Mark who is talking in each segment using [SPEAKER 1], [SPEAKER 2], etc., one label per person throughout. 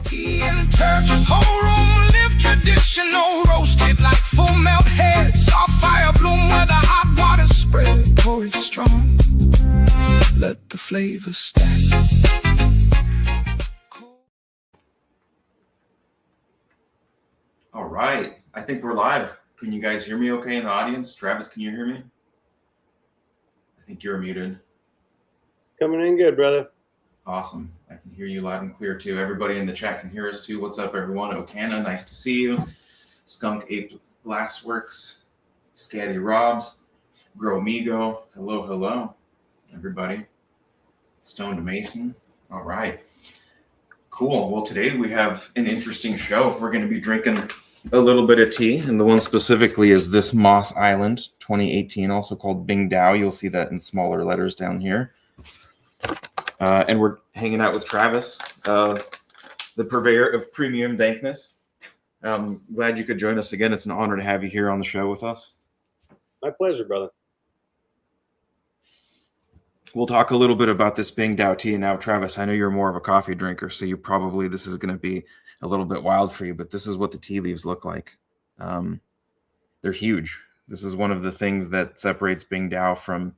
[SPEAKER 1] Tea and Terps, home live traditional, roasted like full melt heads. Soft fire bloom where the hot water spread. Pour it strong, let the flavor stack.
[SPEAKER 2] All right, I think we're live. Can you guys hear me okay in the audience? Travis, can you hear me? I think you're muted.
[SPEAKER 3] Coming in good, brother.
[SPEAKER 2] Awesome. I can hear you loud and clear too. Everybody in the chat can hear us too. What's up, everyone? Okana, nice to see you. Skunk Ape Glassworks, Scatty Robs, Gromigo, hello, everybody. Stoned Mason. All right. Cool. Well, today we have an interesting show. We're going to be drinking a little bit of tea, and the one specifically is this Moss Island 2018, also called Bing Dao. You'll see that in smaller letters down here. And we're hanging out with Travis, the purveyor of premium dankness. Glad you could join us again. It's an honor to have you here on the show with us.
[SPEAKER 3] My pleasure, brother.
[SPEAKER 2] We'll talk a little bit about this Bing Dao tea. Now, Travis, I know you're more of a coffee drinker, so you probably, this is going to be a little bit wild for you, but this is what the tea leaves look like. They're huge. This is one of the things that separates Bing Dao from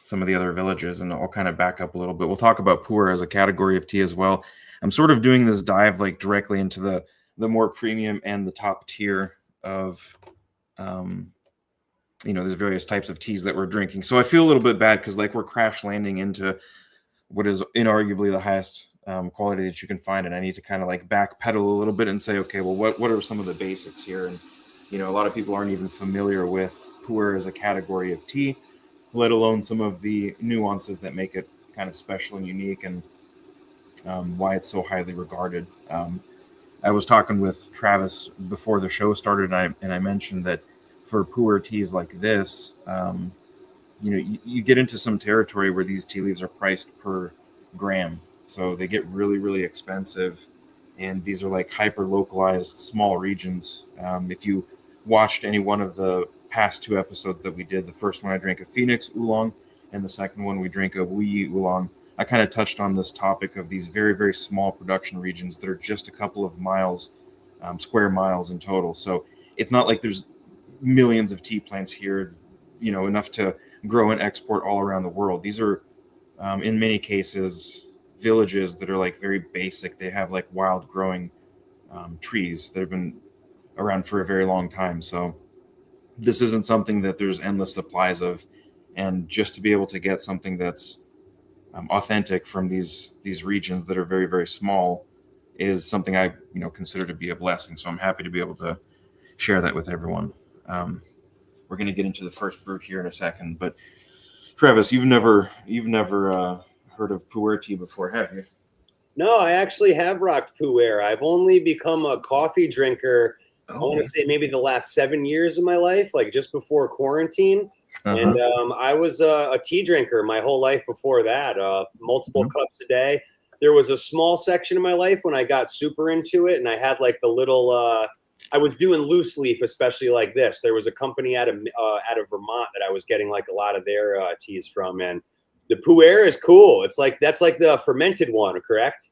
[SPEAKER 2] some of the other villages, and I'll kind of back up a little bit. We'll talk about pu'er as a category of tea as well. I'm sort of doing this dive like directly into the more premium and the top tier of there's various types of teas that we're drinking. So I feel a little bit bad because like we're crash landing into what is inarguably the highest quality that you can find, and I need to kind of like backpedal a little bit and say, okay, well, what are some of the basics here? And a lot of people aren't even familiar with pu'er as a category of tea, let alone some of the nuances that make it kind of special and unique, and why it's so highly regarded. I was talking with Travis before the show started, and I mentioned that for pu'er teas like this, you get into some territory where these tea leaves are priced per gram. So they get really, really expensive. And these are like hyper-localized small regions. If you watched any one of the past two episodes that we did, the first one I drank a Phoenix Oolong, and the second one we drank a Wuyi Oolong, I kind of touched on this topic of these very, very small production regions that are just a couple of miles, square miles in total. So it's not like there's millions of tea plants here, enough to grow and export all around the world. These are, in many cases, villages that are like very basic. They have like wild growing trees that have been around for a very long time. So this isn't something that there's endless supplies of, and just to be able to get something that's authentic from these regions that are very, very small is something I consider to be a blessing. So I'm happy to be able to share that with everyone. We're going to get into the first brew here in a second, but Travis, you've never heard of pu'er tea before, have you?
[SPEAKER 3] No, I actually have rocked pu'er. I've only become a coffee drinker, I want to say maybe the last 7 years of my life, like just before quarantine. And I was a tea drinker my whole life before that, multiple cups a day. There was a small section of my life when I got super into it, and I had like the little, I was doing loose leaf, especially like this. There was a company out of Vermont that I was getting like a lot of their teas from, and the pu'er is cool. It's like, that's like the fermented one, correct?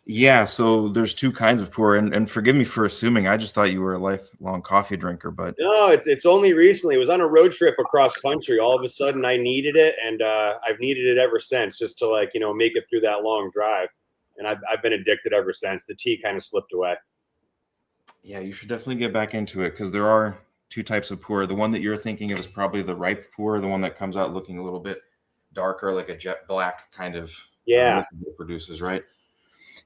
[SPEAKER 2] Yeah, so there's two kinds of pu'er, and forgive me for assuming. I just thought you were a lifelong coffee drinker, but
[SPEAKER 3] no, it's only recently. It was on a road trip across country. All of a sudden, I needed it, and I've needed it ever since, just to like make it through that long drive. And I've been addicted ever since. The tea kind of slipped away.
[SPEAKER 2] Yeah, you should definitely get back into it because there are two types of pu'er. The one that you're thinking of is probably the ripe pu'er, the one that comes out looking a little bit darker, like a jet black kind of it produces, right?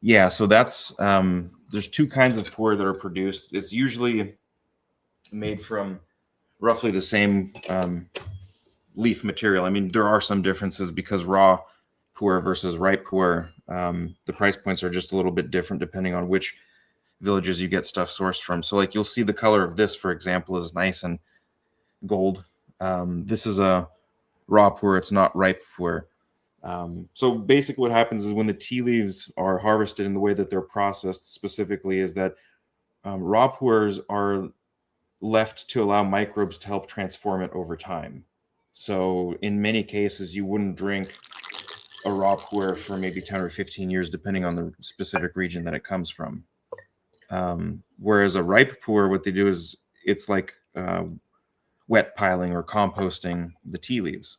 [SPEAKER 2] Yeah, so that's there's two kinds of pu'er that are produced. It's usually made from roughly the same leaf material. I mean, there are some differences because raw pu'er versus ripe pu'er, the price points are just a little bit different depending on which villages you get stuff sourced from. So like you'll see the color of this, for example, is nice and gold. This is a raw pu'er. It's not ripe pu'er. So basically what happens is when the tea leaves are harvested in the way that they're processed specifically is that raw pu'ers are left to allow microbes to help transform it over time. So in many cases, you wouldn't drink a raw pu'er for maybe 10 or 15 years, depending on the specific region that it comes from. Whereas a ripe pu'er, what they do is it's like wet piling or composting the tea leaves.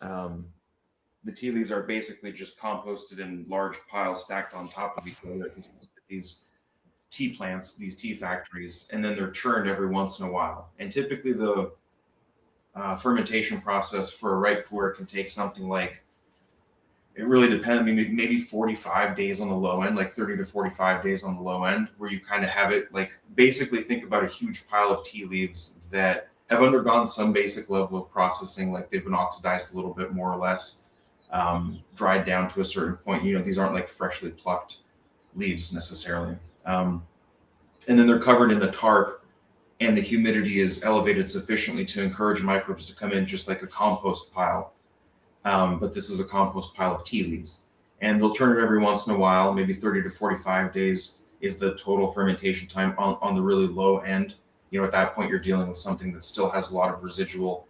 [SPEAKER 2] The tea leaves are basically just composted in large piles stacked on top of each other at these tea plants, these tea factories, and then they're churned every once in a while. And typically the fermentation process for a ripe pu'er can take something like, it really depends, maybe 45 days on the low end, like 30 to 45 days on the low end, where you kind of have it like, basically think about a huge pile of tea leaves that have undergone some basic level of processing, like they've been oxidized a little bit more or less, dried down to a certain point. These aren't like freshly plucked leaves necessarily. And then they're covered in the tarp, and the humidity is elevated sufficiently to encourage microbes to come in, just like a compost pile. But this is a compost pile of tea leaves. And they'll turn it every once in a while, maybe 30 to 45 days is the total fermentation time on the really low end. At that point, you're dealing with something that still has a lot of residual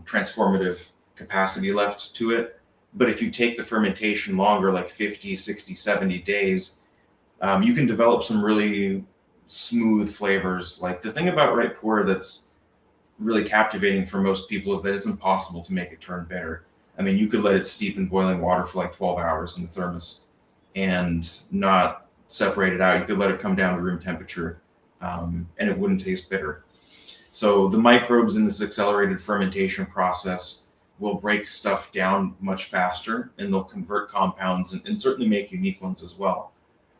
[SPEAKER 2] transformative capacity left to it. But if you take the fermentation longer, like 50, 60, 70 days, you can develop some really smooth flavors. Like the thing about ripe pu'er that's really captivating for most people is that it's impossible to make it turn bitter. You could let it steep in boiling water for like 12 hours in the thermos and not separate it out. You could let it come down to room temperature, and it wouldn't taste bitter. So the microbes in this accelerated fermentation process will break stuff down much faster, and they'll convert compounds and certainly make unique ones as well.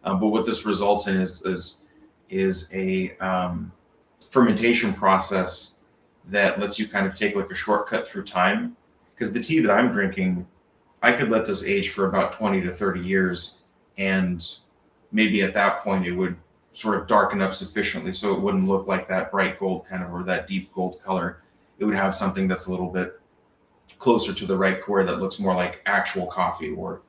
[SPEAKER 2] But what this results in is a fermentation process that lets you kind of take like a shortcut through time. Because the tea that I'm drinking, I could let this age for about 20 to 30 years, and maybe at that point it would sort of darken up sufficiently so it wouldn't look like that bright gold kind of, or that deep gold color. It would have something that's a little bit closer to the ripe pu'er that looks more like actual coffee, or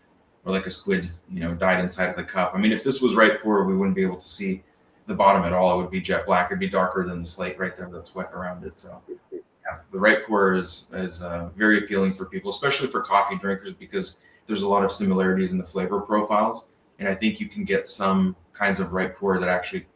[SPEAKER 2] like a squid, dyed inside of the cup. If this was ripe pu'er, we wouldn't be able to see the bottom at all. It would be jet black. It'd be darker than the slate right there that's wet around it. So yeah, the ripe pu'er is very appealing for people, especially for coffee drinkers, because there's a lot of similarities in the flavor profiles. And I think you can get some kinds of ripe pu'er that actually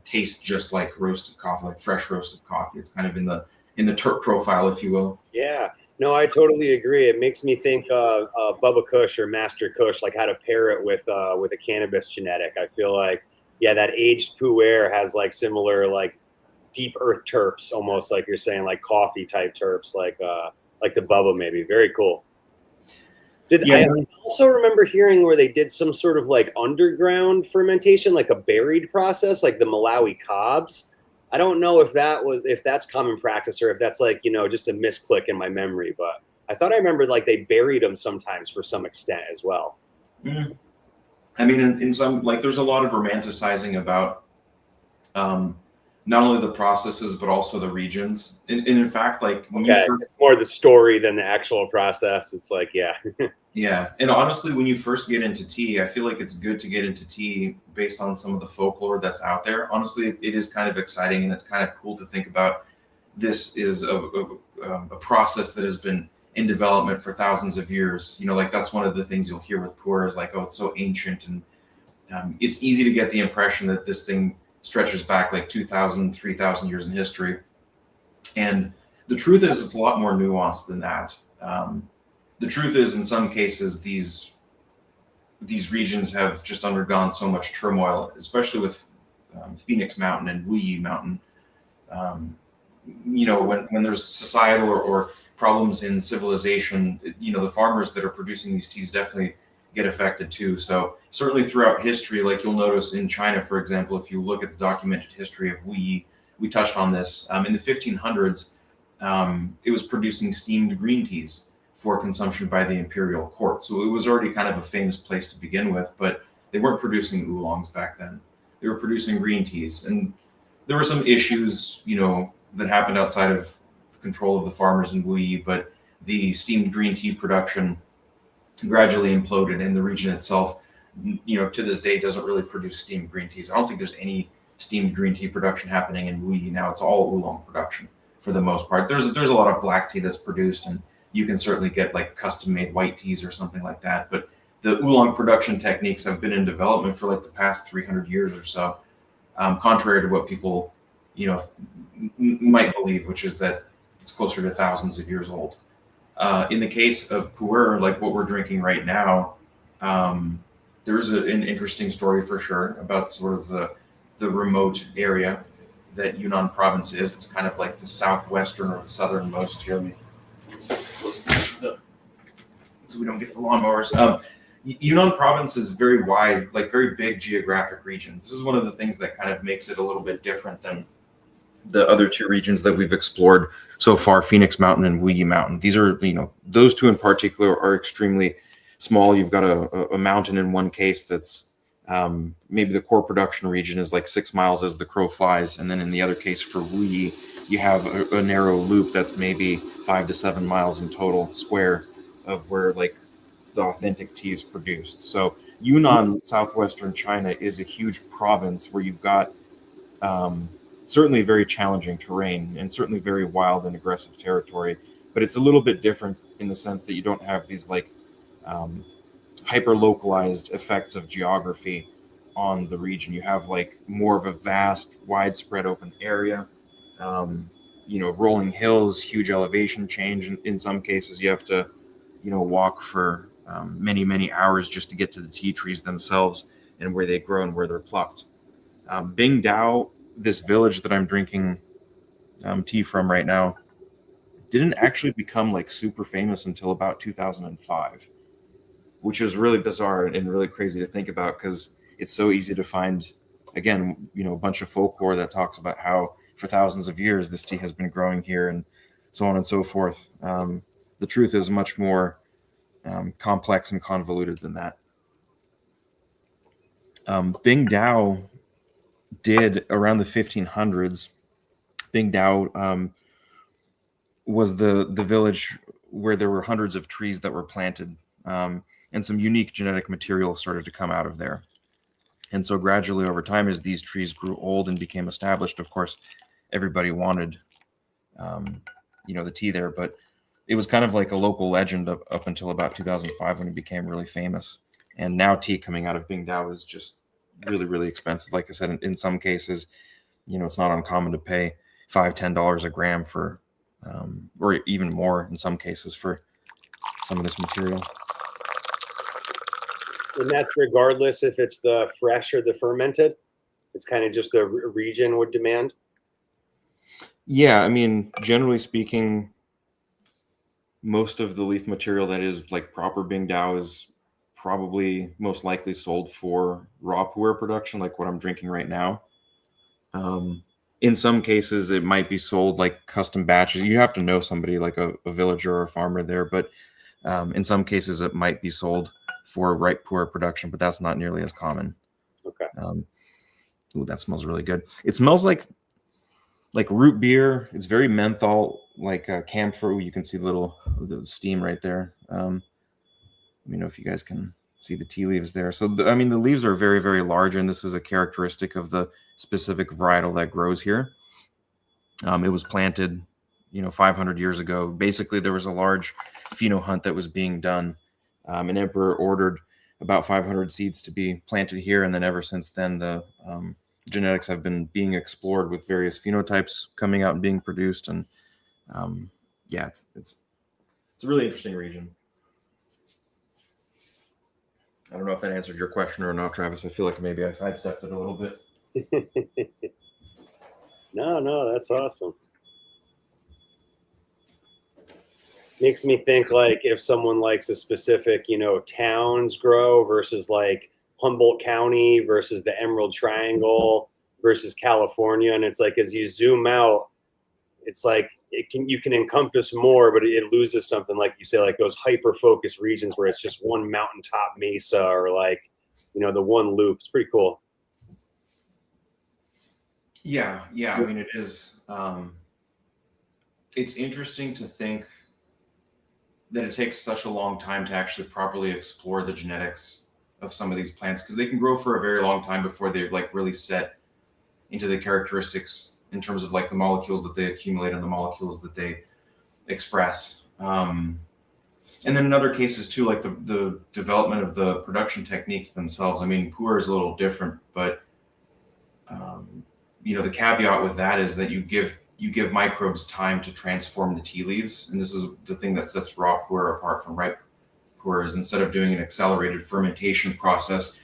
[SPEAKER 2] taste just like roasted coffee, like fresh roasted coffee. It's kind of in the Terp profile, if you will.
[SPEAKER 3] Yeah, no, I totally agree. It makes me think of Bubba Kush or Master Kush, like how to pair it with a cannabis genetic. I feel like, yeah, that aged pu'er has like similar like deep earth terps, almost like you're saying, like coffee type terps, like the Bubba maybe. Very cool. I also remember hearing where they did some sort of like underground fermentation, like a buried process, like the Malawi cobs. I don't know if that's common practice or if that's like, just a misclick in my memory, but I thought I remembered like they buried them sometimes for some extent as well.
[SPEAKER 2] Mm. In some, like there's a lot of romanticizing about not only the processes, but also the regions. And in fact, like when
[SPEAKER 3] it's more the story than the actual process. It's like, yeah.
[SPEAKER 2] Yeah. And honestly, when you first get into tea, I feel like it's good to get into tea based on some of the folklore that's out there. Honestly, it is kind of exciting, and it's kind of cool to think about. This is a process that has been in development for thousands of years. Like that's one of the things you'll hear with pu'er is like, oh, it's so ancient. And it's easy to get the impression that this thing stretches back like 2,000, 3,000 years in history. And the truth is it's a lot more nuanced than that. The truth is, in some cases, these regions have just undergone so much turmoil, especially with Phoenix Mountain and Wuyi Mountain. When there's societal or problems in civilization, the farmers that are producing these teas definitely get affected too. So certainly throughout history, like you'll notice in China, for example, if you look at the documented history of Wuyi, we touched on this. In the 1500s, it was producing steamed green teas for consumption by the imperial court. So it was already kind of a famous place to begin with, but they weren't producing oolongs back then. They were producing green teas. And there were some issues, that happened outside of control of the farmers in Wuyi, but the steamed green tea production gradually imploded, and the region itself, to this day doesn't really produce steamed green teas. I don't think there's any steamed green tea production happening in Wuyi now. It's all oolong production for the most part. There's a lot of black tea that's produced, and you can certainly get like custom made white teas or something like that. But the oolong production techniques have been in development for like the past 300 years or so, contrary to what people, might believe, which is that it's closer to thousands of years old. In the case of pu'er, like what we're drinking right now, there's an interesting story for sure about sort of the remote area that Yunnan province is. It's kind of like the southwestern or the southernmost here. Let me close this up so we don't get the lawnmowers. Yunnan province is very wide, like very big geographic region. This is one of the things that kind of makes it a little bit different than the other two regions that we've explored so far, Phoenix Mountain and Wuyi Mountain. These are, those two in particular are extremely small. You've got a mountain in one case that's maybe the core production region is like 6 miles as the crow flies. And then in the other case for Wuyi, you have a narrow loop that's maybe 5 to 7 miles in total square of where like the authentic tea is produced. So Yunnan, southwestern China, is a huge province where you've got certainly very challenging terrain and certainly very wild and aggressive territory, but it's a little bit different in the sense that you don't have these like hyper localized effects of geography on the region. You have like more of a vast, widespread open area, rolling hills, huge elevation change. In some cases, you have to, walk for many, many hours just to get to the tea trees themselves and where they grow and where they're plucked. Bing Dao, this village that I'm drinking tea from right now, didn't actually become like super famous until about 2005, which is really bizarre and really crazy to think about because it's so easy to find, again, a bunch of folklore that talks about how for thousands of years this tea has been growing here and so on and so forth. The truth is much more complex and convoluted than that. Bing Dao did around the 1500s. Bing Dao was the village where there were hundreds of trees that were planted, and some unique genetic material started to come out of there. And so gradually over time, as these trees grew old and became established, of course, everybody wanted, the tea there. But it was kind of like a local legend up until about 2005 when it became really famous. And now tea coming out of Bing Dao is just really, really expensive. Like I said, in some cases, it's not uncommon to pay $5-10 a gram for, or even more in some cases for some of this material.
[SPEAKER 3] And that's regardless if it's the fresh or the fermented. It's kind of just the region would demand.
[SPEAKER 2] Yeah, I mean, generally speaking, most of the leaf material that is like proper Bing Dao is probably most likely sold for raw pu'er production, like what I'm drinking right now. In some cases, it might be sold like custom batches. You have to know somebody like a villager or a farmer there, but in some cases, it might be sold for ripe pu'er production, but that's not nearly as common.
[SPEAKER 3] Okay.
[SPEAKER 2] Ooh, that smells really good. It smells like root beer. It's very menthol, like camphor. Ooh, you can see the steam right there. Let me know if you guys can see the tea leaves there. So, the leaves are very, very large, and this is a characteristic of the specific varietal that grows here. It was planted, 500 years ago. Basically, there was a large pheno hunt that was being done. An emperor ordered about 500 seeds to be planted here, and then ever since then, the genetics have been being explored with various phenotypes coming out and being produced. And it's a really interesting region. I don't know if that answered your question or not, Travis. I feel like maybe I sidestepped it a little bit.
[SPEAKER 3] No, that's awesome. Makes me think like if someone likes a specific, towns grow versus like Humboldt County versus the Emerald Triangle versus California. And it's like, as you zoom out, it's like you can encompass more, but it loses something, like you say, like those hyper-focused regions where it's just one mountaintop mesa or like, the one loop. It's pretty cool.
[SPEAKER 2] Yeah. I mean, it is. It's interesting to think that it takes such a long time to actually properly explore the genetics of some of these plants, because they can grow for a very long time before they're like really set into the characteristics in terms of like the molecules that they accumulate and the molecules that they express. And then in other cases too, like the development of the production techniques themselves. I mean, pu'er is a little different, but the caveat with that is that you give microbes time to transform the tea leaves, and this is the thing that sets raw pu'er apart from ripe pu'er. Is instead of doing an accelerated fermentation process,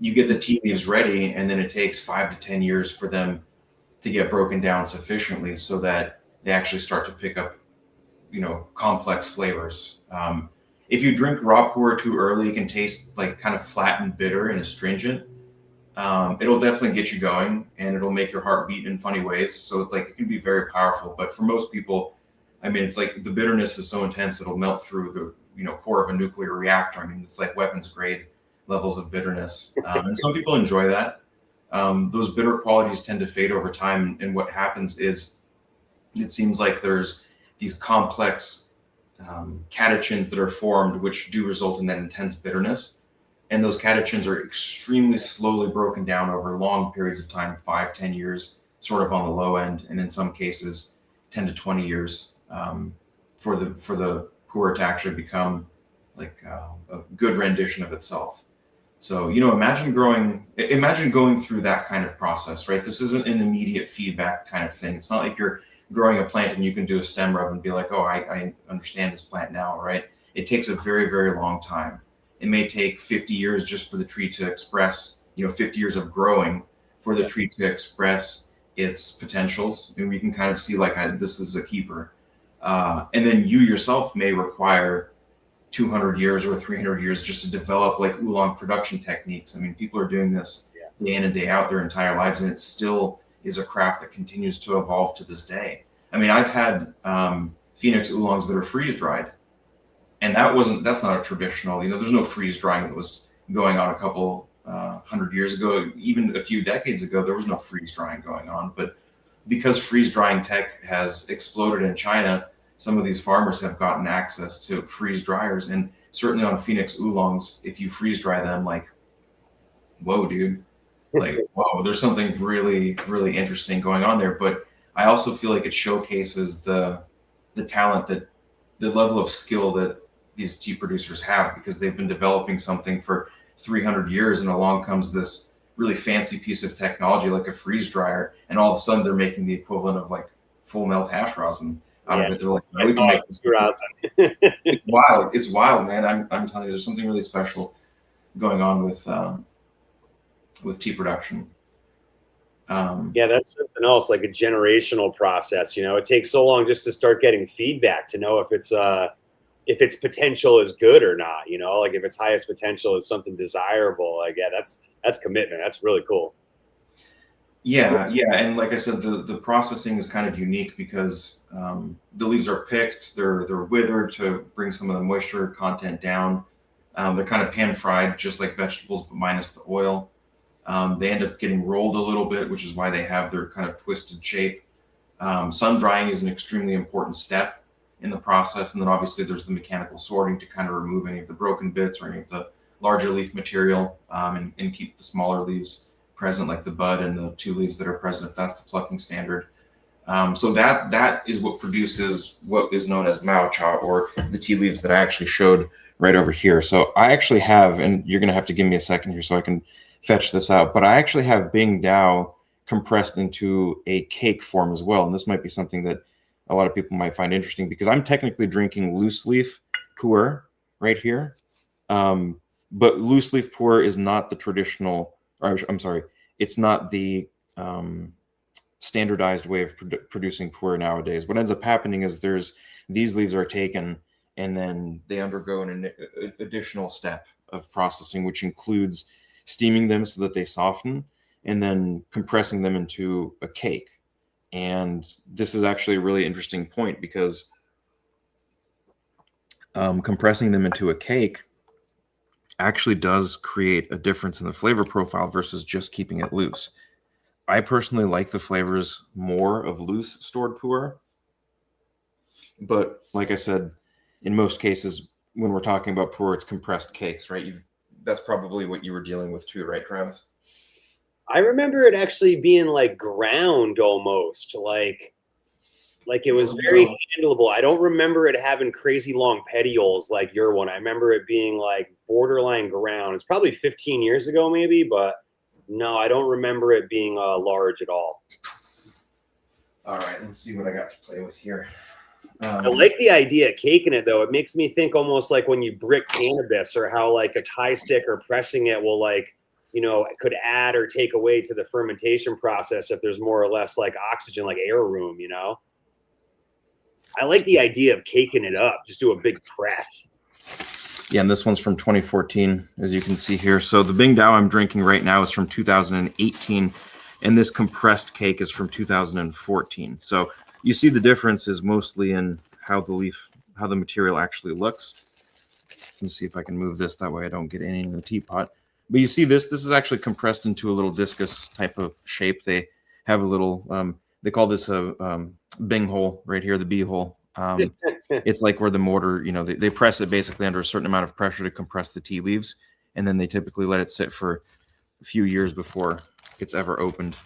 [SPEAKER 2] you get the tea leaves ready, and then it takes 5 to 10 years for them to get broken down sufficiently so that they actually start to pick up complex flavors. If you drink raw pu'er too early, it can taste like kind of flat and bitter and astringent. It'll definitely get you going, and it'll make your heart beat in funny ways. So it can be very powerful. But for most people, I mean, it's like the bitterness is so intense it'll melt through the core of a nuclear reactor. I mean, it's like weapons grade levels of bitterness, and some people enjoy that. Those bitter qualities tend to fade over time, and what happens is it seems like there's these complex catechins that are formed, which do result in that intense bitterness. And those catechins are extremely slowly broken down over long periods of time, 5, 10 years, sort of on the low end, and in some cases, 10 to 20 years for the pu'er to actually become like a good rendition of itself. So, imagine going through that kind of process, right? This isn't an immediate feedback kind of thing. It's not like you're growing a plant and you can do a stem rub and be like, oh, I understand this plant now, right? It takes a very, very long time. It may take 50 years just for the tree to express, 50 years of growing for the tree to express its potentials. And we can kind of see this is a keeper. And then you yourself may require 200 years or 300 years just to develop like oolong production techniques. I mean, people are doing this day in and day out their entire lives, and it still is a craft that continues to evolve to this day. I mean, I've had Phoenix oolongs that are freeze dried. And that's not a traditional, there's no freeze drying that was going on a couple 100 years ago. Even a few decades ago, there was no freeze drying going on. But because freeze drying tech has exploded in China, some of these farmers have gotten access to freeze dryers. And certainly on Phoenix oolongs, if you freeze dry them, like, whoa, dude, like, whoa, there's something really, really interesting going on there. But I also feel like it showcases the talent, that the level of skill that these tea producers have, because they've been developing something for 300 years, and along comes this really fancy piece of technology like a freeze dryer, and all of a sudden they're making the equivalent of like full melt hash rosin out of it. They're like, no, we can make this rosin. It's wild, man. I'm telling you, there's something really special going on with tea production.
[SPEAKER 3] That's something else, like a generational process. It takes so long just to start getting feedback to know if its potential is good or not. Like if its highest potential is something desirable. Like, that's commitment. That's really cool.
[SPEAKER 2] Yeah, and like I said, the processing is kind of unique because the leaves are picked, they're withered to bring some of the moisture content down. They're kind of pan fried, just like vegetables, but minus the oil. They end up getting rolled a little bit, which is why they have their kind of twisted shape. Sun drying is an extremely important step in the process. And then obviously there's the mechanical sorting to kind of remove any of the broken bits or any of the larger leaf material, and keep the smaller leaves present, like the bud and the 2 leaves that are present, if that's the plucking standard. So that is what produces what is known as maocha, or the tea leaves that I actually showed right over here. So I actually have, and you're going to have to give me a second here so I can fetch this out, but I actually have Bing Dao compressed into a cake form as well. And this might be something that a lot of people might find interesting, because I'm technically drinking loose leaf pu'er right here. But loose leaf pu'er is not the traditional, or I'm sorry, it's not the standardized way of producing pu'er nowadays. What ends up happening is these leaves are taken and then they undergo an additional step of processing, which includes steaming them so that they soften, and then compressing them into a cake. And this is actually a really interesting point, because compressing them into a cake actually does create a difference in the flavor profile versus just keeping it loose. I personally like the flavors more of loose stored pu'er, but like I said, in most cases, when we're talking about pu'er, it's compressed cakes, right? That's probably what you were dealing with too, right, Travis?
[SPEAKER 3] I remember it actually being like ground almost, like Like it was very handleable. I don't remember it having crazy long petioles like your one. I remember it being like borderline ground. It's probably 15 years ago maybe, but no, I don't remember it being large at all.
[SPEAKER 2] All right, let's see what I got to play with here.
[SPEAKER 3] I like the idea of caking it though. It makes me think almost like when you brick cannabis, or how like a tie stick or pressing it will like, you know, it could add or take away to the fermentation process if there's more or less like oxygen, like air room, you know? I like the idea of caking it up. Just do a big press.
[SPEAKER 2] Yeah, and this one's from 2014, as you can see here. So the Bing Dao I'm drinking right now is from 2018, and this compressed cake is from 2014. So you see the difference is mostly in how the material actually looks. Let me see if I can move this, that way I don't get any in the teapot. But you see this is actually compressed into a little discus type of shape. They have a little, they call this a Bing hole right here, the B hole. It's like where the mortar, you know, they press it basically under a certain amount of pressure to compress the tea leaves. And then they typically let it sit for a few years before it's ever opened.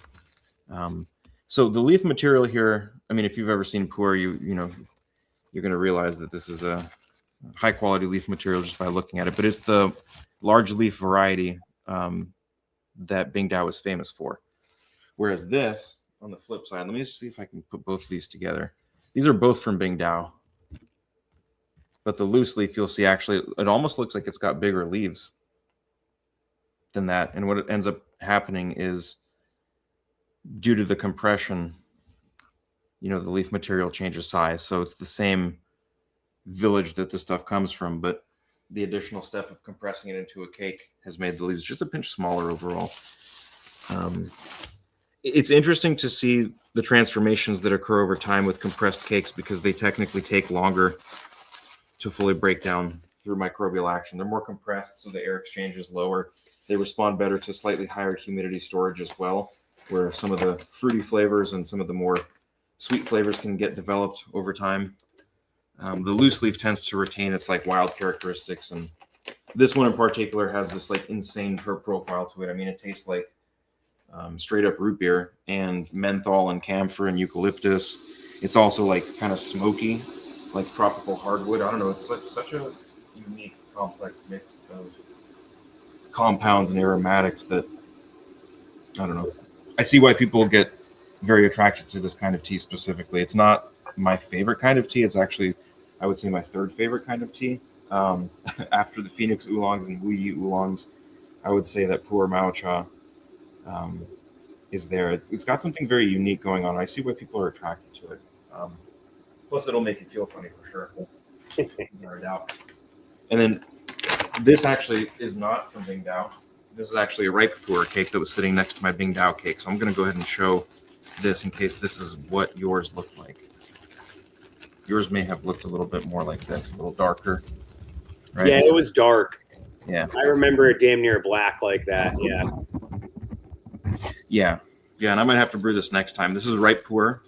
[SPEAKER 2] So the leaf material here, I mean, if you've ever seen pu'er, you know, you're going to realize that this is a high quality leaf material just by looking at it. But it's the large leaf variety that Bing Dao is famous for. Whereas this, on the flip side, let me just see if I can put both of these together. These are both from Bing Dao. But the loose leaf, you'll see actually, it almost looks like it's got bigger leaves than that. And what it ends up happening is, due to the compression, you know, the leaf material changes size. So it's the same village that the stuff comes from, but the additional step of compressing it into a cake has made the leaves just a pinch smaller overall. It's interesting to see the transformations that occur over time with compressed cakes, because they technically take longer to fully break down through microbial action. They're more compressed, so the air exchange is lower. They respond better to slightly higher humidity storage as well, where some of the fruity flavors and some of the more sweet flavors can get developed over time. The loose leaf tends to retain its like wild characteristics, and this one in particular has this like insane terp profile to it. I mean, it tastes like straight up root beer and menthol and camphor and eucalyptus. It's also like kind of smoky, like tropical hardwood. I don't know. It's like such a unique, complex mix of compounds and aromatics that, I don't know. I see why people get very attracted to this kind of tea specifically. It's not my favorite kind of tea. It's actually, I would say, my third favorite kind of tea. After the Phoenix oolongs and Wu Yi oolongs, I would say that pu'er maocha is there. It's got something very unique going on. I see why people are attracted to it. Plus, it'll make you feel funny for sure. No doubt. And then this actually is not from Bing Dao. This is actually a ripe pu'er cake that was sitting next to my Bing Dao cake. So I'm going to go ahead and show this in case this is what yours looked like. Yours may have looked a little bit more like this, a little darker. Right?
[SPEAKER 3] Yeah, it was dark.
[SPEAKER 2] Yeah.
[SPEAKER 3] I remember it damn near black like that. Yeah.
[SPEAKER 2] Yeah. Yeah, and I might have to brew this next time. This is ripe pu'er.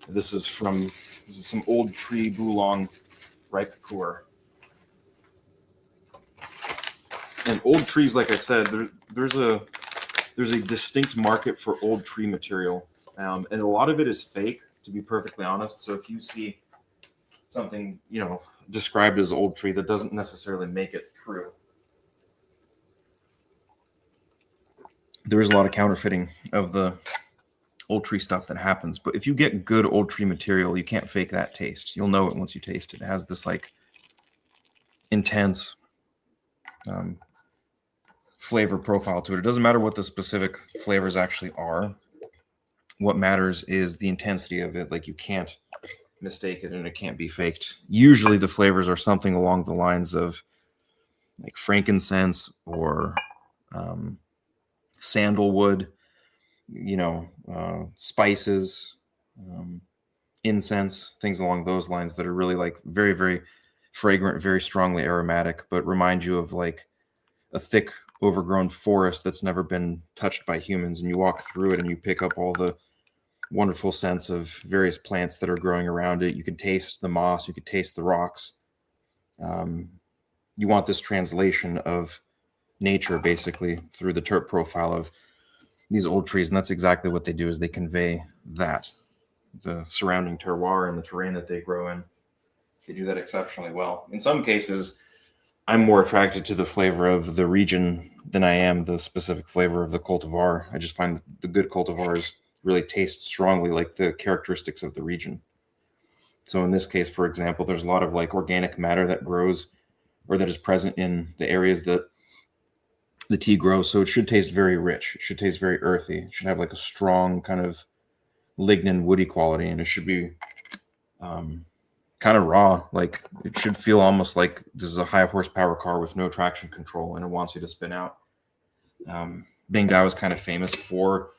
[SPEAKER 2] This is some old tree Boulong ripe pu'er. And old trees, like I said, there's a distinct market for old tree material, and a lot of it is fake, to be perfectly honest. So if you see something, you know, described as old tree, that doesn't necessarily make it true. There is a lot of counterfeiting of the old tree stuff that happens, but if you get good old tree material, you can't fake that taste. You'll know it once you taste it. It has this like intense flavor profile to it. It doesn't matter what the specific flavors actually are. What matters is the intensity of it. Like, you can't mistake it, and it can't be faked. Usually the flavors are something along the lines of like frankincense or sandalwood, you know, spices, incense, things along those lines that are really like very, very fragrant, very strongly aromatic, but remind you of like a thick, overgrown forest that's never been touched by humans. And you walk through it and you pick up all the wonderful scents of various plants that are growing around it. You can taste the moss, you can taste the rocks. You want this translation of nature basically through the terp profile of these old trees, and that's exactly what they do, is they convey that. the surrounding terroir and the terrain that they grow in. They do that exceptionally well. In some cases, I'm more attracted to the flavor of the region than I am the specific flavor of the cultivar. I just find that the good cultivars really taste strongly like the characteristics of the region. So in this case, for example, there's a lot of like organic matter that grows or that is present in the areas that the tea grows. So it should taste very rich. It should taste very earthy. It should have like a strong kind of lignin woody quality, and it should be kind of raw. Like it should feel almost like this is a high horsepower car with no traction control and it wants you to spin out. Bing Dao is kind of famous for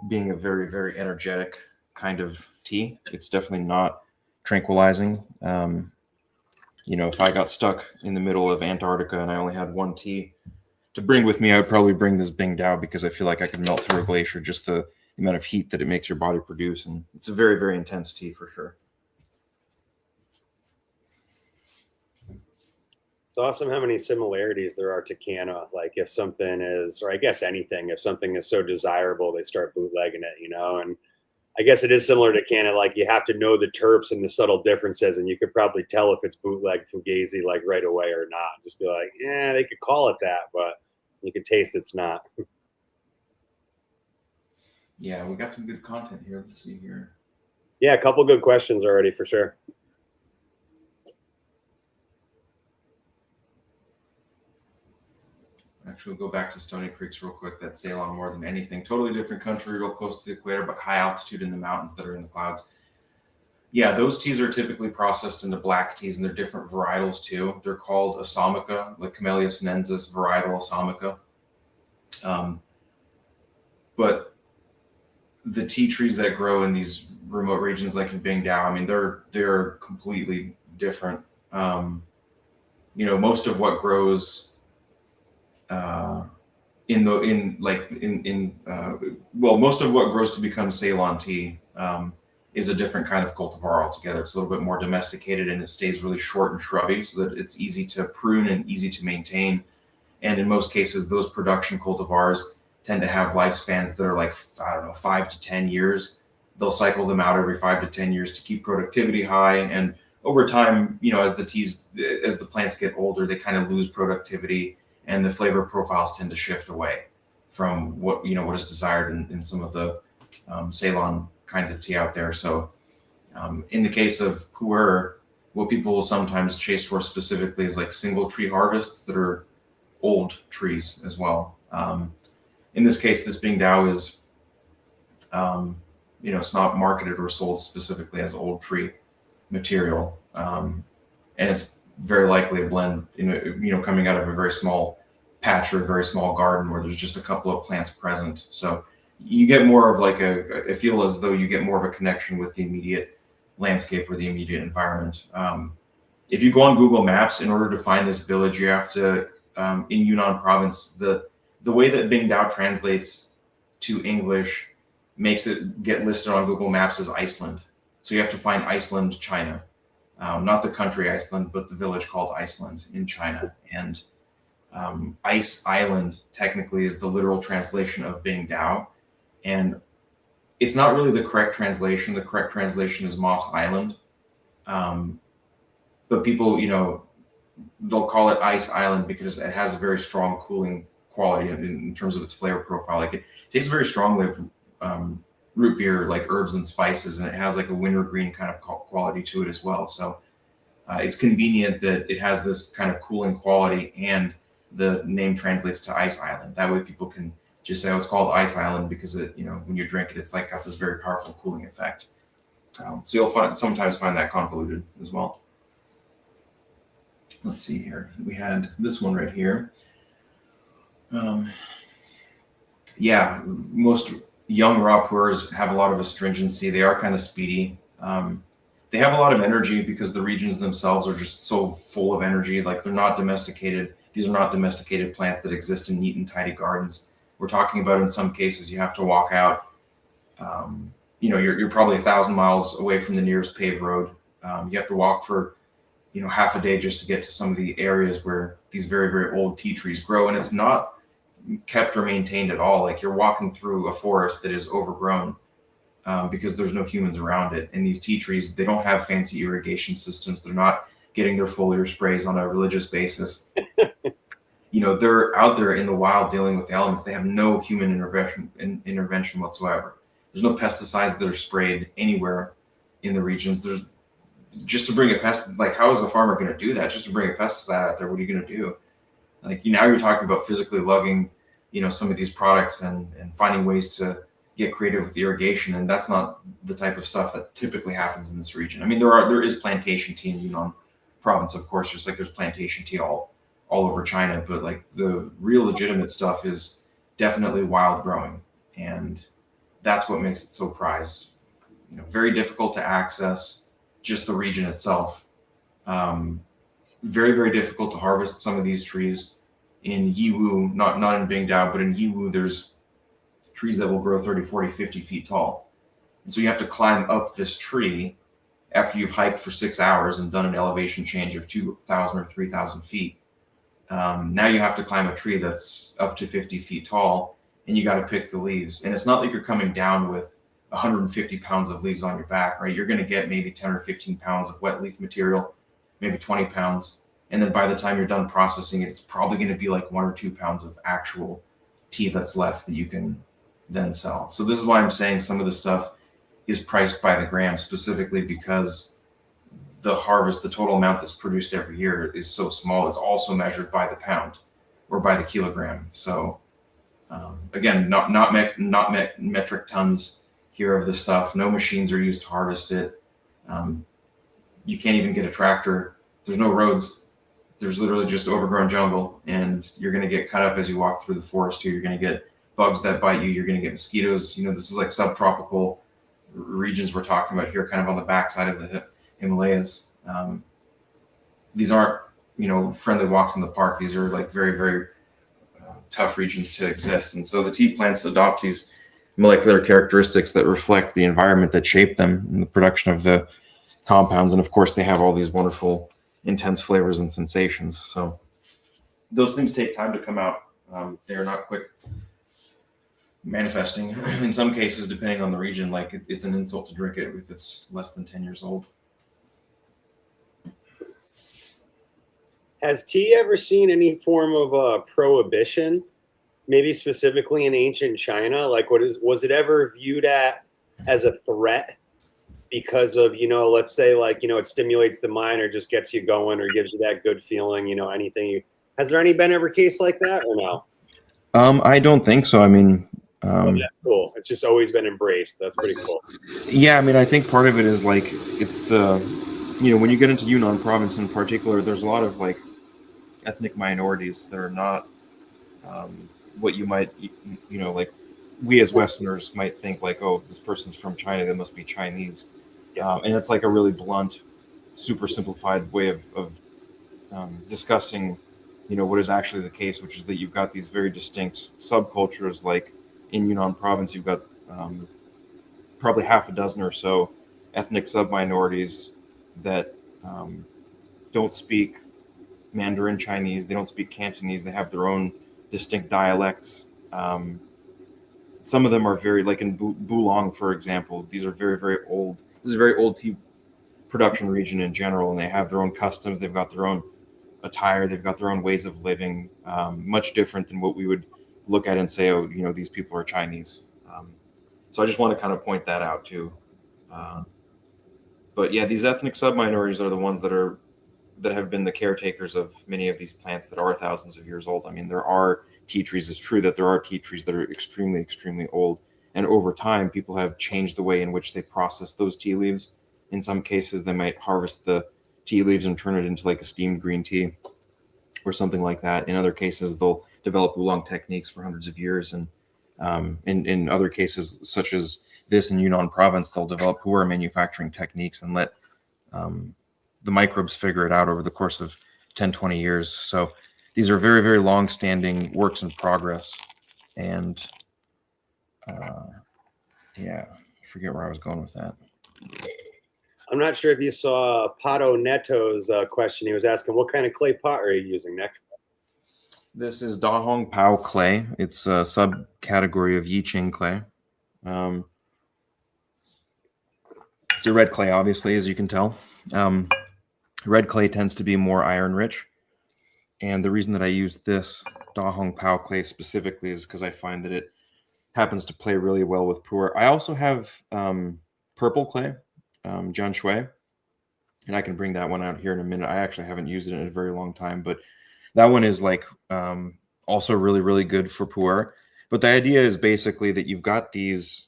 [SPEAKER 2] being a very, very energetic kind of tea. It's definitely not tranquilizing. If I got stuck in the middle of Antarctica and I only had one tea to bring with me, I would probably bring this Bing Dao because I feel like I could melt through a glacier, just the amount of heat that it makes your body produce. And it's a very, very intense tea for sure.
[SPEAKER 3] It's awesome how many similarities there are to canna. Like if something is, or I guess anything, if something is so desirable, they start bootlegging it, and I guess it is similar to canna. Like you have to know the terps and the subtle differences, and you could probably tell if it's bootleg fugazi like right away or not. Just be like, yeah, they could call it that, but you can taste it's not.
[SPEAKER 2] Yeah, we got some good content here. Let's see here.
[SPEAKER 3] Yeah, a couple good questions already for sure.
[SPEAKER 2] Actually, we'll go back to Stony Creeks real quick. That's Ceylon more than anything. Totally different country, real close to the equator, but high altitude in the mountains that are in the clouds. Yeah, those teas are typically processed into black teas, and they're different varietals too. They're called Assamica, like Camellia sinensis varietal Assamica. But the tea trees that grow in these remote regions, like in Bing Dao, I mean, they're completely different. Most of what grows most of what grows to become Ceylon tea is a different kind of cultivar altogether. It's a little bit more domesticated and it stays really short and shrubby so that it's easy to prune and easy to maintain. And in most cases, those production cultivars tend to have lifespans that are like, 5 to 10 years. They'll cycle them out every 5 to 10 years to keep productivity high. And over time, as the plants get older, they kind of lose productivity and the flavor profiles tend to shift away from what is desired in some of the Ceylon kinds of tea out there. So in the case of pu'er, what people will sometimes chase for specifically is like single tree harvests that are old trees as well. In this case, this Bing Dao is, it's not marketed or sold specifically as old tree material. And it's very likely a blend, coming out of a very small patch or a very small garden where there's just a couple of plants present. So you get more of like I feel as though you get more of a connection with the immediate landscape or the immediate environment. If you go on Google Maps, in order to find this village, you have to, in Yunnan province, the way that Bing Dao translates to English makes it get listed on Google Maps as Iceland. So you have to find Iceland, China. Not the country Iceland, but the village called Iceland in China. And Ice Island technically is the literal translation of Bing Dao. And it's not really the correct translation. The correct translation is Moss Island. But people, they'll call it Ice Island because it has a very strong cooling quality in terms of its flavor profile. Like it tastes very strongly of root beer, like herbs and spices, and it has like a wintergreen kind of quality to it as well. So it's convenient that it has this kind of cooling quality and the name translates to Ice Island. That way people can just say, oh, it's called Ice Island because it, when you drink it, it's like got this very powerful cooling effect. So you'll sometimes find that convoluted as well. Let's see here. We had this one right here. Most young raw pu'ers have a lot of astringency. They are kind of speedy. They have a lot of energy because the regions themselves are just so full of energy. Like they're not domesticated. These are not domesticated plants that exist in neat and tidy gardens. We're talking about in some cases you have to walk out. You're probably 1,000 miles away from the nearest paved road. You have to walk for half a day just to get to some of the areas where these very, very old tea trees grow, and it's not kept or maintained at all. Like you're walking through a forest that is overgrown. because there's no humans around it. And these tea trees, they don't have fancy irrigation systems. They're not getting their foliar sprays on a religious basis. They're out there in the wild dealing with the elements. They have no human intervention whatsoever. There's no pesticides that are sprayed anywhere in the regions. There's just to bring a pest, like, how is a farmer going to do that? Just to bring a pesticide out there, what are you going to do? Like, now you're talking about physically lugging, some of these products and finding ways to get creative with irrigation. And that's not the type of stuff that typically happens in this region. I mean, there is plantation tea in Yunnan province, of course, just like there's plantation tea all over China, but like the real legitimate stuff is definitely wild growing. And that's what makes it so prized. Very difficult to access, just the region itself. Very, very difficult to harvest some of these trees. In Yiwu, not in Bing Dao, but in Yiwu, there's trees that will grow 30, 40, 50 feet tall. And so you have to climb up this tree after you've hiked for 6 hours and done an elevation change of 2,000 or 3,000 feet. Now you have to climb a tree that's up to 50 feet tall, and you got to pick the leaves. And it's not like you're coming down with 150 pounds of leaves on your back, right? You're going to get maybe 10 or 15 pounds of wet leaf material, maybe 20 pounds. And then by the time you're done processing it, it's probably going to be like 1 or 2 pounds of actual tea that's left that you can then sell. So this is why I'm saying some of the stuff is priced by the gram, specifically because the harvest, the total amount that's produced every year is so small. It's also measured by the pound or by the kilogram. So again, not metric tons here of this stuff. No machines are used to harvest it. You can't even get a tractor. There's no roads. There's literally just overgrown jungle, and you're going to get cut up as you walk through the forest too. You're going to get bugs that bite you. You're going to get mosquitoes. This is like subtropical regions we're talking about here, kind of on the backside of the Himalayas. These aren't, friendly walks in the park. These are like very, very tough regions to exist. And so the tea plants adopt these molecular characteristics that reflect the environment that shaped them in the production of the compounds. And of course, they have all these wonderful, intense flavors and sensations. So those things take time to come out. They are not quick manifesting. In some cases, depending on the region, like it's an insult to drink it if it's less than 10 years old.
[SPEAKER 3] Has tea ever seen any form of prohibition, maybe specifically in ancient China? Like, was it ever viewed as a threat because of, let's say, like, it stimulates the mind or just gets you going or gives you that good feeling, anything? Has there been ever case like that or no?
[SPEAKER 2] I don't think so. I mean,
[SPEAKER 3] that's cool. It's just always been embraced. That's pretty cool.
[SPEAKER 2] Yeah, I mean, I think part of it is like it's the, when you get into Yunnan province in particular, there's a lot of like ethnic minorities that are not what you might, like we as Westerners might think like, oh, this person's from China, they must be Chinese. And it's like a really blunt, super simplified way of discussing, what is actually the case, which is that you've got these very distinct subcultures. Like in Yunnan province, you've got probably half a dozen or so ethnic sub-minorities that don't speak Mandarin Chinese. They don't speak Cantonese. They have their own distinct dialects. Some of them are very, like in Bulong, for example, these are very, very old. This is a very old tea production region in general, and they have their own customs. They've got their own attire. They've got their own ways of living, much different than what we would look at and say, oh, these people are Chinese. So I just want to kind of point that out too. But yeah, these ethnic sub-minorities are the ones that have been the caretakers of many of these plants that are thousands of years old. I mean, there are tea trees. It's true that there are tea trees that are extremely, extremely old. And over time, people have changed the way in which they process those tea leaves. In some cases, they might harvest the tea leaves and turn it into like a steamed green tea or something like that. In other cases, they'll develop oolong techniques for hundreds of years. And in other cases, such as this in Yunnan province, they'll develop pu'er manufacturing techniques and let the microbes figure it out over the course of 10, 20 years. So these are very, very long-standing works in progress. And I forget where I was going with that.
[SPEAKER 3] I'm not sure if you saw Pato Neto's question. He was asking, what kind of clay pot are you using next?
[SPEAKER 2] This is Da Hong Pao clay. It's a subcategory of Yi Qing clay. It's a red clay, obviously, as you can tell. Red clay tends to be more iron rich. And the reason that I use this Da Hong Pao clay specifically is because I find that it happens to play really well with pu'er. I also have purple clay, Jian Shui, and I can bring that one out here in a minute. I actually haven't used it in a very long time, but that one is like also really, really good for pu'er. But the idea is basically that you've got these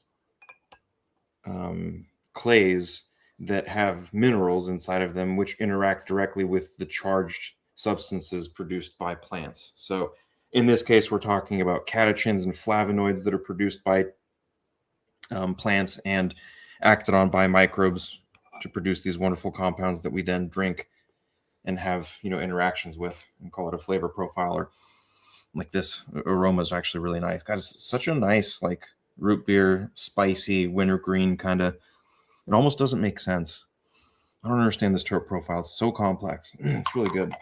[SPEAKER 2] clays that have minerals inside of them, which interact directly with the charged substances produced by plants. So in this case, we're talking about catechins and flavonoids that are produced by plants and acted on by microbes to produce these wonderful compounds that we then drink and have, interactions with, and call it a flavor profiler. Like this aroma is actually really nice. Got such a nice, like, root beer, spicy, wintergreen kind of. It almost doesn't make sense. I don't understand this terp profile. It's so complex. It's really good.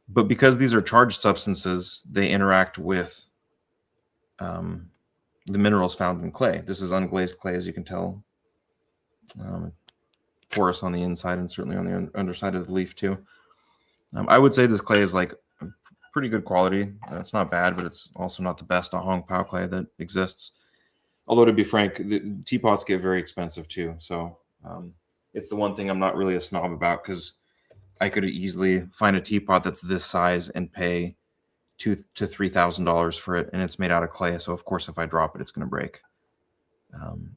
[SPEAKER 2] But because these are charged substances, they interact with the minerals found in clay. This is unglazed clay, as you can tell. Porous on the inside and certainly on the underside of the leaf too. I would say this clay is like pretty good quality. It's not bad, but it's also not the best Hong Pao clay that exists. Although, to be frank, the teapots get very expensive too. So it's the one thing I'm not really a snob about, because I could easily find a teapot that's this size and pay $2,000 to $3,000 for it, and it's made out of clay. So of course, if I drop it, it's going to break.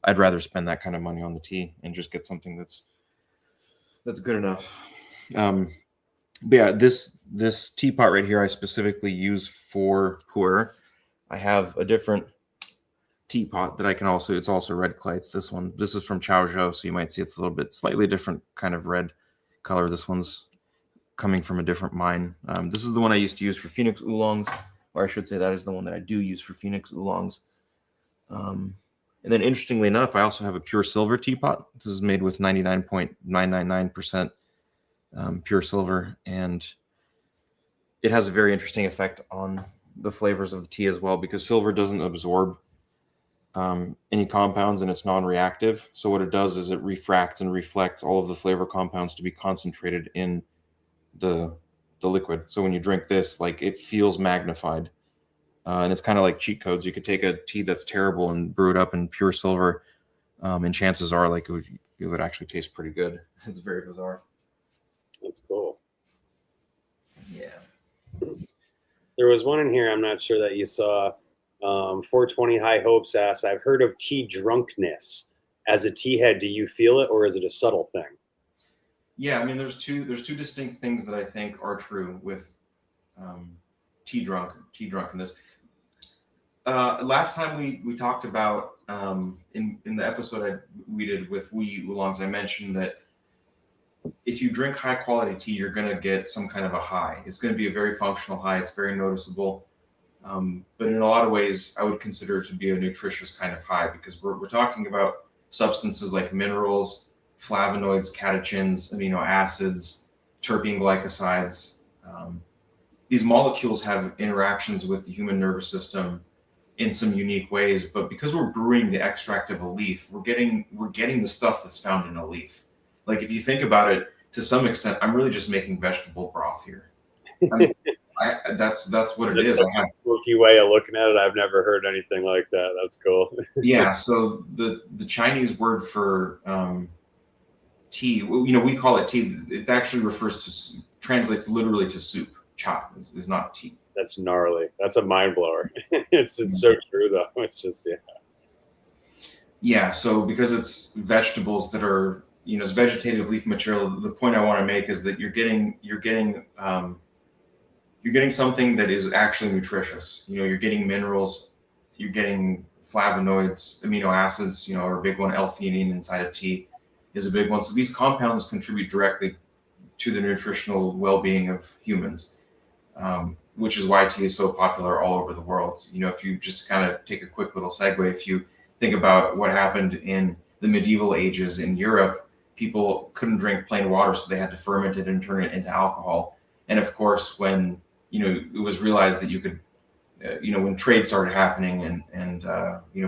[SPEAKER 2] I'd rather spend that kind of money on the tea and just get something that's good enough. But yeah, this teapot right here, I specifically use for pu'er. I have a different teapot that I can also, it's also red clay. It's this one. This is from Chaozhou, so you might see it's a little bit slightly different kind of red color. This one's coming from a different mine. This is the one I used to use for Phoenix oolongs, or I should say that is the one that I do use for Phoenix oolongs. And then interestingly enough, I also have a pure silver teapot. This is made with 99.999% pure silver, and it has a very interesting effect on the flavors of the tea as well, because silver doesn't absorb any compounds and it's non-reactive. So what it does is it refracts and reflects all of the flavor compounds to be concentrated in the liquid. So when you drink this, like, it feels magnified. And it's kind of like cheat codes. You could take a tea that's terrible and brew it up in pure silver, and chances are, like, it would actually taste pretty good. It's very bizarre.
[SPEAKER 3] That's cool.
[SPEAKER 2] Yeah.
[SPEAKER 3] There was one in here I'm not sure that you saw. 420 High Hopes asks, I've heard of tea drunkenness. As a tea head, do you feel it, or is it a subtle thing?
[SPEAKER 2] Yeah, I mean, there's two distinct things that I think are true with tea drunkenness. Last time we talked about in the episode we did with Wu oolongs, I mentioned that if you drink high quality tea, you're going to get some kind of a high. It's going to be a very functional high. It's very noticeable. But in a lot of ways, I would consider it to be a nutritious kind of high, because we're talking about substances like minerals, flavonoids, catechins, amino acids, terpene glycosides. These molecules have interactions with the human nervous system in some unique ways, but because we're brewing the extract of a leaf, we're getting the stuff that's found in a leaf. Like, if you think about it, to some extent, I'm really just making vegetable broth here. I mean, that's what it is.
[SPEAKER 3] That's a quirky way of looking at it. I've never heard anything like that. That's cool.
[SPEAKER 2] Yeah. So the Chinese word for tea, we call it tea. It actually translates literally to soup. Cha is not tea.
[SPEAKER 3] That's gnarly. That's a mind blower. It's so true though. It's just, yeah. Yeah.
[SPEAKER 2] So because it's vegetables that are, it's vegetative leaf material. The point I want to make is that you're getting something that is actually nutritious. You're getting minerals, you're getting flavonoids, amino acids, are a big one. L-theanine inside of tea is a big one. So these compounds contribute directly to the nutritional well-being of humans, which is why tea is so popular all over the world. If you just kind of take a quick little segue, if you think about what happened in the medieval ages in Europe, people couldn't drink plain water, so they had to ferment it and turn it into alcohol. And of course, when it was realized that you could, when trade started happening and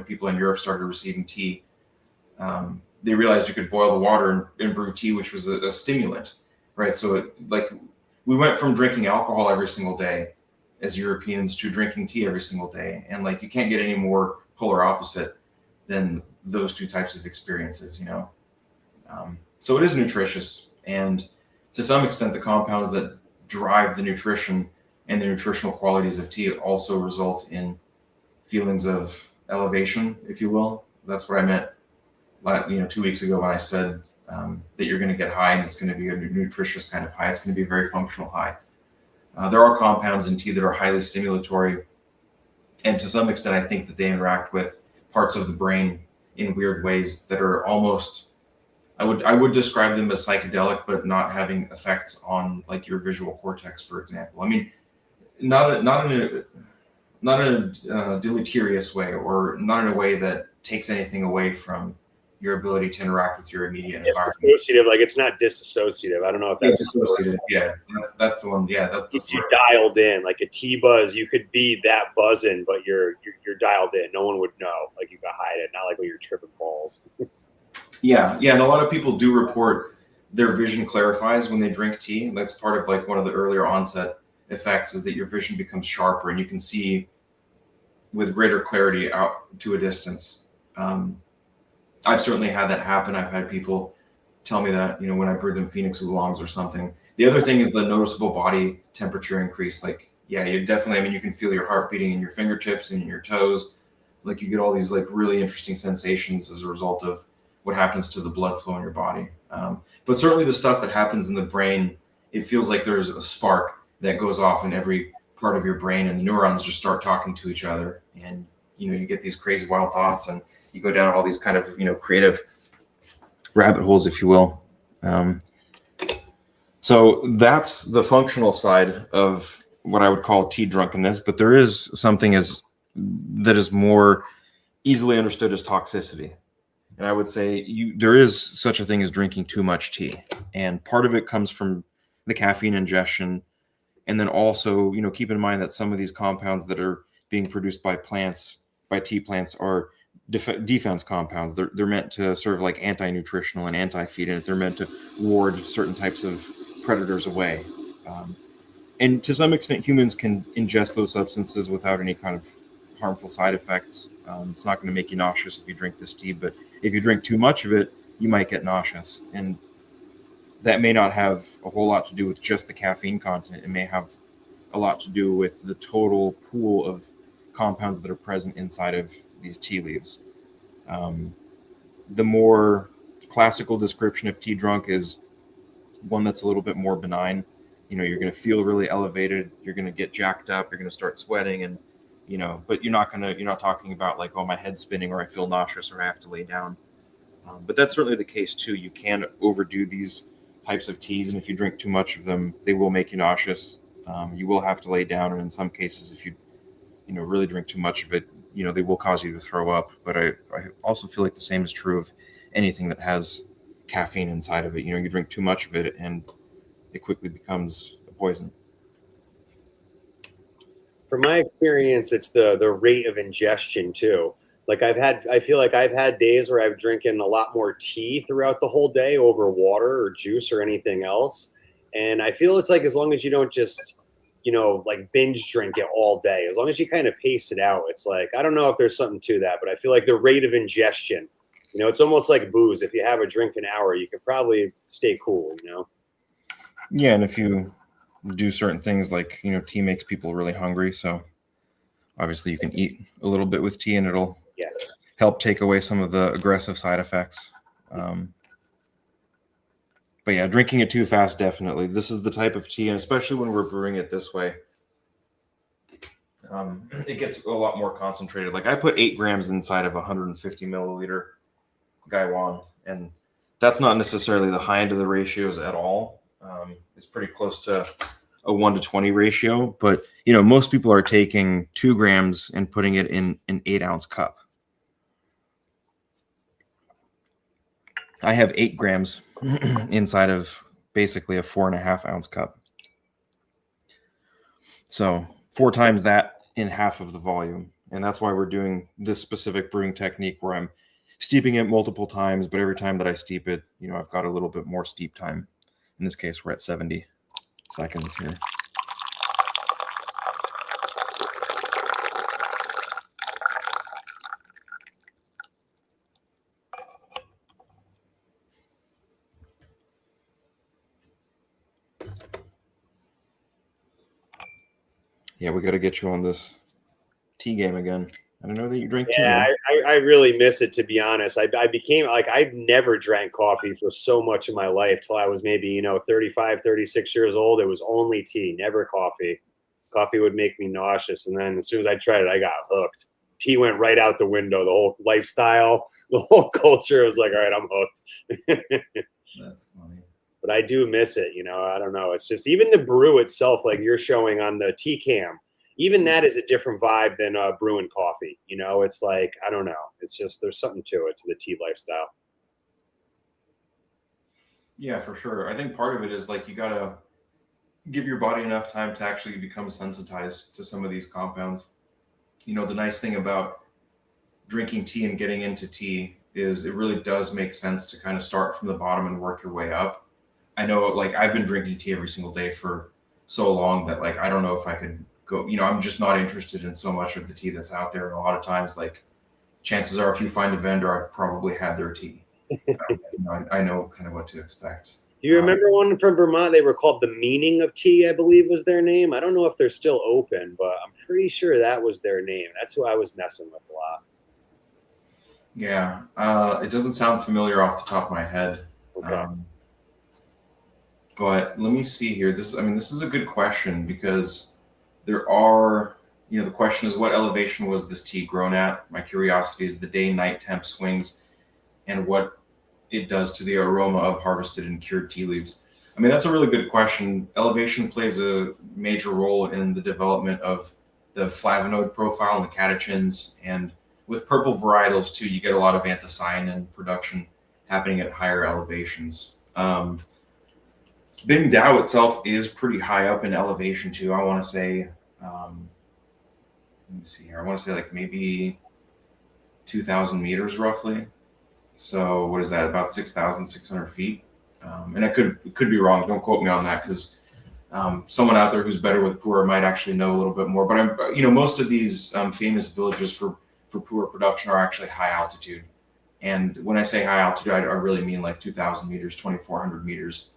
[SPEAKER 2] people in Europe started receiving tea, they realized you could boil the water and brew tea, which was a stimulant, right? So we went from drinking alcohol every single day as Europeans to drinking tea every single day. And like, you can't get any more polar opposite than those two types of experiences, you know? So it is nutritious. And to some extent, the compounds that drive the nutrition and the nutritional qualities of tea also result in feelings of elevation, if you will. That's what I meant, 2 weeks ago when I said that you're going to get high, and it's going to be a nutritious kind of high. It's going to be a very functional high. There are compounds in tea that are highly stimulatory, and to some extent, I think that they interact with parts of the brain in weird ways that are almost, I would describe them as psychedelic, but not having effects on like your visual cortex, for example. I mean, not in a deleterious way, or not in a way that takes anything away from your ability to interact with your immediate environment.
[SPEAKER 3] Disassociative, like it's not disassociative. I don't know if that's
[SPEAKER 2] dissociative. Yeah, that's the one. Yeah, that's
[SPEAKER 3] you dialed in. Like a tea buzz, you could be that buzzing, but you're dialed in. No one would know. Like you could hide it. Not like when you're tripping balls.
[SPEAKER 2] Yeah, and a lot of people do report their vision clarifies when they drink tea. That's part of like one of the earlier onset effects, is that your vision becomes sharper and you can see with greater clarity out to a distance. I've certainly had that happen. I've had people tell me that, when I brewed them Phoenix oolongs or something. The other thing is the noticeable body temperature increase. Like, yeah, you definitely, you can feel your heart beating in your fingertips and in your toes. Like you get all these like really interesting sensations as a result of what happens to the blood flow in your body. But certainly the stuff that happens in the brain, it feels like there's a spark that goes off in every part of your brain, and the neurons just start talking to each other. And, you get these crazy wild thoughts, and you go down all these kind of, creative rabbit holes, if you will. So that's the functional side of what I would call tea drunkenness. But there is something that is more easily understood as toxicity. And I would say there is such a thing as drinking too much tea. And part of it comes from the caffeine ingestion. And then also, keep in mind that some of these compounds that are being produced by tea plants, are defense compounds. They're meant to serve like anti-nutritional and anti-feed, and they're meant to ward certain types of predators away. And to some extent, humans can ingest those substances without any kind of harmful side effects. It's not going to make you nauseous if you drink this tea, but if you drink too much of it, you might get nauseous. And that may not have a whole lot to do with just the caffeine content. It may have a lot to do with the total pool of compounds that are present inside of these tea leaves. The more classical description of tea drunk is one that's a little bit more benign. You're going to feel really elevated. You're going to get jacked up. You're going to start sweating, and but you're not talking about like, oh, my head's spinning, or I feel nauseous, or I have to lay down. But that's certainly the case too. You can overdo these types of teas, and if you drink too much of them, they will make you nauseous. You will have to lay down, and in some cases, if you really drink too much of it, they will cause you to throw up. But I also feel like the same is true of anything that has caffeine inside of it. You drink too much of it, and it quickly becomes a poison.
[SPEAKER 3] From my experience, it's the rate of ingestion too. Like I feel like I've had days where I've drinking a lot more tea throughout the whole day over water or juice or anything else. And I feel it's like, as long as you don't just, like binge drink it all day, as long as you kind of pace it out, it's like, I don't know if there's something to that, but I feel like the rate of ingestion, it's almost like booze. If you have a drink an hour, you could probably stay cool,
[SPEAKER 2] Yeah. And if you do certain things like, tea makes people really hungry. So obviously you can eat a little bit with tea, and it'll help take away some of the aggressive side effects. But yeah, drinking it too fast, definitely. This is the type of tea, and especially when we're brewing it this way, it gets a lot more concentrated. Like I put 8 grams inside of 150 milliliter Gaiwan, and that's not necessarily the high end of the ratios at all. It's pretty close to a 1-to-20 ratio, but most people are taking 2 grams and putting it in an 8-ounce cup. I have 8 grams inside of basically a 4.5-ounce cup. So 4 times that in half of the volume. And that's why we're doing this specific brewing technique where I'm steeping it multiple times, but every time that I steep it, I've got a little bit more steep time. In this case, we're at 70 seconds here. Yeah, we got to get you on this tea game again. I don't know that you drink tea.
[SPEAKER 3] Yeah, I really miss it, to be honest. I became like, I've never drank coffee for so much of my life till I was maybe, 35, 36 years old. It was only tea, never coffee. Coffee would make me nauseous. And then as soon as I tried it, I got hooked. Tea went right out the window. The whole lifestyle, the whole culture was like, all right, I'm hooked.
[SPEAKER 2] That's funny.
[SPEAKER 3] But I do miss it. I don't know. It's just even the brew itself, like you're showing on the tea cam, even that is a different vibe than brewing coffee. It's like, I don't know. It's just, there's something to it, to the tea lifestyle.
[SPEAKER 2] Yeah, for sure. I think part of it is like, you got to give your body enough time to actually become sensitized to some of these compounds. The nice thing about drinking tea and getting into tea is it really does make sense to kind of start from the bottom and work your way up. I know, like, I've been drinking tea every single day for so long that, like, I don't know if I could go, I'm just not interested in so much of the tea that's out there. And a lot of times, like, chances are if you find a vendor, I've probably had their tea. I know kind of what to expect.
[SPEAKER 3] Do you remember one from Vermont? They were called The Meaning of Tea, I believe was their name. I don't know if they're still open, but I'm pretty sure that was their name. That's who I was messing with a lot.
[SPEAKER 2] Yeah. It doesn't sound familiar off the top of my head.
[SPEAKER 3] Okay.
[SPEAKER 2] But let me see here. This is a good question, because there are, the question is, what elevation was this tea grown at? My curiosity is the day-night temp swings and what it does to the aroma of harvested and cured tea leaves. That's a really good question. Elevation plays a major role in the development of the flavonoid profile and the catechins. And with purple varietals too, you get a lot of anthocyanin production happening at higher elevations. Bing Dao itself is pretty high up in elevation too. I want to say, let me see here. I want to say like maybe 2,000 meters roughly. So what is that? About 6,600 feet. And it could be wrong. Don't quote me on that, because someone out there who's better with pu'er might actually know a little bit more. But most of these famous villages for pu'er production are actually high altitude. And when I say high altitude, I really mean like 2,000 meters, 2,400 meters.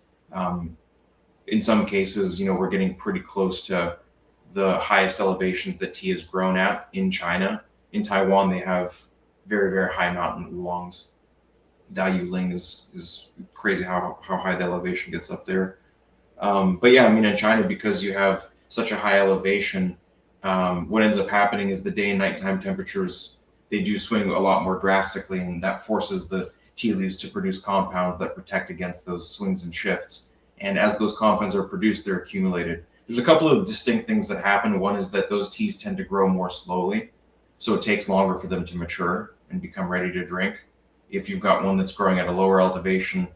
[SPEAKER 2] In some cases, we're getting pretty close to the highest elevations that tea is grown at in China. In Taiwan, they have very, very high mountain oolongs. Dayu is crazy how high the elevation gets up there. But yeah, in China, because you have such a high elevation, what ends up happening is the day and nighttime temperatures, they do swing a lot more drastically, and that forces the tea leaves to produce compounds that protect against those swings and shifts. And as those compounds are produced, they're accumulated. There's a couple of distinct things that happen. One is that those teas tend to grow more slowly, so it takes longer for them to mature and become ready to drink. If you've got one that's growing at a lower elevation,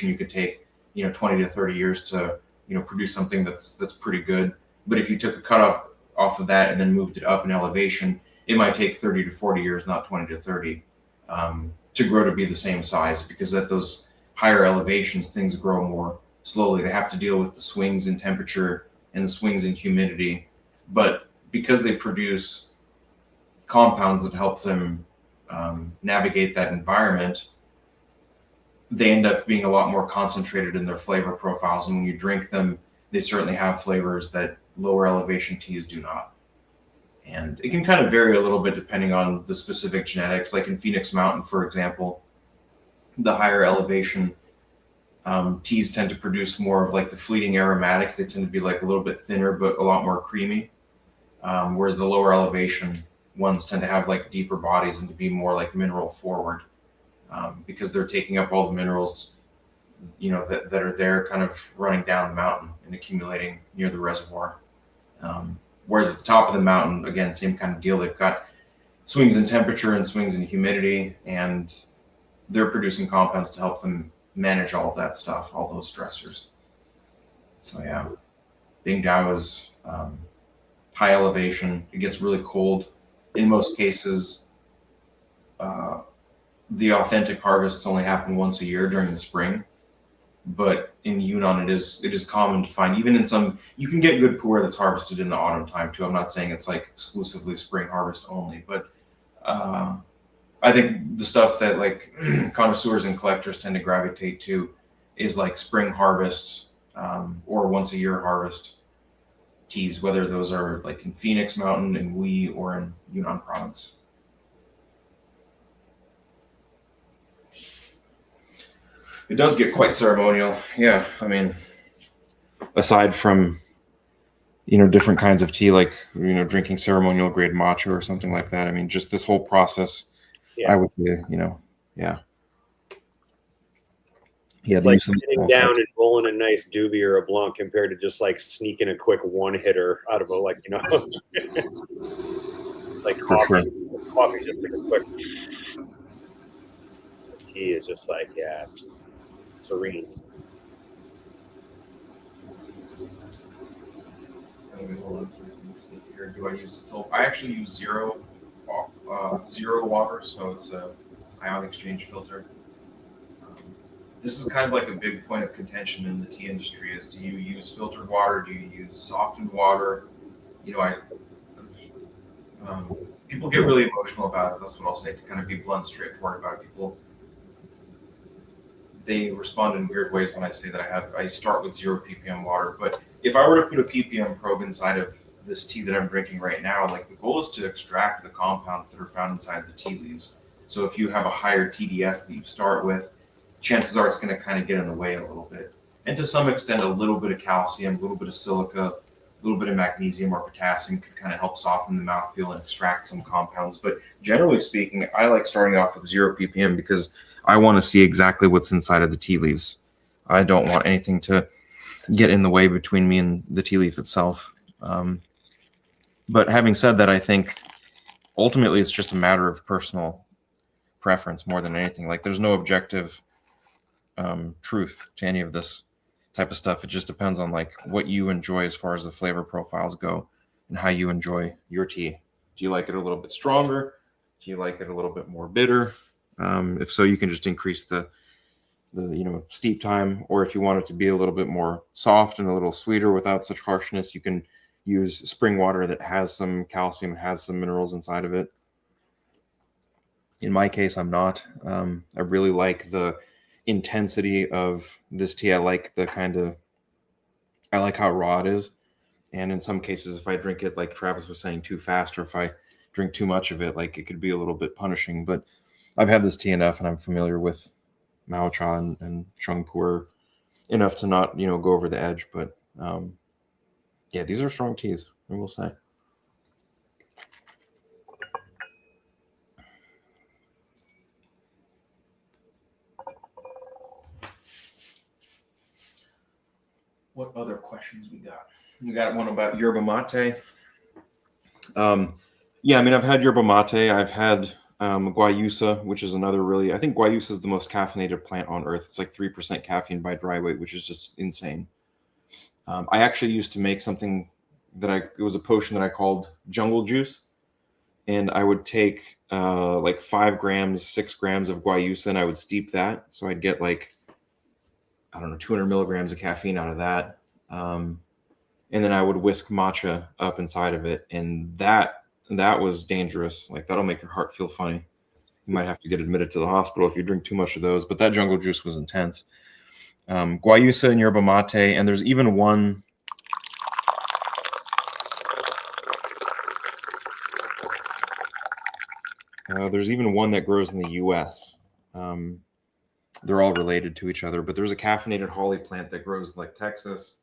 [SPEAKER 2] you could take 20 to 30 years to produce something that's pretty good. But if you took a cutoff off of that and then moved it up in elevation, it might take 30 to 40 years, not 20 to 30, to grow to be the same size, because at those higher elevations, things grow more slowly. They have to deal with the swings in temperature and the swings in humidity. But because they produce compounds that help them navigate that environment, they end up being a lot more concentrated in their flavor profiles. And when you drink them, they certainly have flavors that lower elevation teas do not. And it can kind of vary a little bit depending on the specific genetics. Like in Phoenix Mountain, for example, the higher elevation teas tend to produce more of like the fleeting aromatics. They tend to be like a little bit thinner, but a lot more creamy. Whereas the lower elevation ones tend to have like deeper bodies and to be more like mineral forward, because they're taking up all the minerals, that are there kind of running down the mountain and accumulating near the reservoir. Whereas at the top of the mountain, again, same kind of deal. They've got swings in temperature and swings in humidity, and they're producing compounds to help them manage all of that stuff, all those stressors. So yeah, Bing Dao is high elevation. It gets really cold. In most cases, the authentic harvests only happen once a year during the spring. But in Yunnan, it is common to find, even in some, you can get good pu'er that's harvested in the autumn time too. I'm not saying it's like exclusively spring harvest only, but I think the stuff that like connoisseurs and collectors tend to gravitate to is like spring harvest or once a year harvest teas, whether those are like in Phoenix Mountain, in Hui, or in Yunnan province. It does get quite ceremonial. Yeah, I mean, aside from, different kinds of tea, like, drinking ceremonial grade matcha or something like that. I mean, just this whole process, I would say, yeah. Yeah,
[SPEAKER 3] it's like sitting down and rolling a nice doobie or a blunt compared to just like sneaking a quick one hitter out of a it's like coffee. Sure. Coffee's just like a quick. The tea is just like, yeah, it's just serene.
[SPEAKER 2] Here, do I use soap? I actually use zero water, so it's a ion exchange filter. This is kind of like a big point of contention in the tea industry: is do you use filtered water? Do you use softened water? People get really emotional about it. That's what I'll say, to kind of be blunt, straightforward about it. People, they respond in weird ways when I say that I start with 0 ppm water. But if I were to put a ppm probe inside of this tea that I'm drinking right now, like, the goal is to extract the compounds that are found inside the tea leaves. So if you have a higher TDS that you start with, chances are it's going to kind of get in the way a little bit. And to some extent, a little bit of calcium, a little bit of silica, a little bit of magnesium or potassium could kind of help soften the mouthfeel and extract some compounds. But generally speaking, I like starting off with 0 ppm because I want to see exactly what's inside of the tea leaves. I don't want anything to get in the way between me and the tea leaf itself. But having said that, I think ultimately it's just a matter of personal preference more than anything. Like, there's no objective truth to any of this type of stuff. It just depends on like what you enjoy as far as the flavor profiles go and how you enjoy your tea. Do you like it a little bit stronger? Do you like it a little bit more bitter? If so, you can just increase the steep time, or if you want it to be a little bit more soft and a little sweeter without such harshness, you can use spring water that has some calcium, has some minerals inside of it. In my case, I'm not. I really like the intensity of this tea. I like how raw it is. And in some cases, if I drink it, like Travis was saying, too fast, or if I drink too much of it, like, it could be a little bit punishing. But I've had this tea enough, and I'm familiar with maocha and sheng pu'er enough to not, go over the edge. But yeah, these are strong teas, I will say. What other questions we got? We got one about yerba mate. Yeah, I mean, I've had yerba mate. I've had guayusa, which is another really, I think guayusa is the most caffeinated plant on earth. It's like 3% caffeine by dry weight, which is just insane. I actually used to make something it was a potion that I called jungle juice. And I would take like 5 grams, 6 grams of guayusa, and I would steep that. So I'd get like, I don't know, 200 milligrams of caffeine out of that. And then I would whisk matcha up inside of it. And that was dangerous. Like, that'll make your heart feel funny. You might have to get admitted to the hospital if you drink too much of those. But that jungle juice was intense. Guayusa and yerba mate. And there's even one. There's even one that grows in the U.S. They're all related to each other, but there's a caffeinated holly plant that grows like Texas,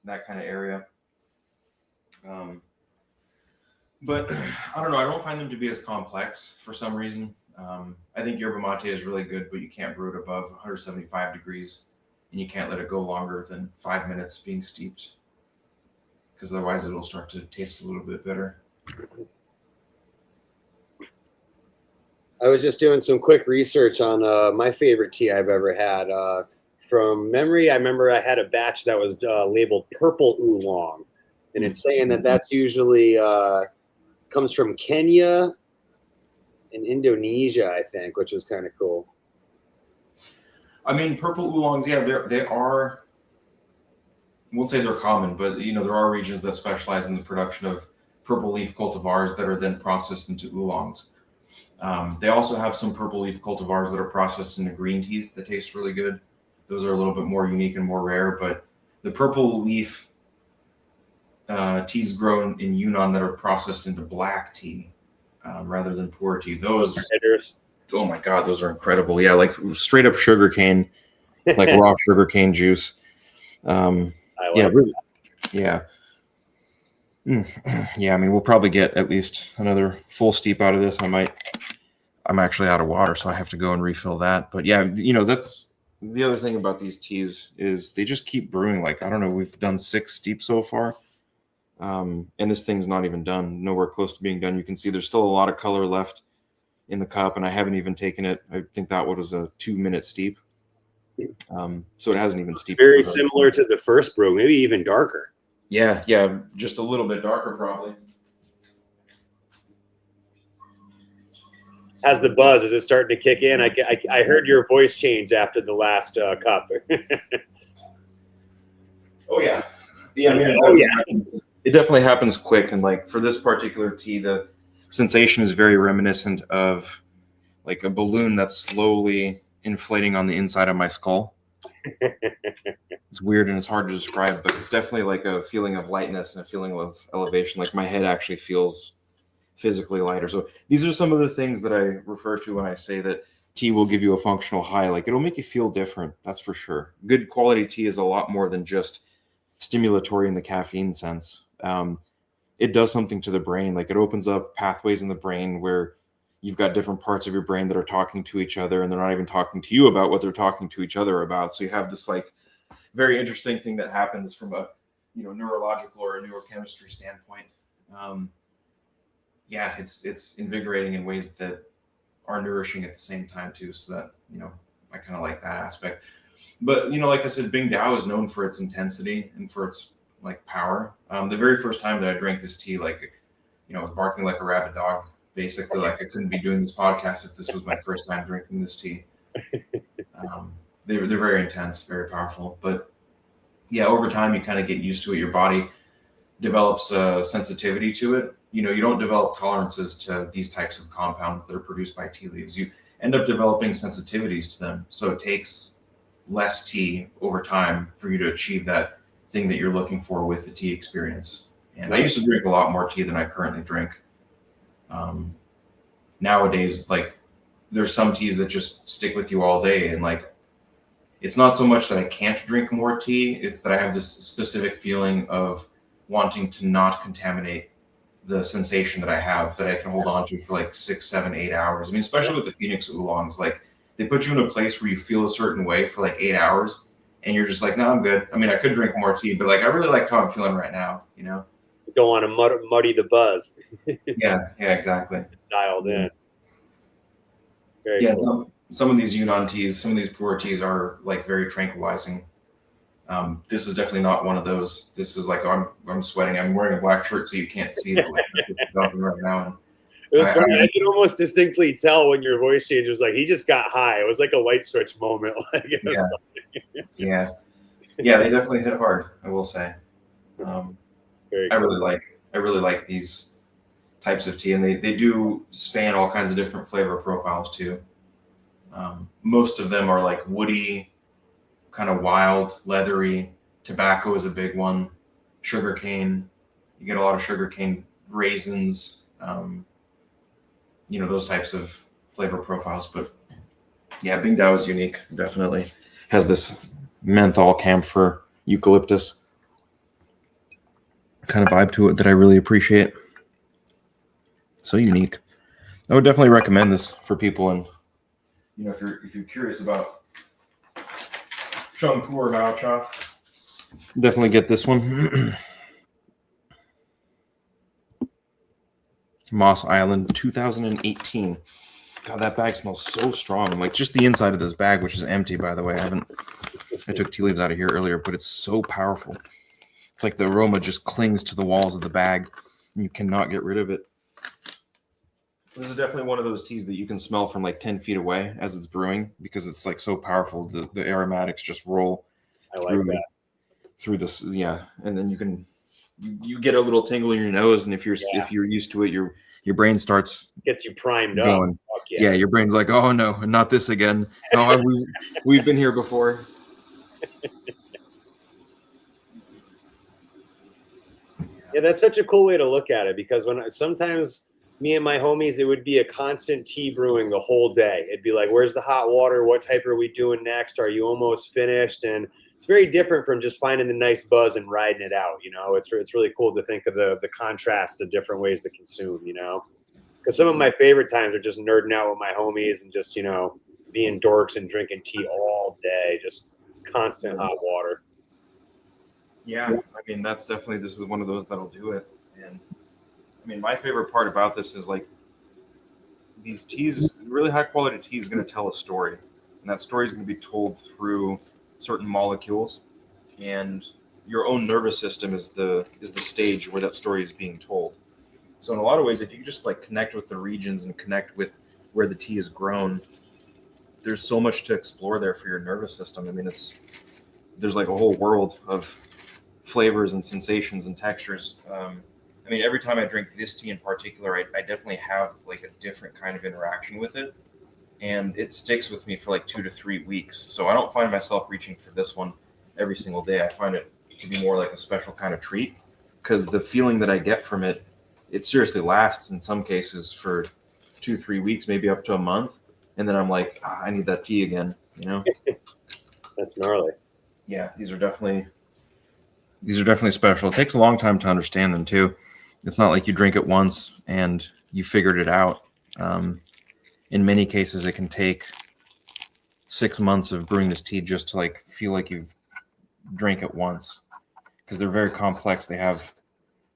[SPEAKER 2] that kind of area. But I don't know. I don't find them to be as complex for some reason. I think yerba mate is really good, but you can't brew it above 175 degrees, and you can't let it go longer than 5 minutes being steeped, because otherwise it'll start to taste a little bit bitter.
[SPEAKER 3] I was just doing some quick research on my favorite tea I've ever had. From memory, I remember I had a batch that was labeled purple oolong, and it's saying that that's usually comes from Kenya, in Indonesia, I think, which was kind of cool.
[SPEAKER 2] I mean, purple oolongs, yeah, they are. I won't say they're common, but there are regions that specialize in the production of purple leaf cultivars that are then processed into oolongs. They also have some purple leaf cultivars that are processed into green teas that taste really good. Those are a little bit more unique and more rare, but the purple leaf teas grown in Yunnan that are processed into black tea rather than pu'er tea. Those, oh my God, those are incredible. Yeah, like straight up sugar cane, like raw sugar cane juice. Yeah, really, yeah. Yeah, I mean, we'll probably get at least another full steep out of this. I'm actually out of water, so I have to go and refill that. But yeah, that's the other thing about these teas is they just keep brewing. Like, I don't know, we've done 6 steeps so far. And this thing's not even done, nowhere close to being done. You can see there's still a lot of color left in the cup, and I haven't even taken it. I think that was a 2-minute steep. So it hasn't even steeped.
[SPEAKER 3] Very similar to the first brew, maybe even darker.
[SPEAKER 2] Yeah, just a little bit darker probably.
[SPEAKER 3] How's the buzz? Is it starting to kick in? I heard your voice change after the last cup.
[SPEAKER 2] Oh yeah. Yeah, I mean, it definitely happens quick. And like for this particular tea, the sensation is very reminiscent of like a balloon that's slowly inflating on the inside of my skull. It's weird and it's hard to describe, but it's definitely like a feeling of lightness and a feeling of elevation. Like my head actually feels physically lighter. So these are some of the things that I refer to when I say that tea will give you a functional high. Like it'll make you feel different. That's for sure. Good quality tea is a lot more than just stimulatory in the caffeine sense. It does something to the brain. Like it opens up pathways in the brain where you've got different parts of your brain that are talking to each other, and they're not even talking to you about what they're talking to each other about. So you have this like very interesting thing that happens from a neurological or a neurochemistry standpoint. Yeah, it's invigorating in ways that are nourishing at the same time too. So that I kind of like that aspect. But like I said, Bing Dao is known for its intensity and for its like power. The very first time that I drank this tea, like I was barking like a rabid dog. Basically, like I couldn't be doing this podcast if this was my first time drinking this tea. They're very intense, very powerful. But yeah, over time you kind of get used to it. Your body develops a sensitivity to it. You don't develop tolerances to these types of compounds that are produced by tea leaves. You end up developing sensitivities to them. So it takes less tea over time for you to achieve that thing that you're looking for with the tea experience. And I used to drink a lot more tea than I currently drink. Nowadays, like there's some teas that just stick with you all day, and like it's not so much that I can't drink more tea, it's that I have this specific feeling of wanting to not contaminate the sensation that I have, that I can hold on to for like 6, 7, 8 hours. I mean, especially with the Phoenix oolongs, like they put you in a place where you feel a certain way for like 8 hours and you're just like, no, I'm good. I mean, I could drink more tea, but like I really like how I'm feeling right now,
[SPEAKER 3] You don't want to muddy the buzz.
[SPEAKER 2] Yeah, exactly.
[SPEAKER 3] Dialed in. Very cool.
[SPEAKER 2] Some of these Yunnan teas, some of these pu'er teas are like very tranquilizing. This is definitely not one of those. This is like I'm sweating. I'm wearing a black shirt, so you can't see it. Like, right now. And
[SPEAKER 3] it was funny. I can almost distinctly tell when your voice changed. It was like he just got high. It was like a light switch moment.
[SPEAKER 2] Yeah. They definitely hit hard, I will say. I really like these types of tea, and they do span all kinds of different flavor profiles too. Most of them are like woody, kind of wild, leathery. Tobacco is a big one. Sugarcane, you get a lot of sugarcane, raisins, those types of flavor profiles. But yeah, Bing Dao is unique. Definitely has this menthol, camphor, eucalyptus kind of vibe to it that I really appreciate. So unique. I would definitely recommend this for people, and if you're curious about sheng pu'er maocha, definitely get this one. Moss Island 2018. God, that bag smells so strong. Like just the inside of this bag, which is empty, by the way. I took tea leaves out of here earlier, but it's so powerful. It's like the aroma just clings to the walls of the bag, and you cannot get rid of it. This is definitely one of those teas that you can smell from like 10 feet away as it's brewing because it's like so powerful. The aromatics just roll through this. Yeah. And then you get a little tingle in your nose. And if you're used to it, your brain starts
[SPEAKER 3] gets you primed
[SPEAKER 2] going.
[SPEAKER 3] up. Fuck
[SPEAKER 2] yeah, your brain's like, oh no, not this again. Oh, we've been here before.
[SPEAKER 3] Yeah, that's such a cool way to look at it because sometimes me and my homies, it would be a constant tea brewing the whole day. It'd be like, where's the hot water? What type are we doing next? Are you almost finished? And it's very different from just finding the nice buzz and riding it out. You know, it's really cool to think of the contrast of different ways to consume, you know, because some of my favorite times are just nerding out with my homies and just, you know, being dorks and drinking tea all day, just constant hot water.
[SPEAKER 2] Yeah, I mean, this is one of those that'll do it. And I mean, my favorite part about this is like these teas, really high quality tea is going to tell a story. And that story is going to be told through certain molecules. And your own nervous system is the stage where that story is being told. So in a lot of ways, if you just like connect with the regions and connect with where the tea is grown, there's so much to explore there for your nervous system. I mean, there's like a whole world of flavors and sensations and textures. I mean, every time I drink this tea in particular, I definitely have like a different kind of interaction with it. And it sticks with me for like 2 to 3 weeks. So I don't find myself reaching for this one every single day. I find it to be more like a special kind of treat because the feeling that I get from it, it seriously lasts in some cases for 2-3 weeks, maybe up to a month. And then I'm like, I need that tea again, you know?
[SPEAKER 3] That's gnarly.
[SPEAKER 2] Yeah, these are definitely special. It takes a long time to understand them too. It's not like you drink it once and you figured it out. In many cases, it can take 6 months of brewing this tea just to like feel like you've drank it once because they're very complex. They have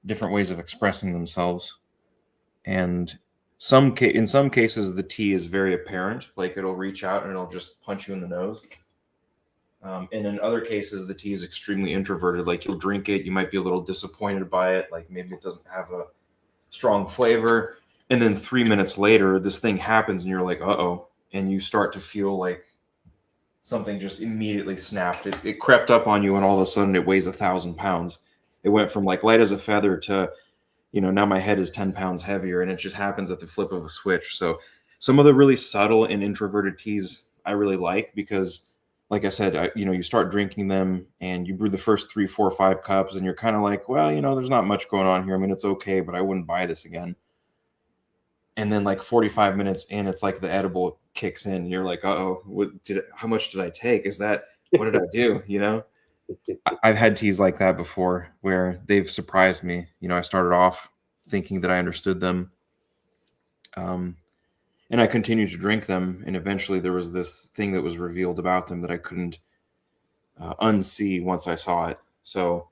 [SPEAKER 2] different ways of expressing themselves. And in some cases, the tea is very apparent, like it'll reach out and it'll just punch you in the nose. And in other cases, the tea is extremely introverted. Like you'll drink it, you might be a little disappointed by it. Like maybe it doesn't have a strong flavor. And then 3 minutes later, this thing happens and you're like, uh-oh. And you start to feel like something just immediately snapped. It crept up on you and all of a sudden it weighs 1,000 pounds. It went from like light as a feather to, you know, now my head is 10 pounds heavier and it just happens at the flip of a switch. So some of the really subtle and introverted teas I really like because like I said, you start drinking them and you brew the first 3, 4, 5 cups and you're kind of like, well, there's not much going on here. I mean, it's okay, but I wouldn't buy this again. And then like 45 minutes in, it's like the edible kicks in. You're like, uh-oh, how much did I take? What did I do? I've had teas like that before where they've surprised me. I started off thinking that I understood them. And I continued to drink them, and eventually there was this thing that was revealed about them that I couldn't unsee once I saw it. So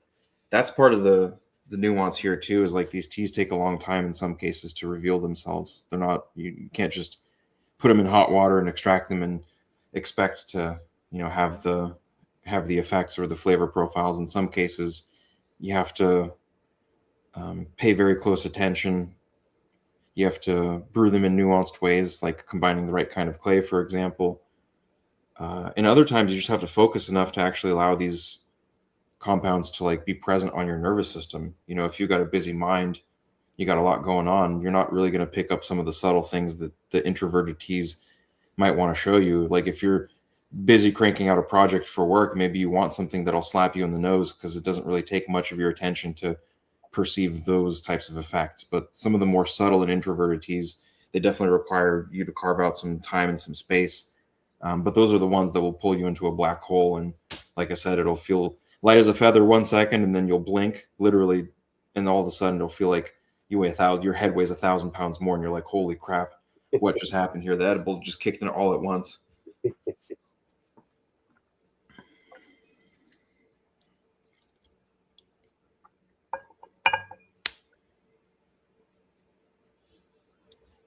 [SPEAKER 2] that's part of the nuance here too, is like these teas take a long time in some cases to reveal themselves. They're not, you can't just put them in hot water and extract them and expect to, have the effects or the flavor profiles. In some cases, you have to pay very close attention. You have to brew them in nuanced ways, like combining the right kind of clay, for example. And other times you just have to focus enough to actually allow these compounds to like be present on your nervous system. If you got a busy mind, you got a lot going on, you're not really going to pick up some of the subtle things that the introverted teas might want to show you. Like if you're busy cranking out a project for work, maybe you want something that'll slap you in the nose because it doesn't really take much of your attention to perceive those types of effects. But some of the more subtle and introverted teas, they definitely require you to carve out some time and some space. But those are the ones that will pull you into a black hole. And like I said, it'll feel light as a feather 1 second, and then you'll blink literally, and all of a sudden it'll feel like you weigh 1,000, your head weighs 1,000 pounds more, and you're like, holy crap, what just happened here? The edible just kicked in all at once.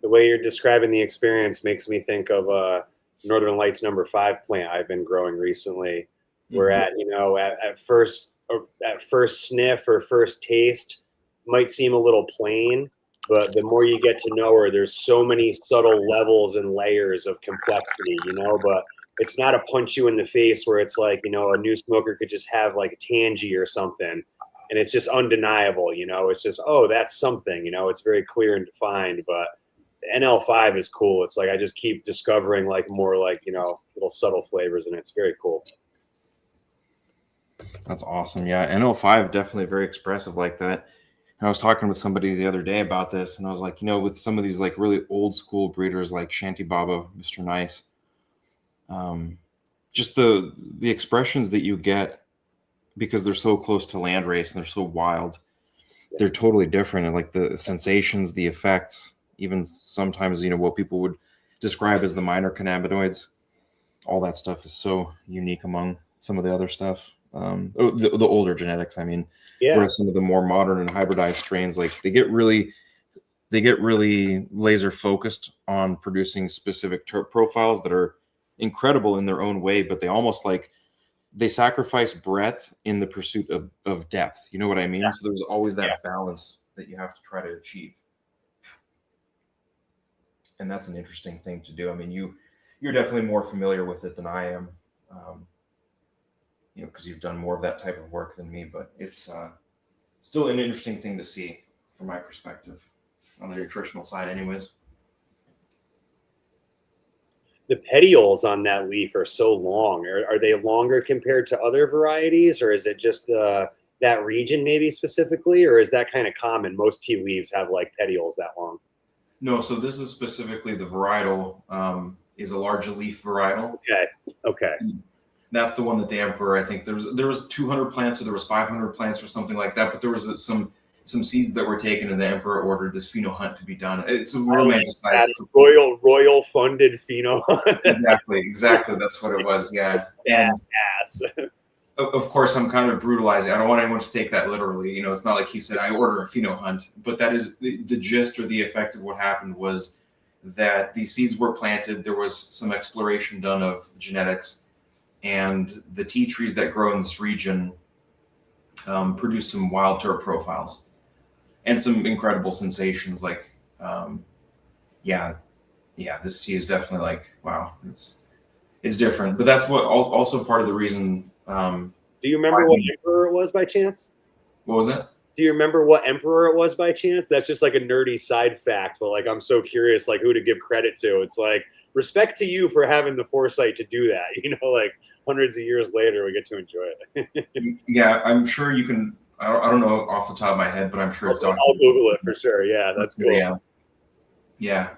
[SPEAKER 3] The way you're describing the experience makes me think of Northern Lights number 5 plant I've been growing recently. Where at first sniff or first taste might seem a little plain, but the more you get to know her, there's so many subtle levels and layers of complexity, you know, but it's not a punch you in the face where it's like, you know, a new smoker could just have like a tangy or something and it's just undeniable, you know, it's just, oh, that's something, you know, it's very clear and defined, but the NL5 is cool. It's like, I just keep discovering like more like, you know, little subtle flavors and it's very cool.
[SPEAKER 2] That's awesome. Yeah, NL5 definitely very expressive like that. And I was talking with somebody the other day about this, and I was like, you know, with some of these like really old school breeders like Shanty Baba, Mr. Nice, just the expressions that you get because they're so close to landrace and they're so wild, they're totally different. And like the sensations, the effects, even sometimes, you know, what people would describe as the minor cannabinoids, all that stuff is so unique among some of the other stuff. The older genetics, I mean, whereas some of the more modern and hybridized strains, like they get really laser focused on producing specific terp profiles that are incredible in their own way, but they almost like they sacrifice breadth in the pursuit of depth. You know what I mean? So there's always that balance that you have to try to achieve. And that's an interesting thing to do. I mean, you're definitely more familiar with it than I am. You know, because you've done more of that type of work than me, but it's still an interesting thing to see from my perspective on the nutritional side anyways.
[SPEAKER 3] The petioles on that leaf are so long. Are they longer compared to other varieties, or is it just that region maybe specifically, or is that kind of common? Most tea leaves have like petioles that long.
[SPEAKER 2] No, so this is specifically the varietal is a larger leaf varietal.
[SPEAKER 3] Okay.
[SPEAKER 2] That's the one that the Emperor, I think there was 200 plants or there was 500 plants or something like that, but there was some seeds that were taken and the Emperor ordered this pheno hunt to be done. It's a romanticized
[SPEAKER 3] royal funded pheno hunt.
[SPEAKER 2] Exactly. That's what it was. Yeah. And of course, I'm kind of brutalizing. I don't want anyone to take that literally. You know, it's not like he said, I order a pheno hunt, but that is the gist or the effect of what happened was that these seeds were planted. There was some exploration done of genetics, and the tea trees that grow in this region produce some wild terp profiles and some incredible sensations. Like, this tea is definitely like, wow, it's different. But that's what also part of the reason. Do
[SPEAKER 3] you remember what emperor it was by chance?
[SPEAKER 2] What was that?
[SPEAKER 3] Do you remember what emperor it was by chance? That's just like a nerdy side fact, but like I'm so curious, like who to give credit to. It's like respect to you for having the foresight to do that. You know, like hundreds of years later, we get to enjoy it.
[SPEAKER 2] Yeah, I'm sure you can. I don't know off the top of my head, but I'm sure it's documented.
[SPEAKER 3] I'll Google it for sure. Yeah, that's cool.
[SPEAKER 2] Yeah.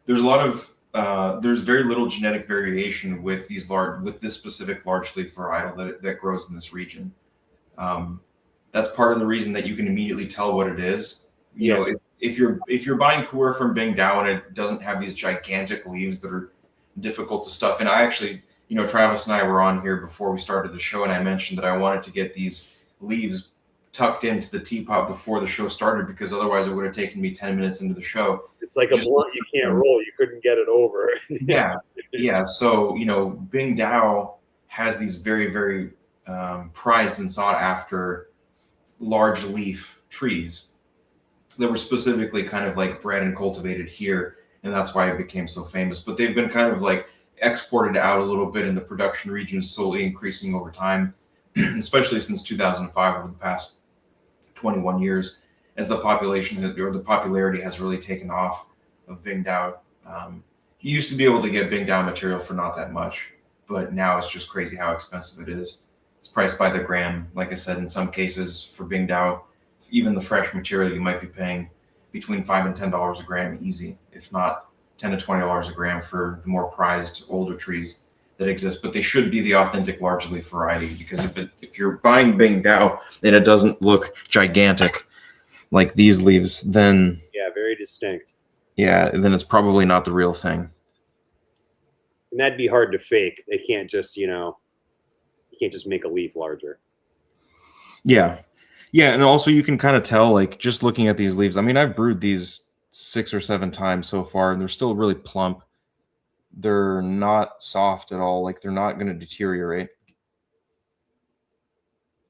[SPEAKER 2] There's a lot of there's very little genetic variation with this specific large leaf varietal that grows in this region. That's part of the reason that you can immediately tell what it is. You know, if you're buying pu'er from Bing Dao and it doesn't have these gigantic leaves that are difficult to stuff in. I actually, you know, Travis and I were on here before we started the show, and I mentioned that I wanted to get these leaves tucked into the teapot before the show started because otherwise it would have taken me 10 minutes into the show.
[SPEAKER 3] It's like a blunt you can't roll. You couldn't get it over.
[SPEAKER 2] Yeah. So, you know, Bing Dao has these very, very prized and sought after large leaf trees that were specifically kind of like bred and cultivated here. And that's why it became so famous. But they've been kind of like exported out a little bit in the production region, slowly increasing over time, especially since 2005 over the past 21 years, as the population or the popularity has really taken off of Bing Dao. You used to be able to get Bing Dao material for not that much, but now it's just crazy how expensive it is. It's priced by the gram. Like I said, in some cases for Bing Dao, even the fresh material, you might be paying between $5 and $10 a gram easy, if not $10 to $20 a gram for the more prized older trees that exist. But they should be the authentic large leaf variety, because if you're buying Bing Dao and it doesn't look gigantic like these leaves, then
[SPEAKER 3] very distinct.
[SPEAKER 2] Yeah, then it's probably not the real thing.
[SPEAKER 3] And that'd be hard to fake. They can't just, you can't just make a leaf larger.
[SPEAKER 2] Yeah. Yeah, and also you can kind of tell, like, just looking at these leaves. I mean, I've brewed these 6 or 7 times so far, and they're still really plump. They're not soft at all. Like, they're not going to deteriorate.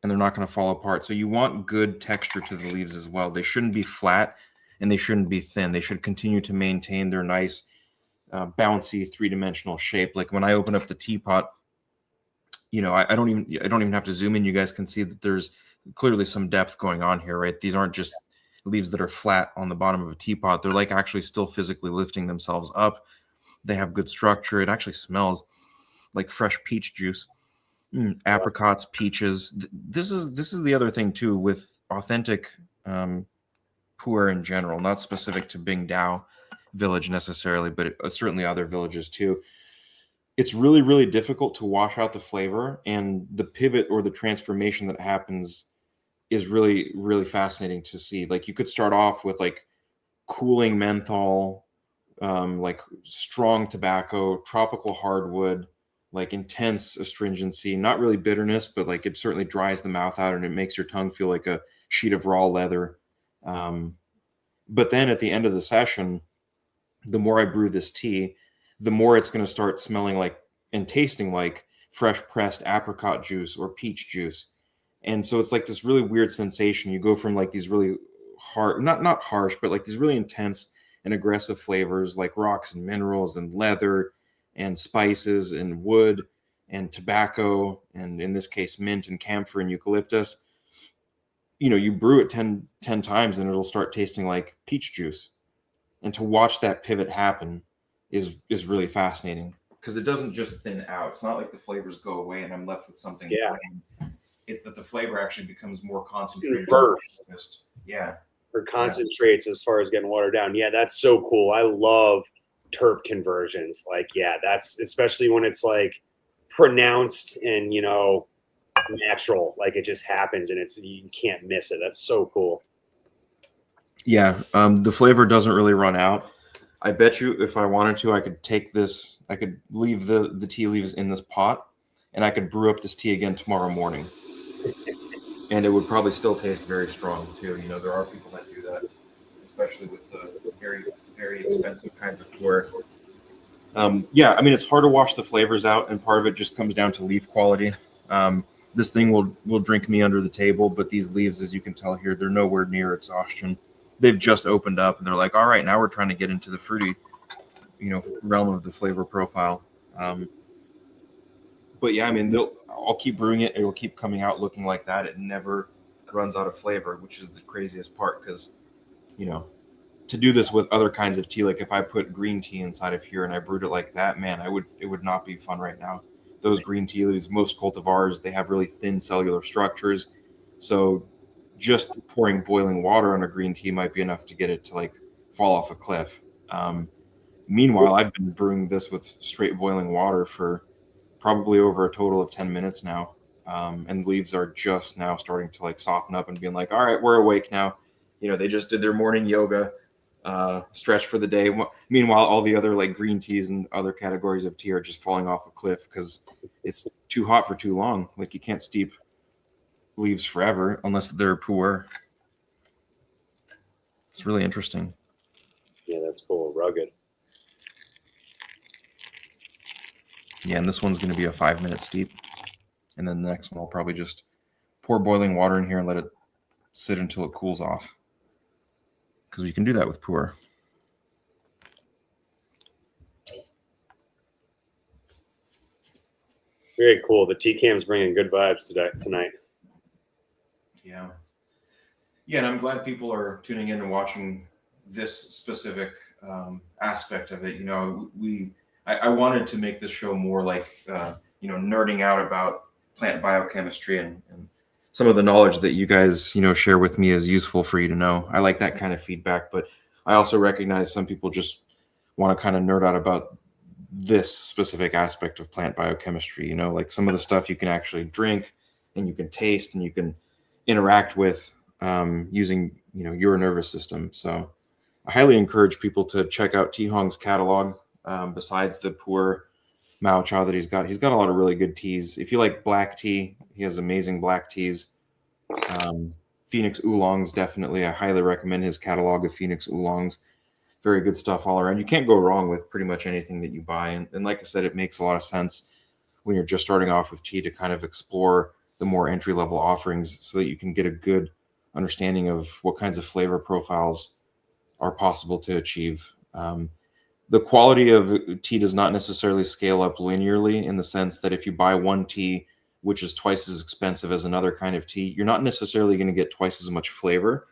[SPEAKER 2] And they're not going to fall apart. So you want good texture to the leaves as well. They shouldn't be flat. and they shouldn't be thin. They should continue to maintain their nice, bouncy three-dimensional shape. Like when I open up the teapot, I don't even have to zoom in. You guys can see that there's clearly some depth going on here, right? These aren't just leaves that are flat on the bottom of a teapot. They're like actually still physically lifting themselves up. They have good structure. It actually smells like fresh peach juice. Apricots, peaches. This is the other thing too with authentic pu'er in general, not specific to Bing Dao village necessarily, but certainly other villages too. It's really, really difficult to wash out the flavor, and the pivot or the transformation that happens is really, really fascinating to see. Like you could start off with like cooling menthol, like strong tobacco, tropical hardwood, like intense astringency, not really bitterness, but like it certainly dries the mouth out and it makes your tongue feel like a sheet of raw leather. But then at the end of the session, the more I brew this tea, the more it's going to start smelling like and tasting like fresh pressed apricot juice or peach juice. And so it's like this really weird sensation. You go from like these really hard, not harsh, but like these really intense and aggressive flavors like rocks and minerals and leather and spices and wood and tobacco, and in this case, mint and camphor and eucalyptus. You brew it 10 times and it'll start tasting like peach juice. And to watch that pivot happen is really fascinating because it doesn't just thin out. It's not like the flavors go away and I'm left with something plain. It's that the flavor actually becomes more concentrated.
[SPEAKER 3] Burst.
[SPEAKER 2] Yeah.
[SPEAKER 3] Or concentrates as far as getting watered down. Yeah, that's so cool. I love terp conversions. Like, yeah, that's especially when it's like pronounced and, natural. Like it just happens and you can't miss it. That's so cool.
[SPEAKER 2] Yeah. The flavor doesn't really run out. I bet you if I wanted to, I could take this, I could leave the tea leaves in this pot and I could brew up this tea again tomorrow morning. And it would probably still taste very strong too. There are people that do that, especially with the very, very expensive kinds of pu'er. It's hard to wash the flavors out, and part of it just comes down to leaf quality. This thing will drink me under the table, but these leaves, as you can tell here, they're nowhere near exhaustion. They've just opened up, and they're like, all right, now we're trying to get into the fruity, realm of the flavor profile. But yeah, I'll keep brewing it. It will keep coming out looking like that. It never runs out of flavor, which is the craziest part because, to do this with other kinds of tea, like if I put green tea inside of here and I brewed it like that, man, it would not be fun right now. Those green tea leaves, most cultivars, they have really thin cellular structures. So just pouring boiling water on a green tea might be enough to get it to like fall off a cliff. Meanwhile, I've been brewing this with straight boiling water for probably over a total of 10 minutes now. And leaves are just now starting to like soften up and being like, all right, we're awake now. They just did their morning yoga, stretch for the day. Meanwhile, all the other like green teas and other categories of tea are just falling off a cliff because it's too hot for too long. Like you can't steep leaves forever unless they're pu'er. It's really interesting.
[SPEAKER 3] Yeah, that's cool. Rugged.
[SPEAKER 2] Yeah, and this one's going to be a 5-minute steep. And then the next one, I'll probably just pour boiling water in here and let it sit until it cools off. Because you can do that with pu'er.
[SPEAKER 3] Very cool. The tea cam's bringing good vibes tonight.
[SPEAKER 2] Yeah. Yeah, and I'm glad people are tuning in and watching this specific aspect of it. I wanted to make this show more like, nerding out about plant biochemistry and some of the knowledge that you guys, share with me is useful for you to know. I like that kind of feedback, but I also recognize some people just want to kind of nerd out about this specific aspect of plant biochemistry, like some of the stuff you can actually drink and you can taste and you can interact with using, your nervous system. So I highly encourage people to check out T Hong's catalog. Besides the pu'er maocha that he's got a lot of really good teas. If you like black tea, he has amazing black teas. Phoenix oolongs, definitely. I highly recommend his catalog of Phoenix oolongs. Very good stuff all around. You can't go wrong with pretty much anything that you buy. And like I said, it makes a lot of sense when you're just starting off with tea to kind of explore the more entry-level offerings so that you can get a good understanding of what kinds of flavor profiles are possible to achieve. The quality of tea does not necessarily scale up linearly, in the sense that if you buy one tea which is twice as expensive as another kind of tea, you're not necessarily going to get twice as much flavor.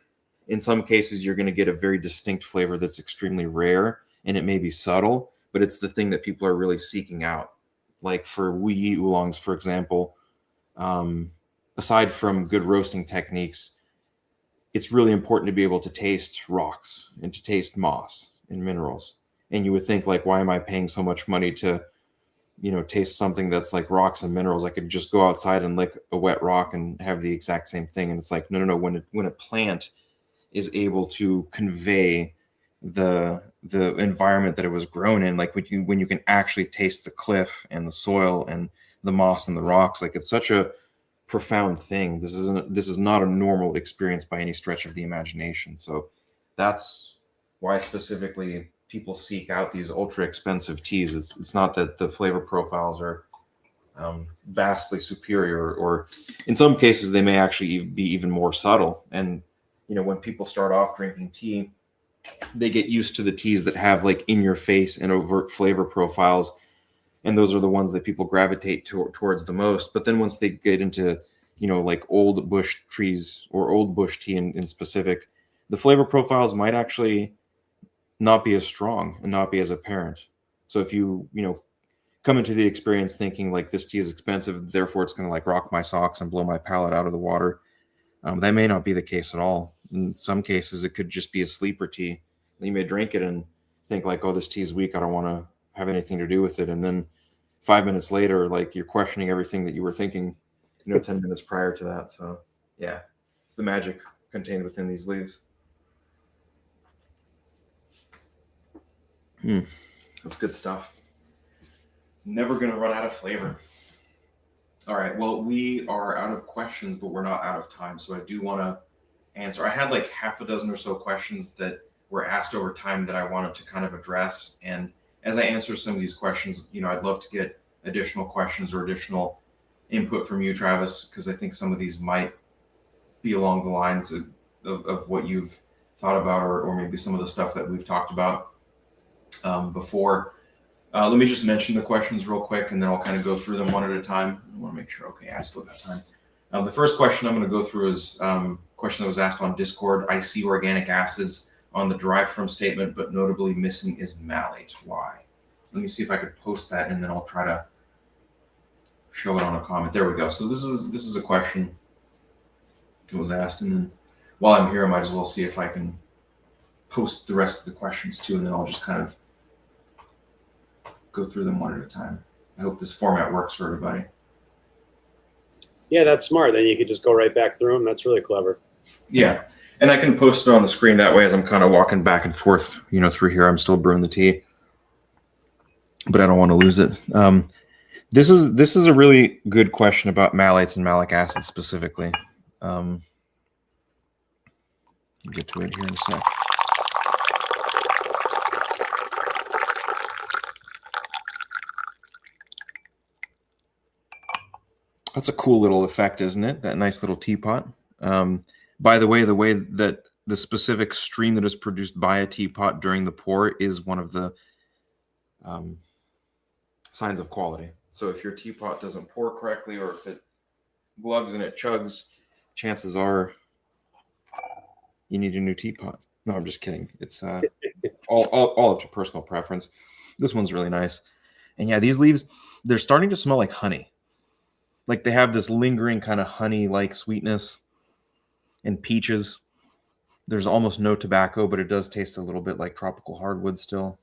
[SPEAKER 2] In some cases, you're going to get a very distinct flavor that's extremely rare, and it may be subtle, but it's the thing that people are really seeking out. Like for Wu Yi oolongs, for example, aside from good roasting techniques, it's really important to be able to taste rocks and to taste moss and minerals. And you would think, like, why am I paying so much money to, taste something that's like rocks and minerals? I could just go outside and lick a wet rock and have the exact same thing. And it's like, no. When a plant is able to convey the environment that it was grown in, like when you can actually taste the cliff and the soil and the moss and the rocks, like it's such a profound thing. This is not a normal experience by any stretch of the imagination. So that's why specifically people seek out these ultra expensive teas. It's not that the flavor profiles are vastly superior, or in some cases they may actually be even more subtle. And when people start off drinking tea, they get used to the teas that have like in your face and overt flavor profiles, and those are the ones that people gravitate towards the most. But then once they get into like old bush trees or old bush tea in specific, the flavor profiles might actually not be as strong and not be as apparent. So if you come into the experience thinking like this tea is expensive, therefore it's going to like rock my socks and blow my palate out of the water, that may not be the case at all. In some cases, it could just be a sleeper tea. You may drink it and think like, oh, this tea is weak, I don't want to have anything to do with it. And then 5 minutes later, like you're questioning everything that you were thinking 10 minutes prior to that. So yeah, it's the magic contained within these leaves. That's good stuff. Never going to run out of flavor. All right, well, we are out of questions, but we're not out of time. So I do want to answer. I had like half a dozen or so questions that were asked over time that I wanted to kind of address. And as I answer some of these questions, I'd love to get additional questions or additional input from you, Travis, because I think some of these might be along the lines of what you've thought about, or maybe some of the stuff that we've talked about before. Let me just mention the questions real quick, and then I'll kind of go through them one at a time. I want to make sure, okay, I still got time. The first question I'm going to go through is a question that was asked on Discord. I see organic acids on the derived from statement, but notably missing is malate. Why? Let me see if I could post that, and then I'll try to show it on a comment. There we go. So this is a question that was asked, and then while I'm here, I might as well see if I can post the rest of the questions too, and then I'll just kind of go through them one at a time. I hope this format works for everybody.
[SPEAKER 3] Yeah, that's smart. Then you could just go right back through them. That's really clever.
[SPEAKER 2] Yeah, and I can post it on the screen that way as I'm kind of walking back and forth, through here. I'm still brewing the tea, but I don't want to lose it. This is a really good question about malates and malic acid specifically. I'll get to it here in a sec. That's a cool little effect, isn't it? That nice little teapot. By the way that the specific stream that is produced by a teapot during the pour is one of the signs of quality. So if your teapot doesn't pour correctly, or if it glugs and it chugs, chances are you need a new teapot. No, I'm just kidding. It's all up to personal preference. This one's really nice. And yeah, these leaves, they're starting to smell like honey. Like they have this lingering kind of honey-like sweetness, and peaches. There's almost no tobacco, but it does taste a little bit like tropical hardwood still.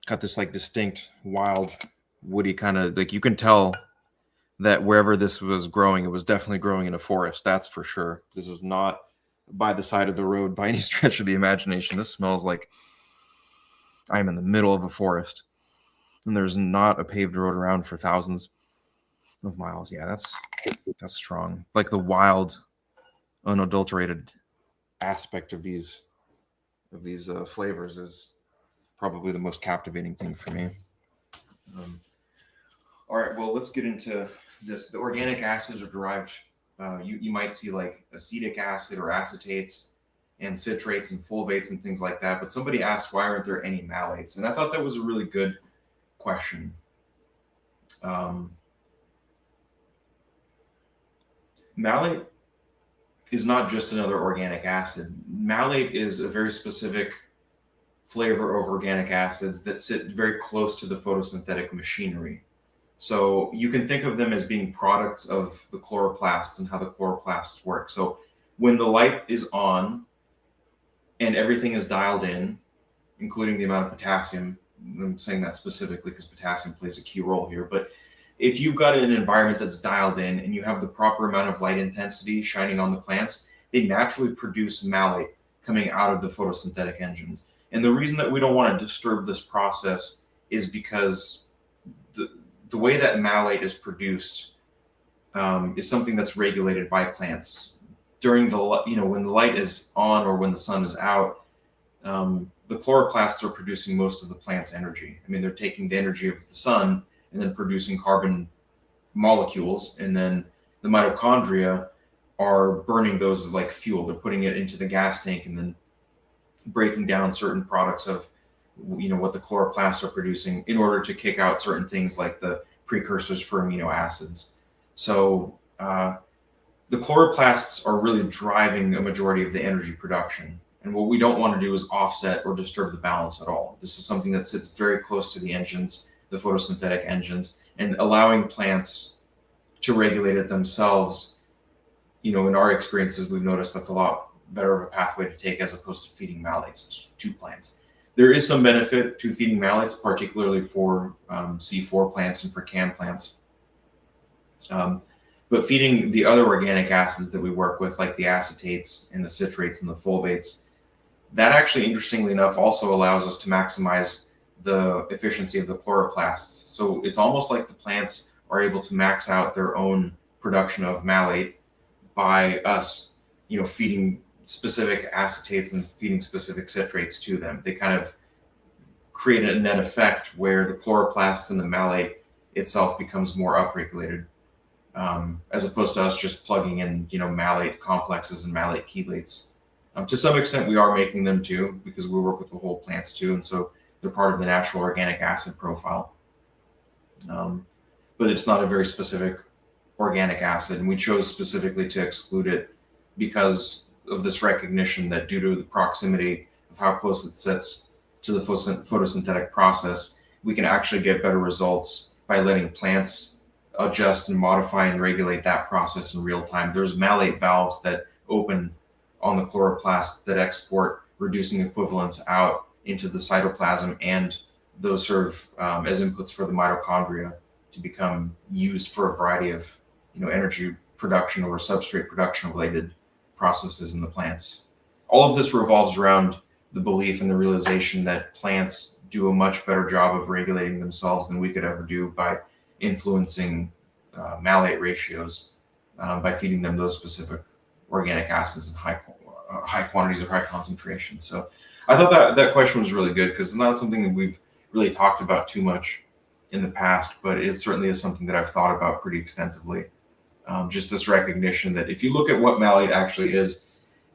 [SPEAKER 2] Got this like distinct, wild, woody kind of, like you can tell that wherever this was growing, it was definitely growing in a forest. That's for sure. This is not by the side of the road by any stretch of the imagination. This smells like I'm in the middle of a forest, and there's not a paved road around for thousands of miles. Yeah, that's strong. Like the wild, unadulterated aspect of these flavors is probably the most captivating thing for me. All right, well, let's get into this. The organic acids are derived. You might see like acetic acid or acetates, and citrates and fulvates and things like that. But somebody asked, why aren't there any malates? And I thought that was a really good question. Malate is not just another organic acid. Malate is a very specific flavor of organic acids that sit very close to the photosynthetic machinery. So you can think of them as being products of the chloroplasts and how the chloroplasts work. So when the light is on and everything is dialed in, including the amount of potassium, I'm saying that specifically because potassium plays a key role here, but if you've got an environment that's dialed in and you have the proper amount of light intensity shining on the plants, they naturally produce malate coming out of the photosynthetic engines. And the reason that we don't want to disturb this process is because the way that malate is produced is something that's regulated by plants. During the, when the light is on or when the sun is out, the chloroplasts are producing most of the plant's energy. I mean, they're taking the energy of the sun and then producing carbon molecules, and then the mitochondria are burning those as like fuel. They're putting it into the gas tank and then breaking down certain products of what the chloroplasts are producing in order to kick out certain things like the precursors for amino acids. So the chloroplasts are really driving a majority of the energy production. And what we don't want to do is offset or disturb the balance at all. This is something that sits very close to the engines, the photosynthetic engines, and allowing plants to regulate it themselves. In our experiences, we've noticed that's a lot better of a pathway to take as opposed to feeding malates to plants. There is some benefit to feeding malates, particularly for C4 plants and for CAN plants. But feeding the other organic acids that we work with, like the acetates and the citrates and the fulvates, that actually, interestingly enough, also allows us to maximize the efficiency of the chloroplasts. So it's almost like the plants are able to max out their own production of malate by us, feeding specific acetates and feeding specific citrates to them. They kind of create a net effect where the chloroplasts and the malate itself becomes more upregulated, as opposed to us just plugging in, malate complexes and malate chelates. To some extent, we are making them too, because we work with the whole plants too, and so they're part of the natural organic acid profile. But it's not a very specific organic acid, and we chose specifically to exclude it because of this recognition that due to the proximity of how close it sits to the photosynthetic process, we can actually get better results by letting plants adjust and modify and regulate that process in real time. There's malate valves that open on the chloroplasts that export reducing equivalents out into the cytoplasm, and those serve as inputs for the mitochondria to become used for a variety of energy production or substrate production related processes in the plants. All of this revolves around the belief and the realization that plants do a much better job of regulating themselves than we could ever do by influencing malate ratios by feeding them those specific organic acids in high quantities or high concentrations. So I thought that question was really good because it's not something that we've really talked about too much in the past, but it certainly is something that I've thought about pretty extensively. Just this recognition that if you look at what malate actually is,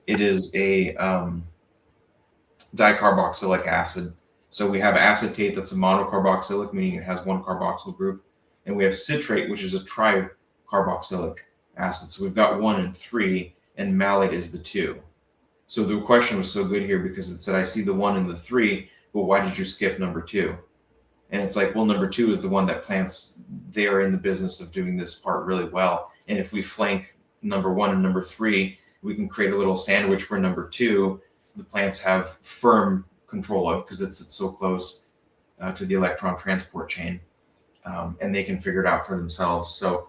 [SPEAKER 2] it is a dicarboxylic acid. So we have acetate that's a monocarboxylic, meaning it has one carboxyl group, and we have citrate, which is a tricarboxylic acid. So we've got 1 and 3, and malate is the 2. So the question was so good here because it said, I see the 1 and the 3, but why did you skip number 2? And it's like, well, number 2 is the one that plants, they are in the business of doing this part really well. And if we flank number 1 and number 3, we can create a little sandwich where number 2, the plants have firm control of because it's so close to the electron transport chain, and they can figure it out for themselves. So,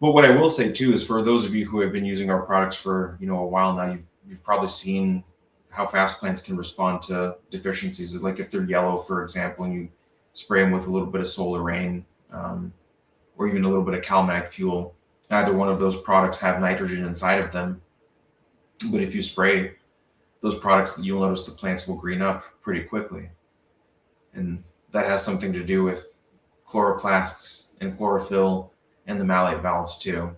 [SPEAKER 2] but what I will say too is for those of you who have been using our products for a while now, you've probably seen how fast plants can respond to deficiencies. Like if they're yellow, for example, and you spray them with a little bit of solar rain or even a little bit of CalMag fuel, neither one of those products have nitrogen inside of them. But if you spray those products, you'll notice the plants will green up pretty quickly. And that has something to do with chloroplasts and chlorophyll and the malate valves too.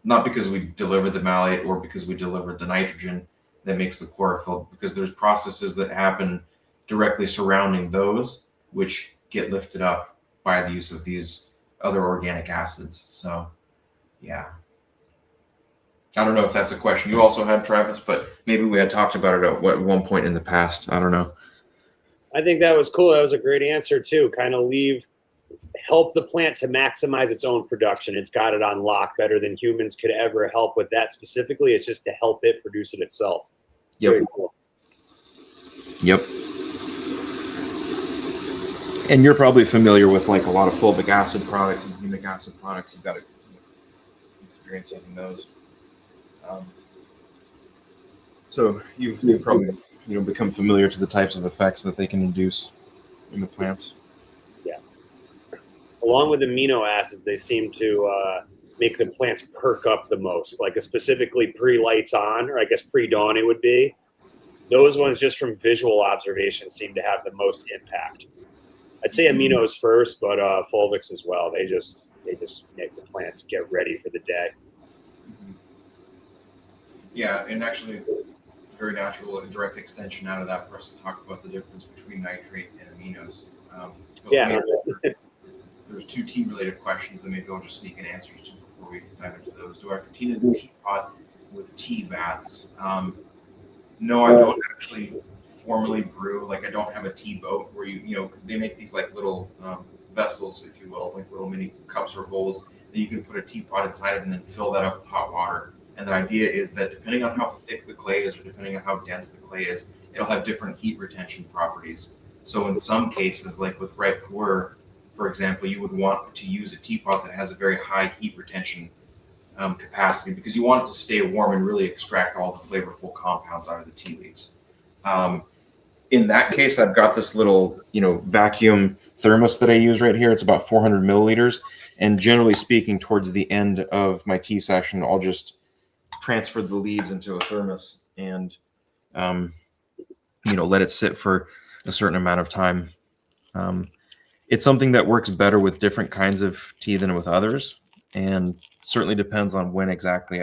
[SPEAKER 2] Not because we delivered the malate or because we delivered the nitrogen, that makes the chlorophyll, because there's processes that happen directly surrounding those, which get lifted up by the use of these other organic acids. So, yeah. I don't know if that's a question you also had, Travis, but maybe we had talked about it at one point in the past. I don't know.
[SPEAKER 3] I think that was cool. That was a great answer too. Kind of help the plant to maximize its own production. It's got it on lock better than humans could ever help with that specifically. It's just to help it produce it itself.
[SPEAKER 2] Yep.
[SPEAKER 3] Very cool.
[SPEAKER 2] Yep. And you're probably familiar with like a lot of fulvic acid products and humic acid products. You've got experience using those. So you've probably become familiar to the types of effects that they can induce in the plants.
[SPEAKER 3] Yeah. Along with amino acids, they seem to make the plants perk up the most, like specifically pre-lights on, or I guess pre-dawn it would be. Those ones, just from visual observation, seem to have the most impact. I'd say aminos first, but fulvics as well. They just make the plants get ready for the day.
[SPEAKER 2] Yeah, and actually, it's a very natural and direct extension out of that for us to talk about the difference between nitrate and aminos.
[SPEAKER 3] Yeah.
[SPEAKER 2] There's two tea-related questions that maybe I'll just sneak in answers to before we dive into those. Do I continue the teapot with tea baths? No, I don't actually formally brew. Like, I don't have a tea boat where they make these like little vessels, if you will, like little mini cups or bowls that you can put a teapot inside of and then fill that up with hot water. And the idea is that depending on how thick the clay is or depending on how dense the clay is, it'll have different heat retention properties. So in some cases, like with red pu'er, for example, you would want to use a teapot that has a very high heat retention capacity, because you want it to stay warm and really extract all the flavorful compounds out of the tea leaves. In that case, I've got this little, vacuum thermos that I use right here. It's about 400 milliliters. And generally speaking, towards the end of my tea session, I'll just transfer the leaves into a thermos and, let it sit for a certain amount of time. It's something that works better with different kinds of tea than with others. And certainly depends on when exactly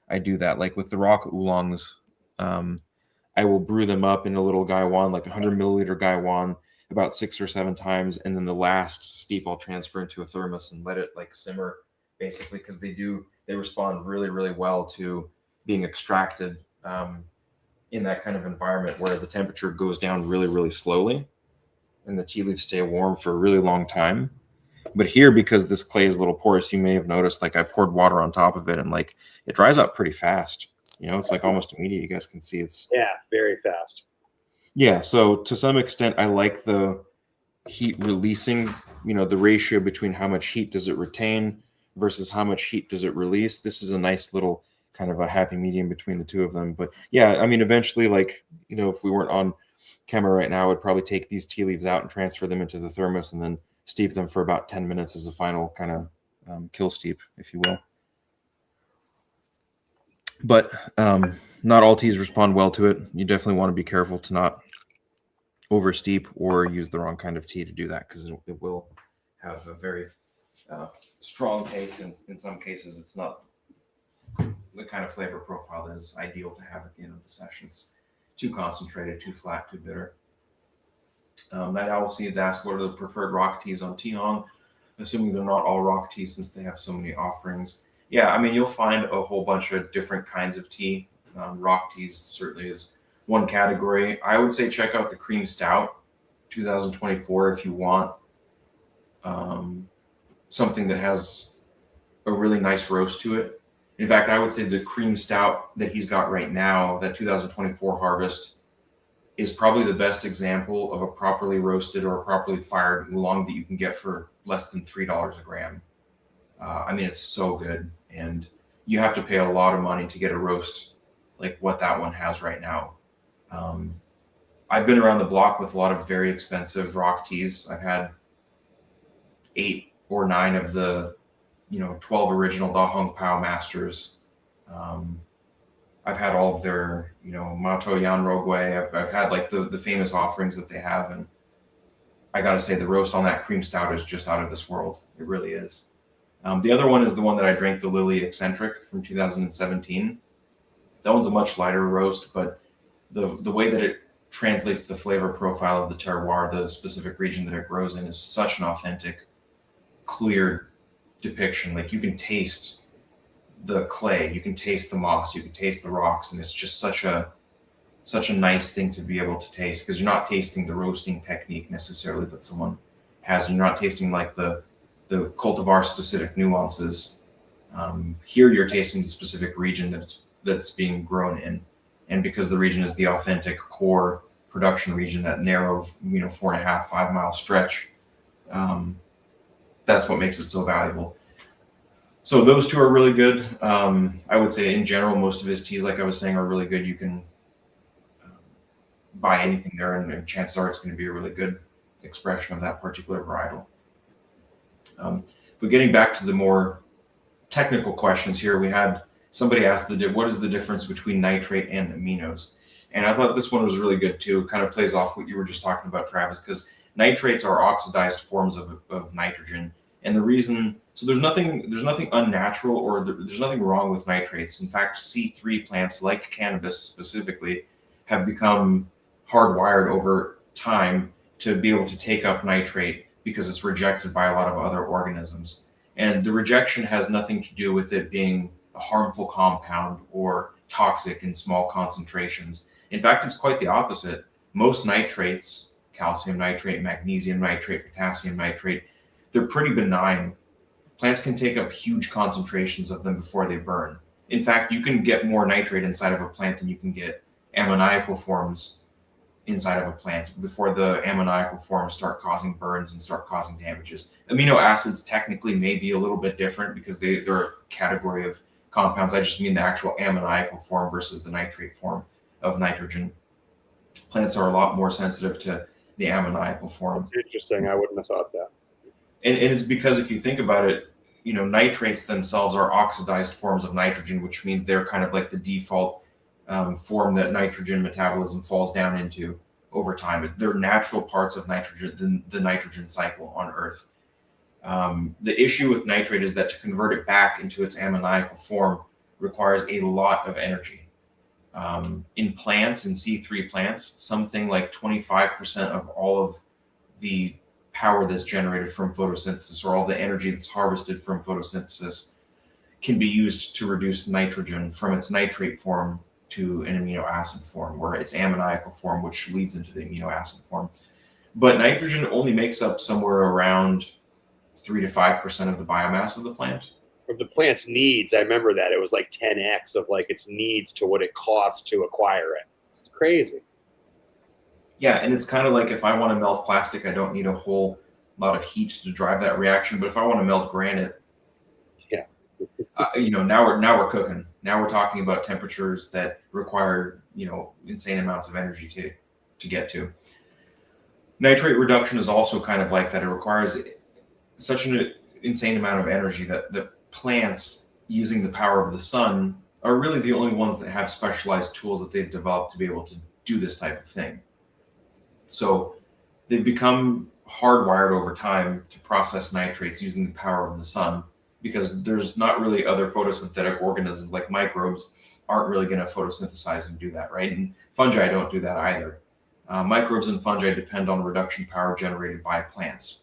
[SPEAKER 2] I do that. Like with the rock oolongs, I will brew them up in a little gaiwan, like 100 milliliter gaiwan, about 6 or 7 times. And then the last steep I'll transfer into a thermos and let it like simmer, basically, because they respond really, really well to being extracted in that kind of environment where the temperature goes down really, really slowly and the tea leaves stay warm for a really long time. But here, because this clay is a little porous, you may have noticed like I poured water on top of it and like it dries out pretty fast. It's like almost immediate. You guys can see it's
[SPEAKER 3] very fast.
[SPEAKER 2] Yeah. So to some extent, I like the heat releasing, the ratio between how much heat does it retain versus how much heat does it release. This is a nice little kind of a happy medium between the two of them. But yeah, I mean, eventually, like, if we weren't on camera right now, I would probably take these tea leaves out and transfer them into the thermos and then steep them for about 10 minutes as a final kind of kill steep, if you will. But not all teas respond well to it. You definitely want to be careful to not over steep or use the wrong kind of tea to do that, because it will have a very strong taste. In some cases, it's not the kind of flavor profile that is ideal to have at the end of the session. It's too concentrated, too flat, too bitter. Night Owl Seeds asked, what are the preferred rock teas on Tihong? Assuming they're not all rock teas since they have so many offerings. Yeah, I mean, you'll find a whole bunch of different kinds of tea. Rock teas certainly is one category. I would say check out the Cream Stout 2024 if you want something that has a really nice roast to it. In fact, I would say the Cream Stout that he's got right now, that 2024 harvest, is probably the best example of a properly roasted or a properly fired oolong that you can get for less than $3 a gram. I mean, it's so good, and you have to pay a lot of money to get a roast like what that one has right now. I've been around the block with a lot of very expensive rock teas. I've had 8 or 9 of the 12 original Da Hong Pao masters. I've had all of their Mato Yan Rogwei. I've had like the famous offerings that they have, and I gotta say the roast on that Cream Stout is just out of this world. It really is. The other one is the one that I drank, the Lily Eccentric from 2017. That one's a much lighter roast, but the way that it translates the flavor profile of the terroir, the specific region that it grows in, is such an authentic, clear depiction. Like you can taste the clay, you can taste the moss, you can taste the rocks, and it's just such a nice thing to be able to taste, because you're not tasting the roasting technique necessarily that someone has. You're not tasting like the cultivar specific nuances. Here you're tasting the specific region that's being grown in, and because the region is the authentic core production region, that narrow 4.5, 5 mile stretch, that's what makes it so valuable. So those two are really good. I would say in general, most of his teas, like I was saying, are really good. You can buy anything there, and chances are it's going to be a really good expression of that particular varietal. But getting back to the more technical questions here, we had somebody ask what is the difference between nitrate and aminos? And I thought this one was really good too. It kind of plays off what you were just talking about, Travis, because nitrates are oxidized forms of nitrogen. And the reason, so there's nothing unnatural, or there's nothing wrong with nitrates. In fact, C3 plants, like cannabis specifically, have become hardwired over time to be able to take up nitrate because it's rejected by a lot of other organisms. And the rejection has nothing to do with it being a harmful compound or toxic in small concentrations. In fact, it's quite the opposite. Most nitrates, calcium nitrate, magnesium nitrate, potassium nitrate, they're pretty benign. Plants can take up huge concentrations of them before they burn. In fact, you can get more nitrate inside of a plant than you can get ammoniacal forms inside of a plant before the ammoniacal forms start causing burns and start causing damages. Amino acids technically may be a little bit different because they're a category of compounds. I just mean the actual ammoniacal form versus the nitrate form of nitrogen. Plants are a lot more sensitive to the ammoniacal form.
[SPEAKER 3] That's interesting. I wouldn't have thought that.
[SPEAKER 2] And it's because if you think about it, nitrates themselves are oxidized forms of nitrogen, which means they're kind of like the default form that nitrogen metabolism falls down into over time. They're natural parts of nitrogen, the nitrogen cycle on Earth. The issue with nitrate is that to convert it back into its ammoniacal form requires a lot of energy. In plants, in C3 plants, something like 25% of all of the power that's generated from photosynthesis, or all the energy that's harvested from photosynthesis, can be used to reduce nitrogen from its nitrate form to an amino acid form, or its ammoniacal form, which leads into the amino acid form. But nitrogen only makes up somewhere around 3 to 5% of the biomass of the plant.
[SPEAKER 3] Of the plant's needs, I remember that. It was like 10x of like its needs to what it costs to acquire it. It's crazy.
[SPEAKER 2] Yeah, and it's kind of like if I want to melt plastic, I don't need a whole lot of heat to drive that reaction. But if I want to melt granite,
[SPEAKER 3] yeah,
[SPEAKER 2] now we're cooking. Now we're talking about temperatures that require insane amounts of energy to get to. Nitrate reduction is also kind of like that. It requires such an insane amount of energy that the plants, using the power of the sun, are really the only ones that have specialized tools that they've developed to be able to do this type of thing. So they've become hardwired over time to process nitrates using the power of the sun, because there's not really other photosynthetic organisms, like microbes aren't really going to photosynthesize and do that, right? And fungi don't do that either. Microbes and fungi depend on reduction power generated by plants.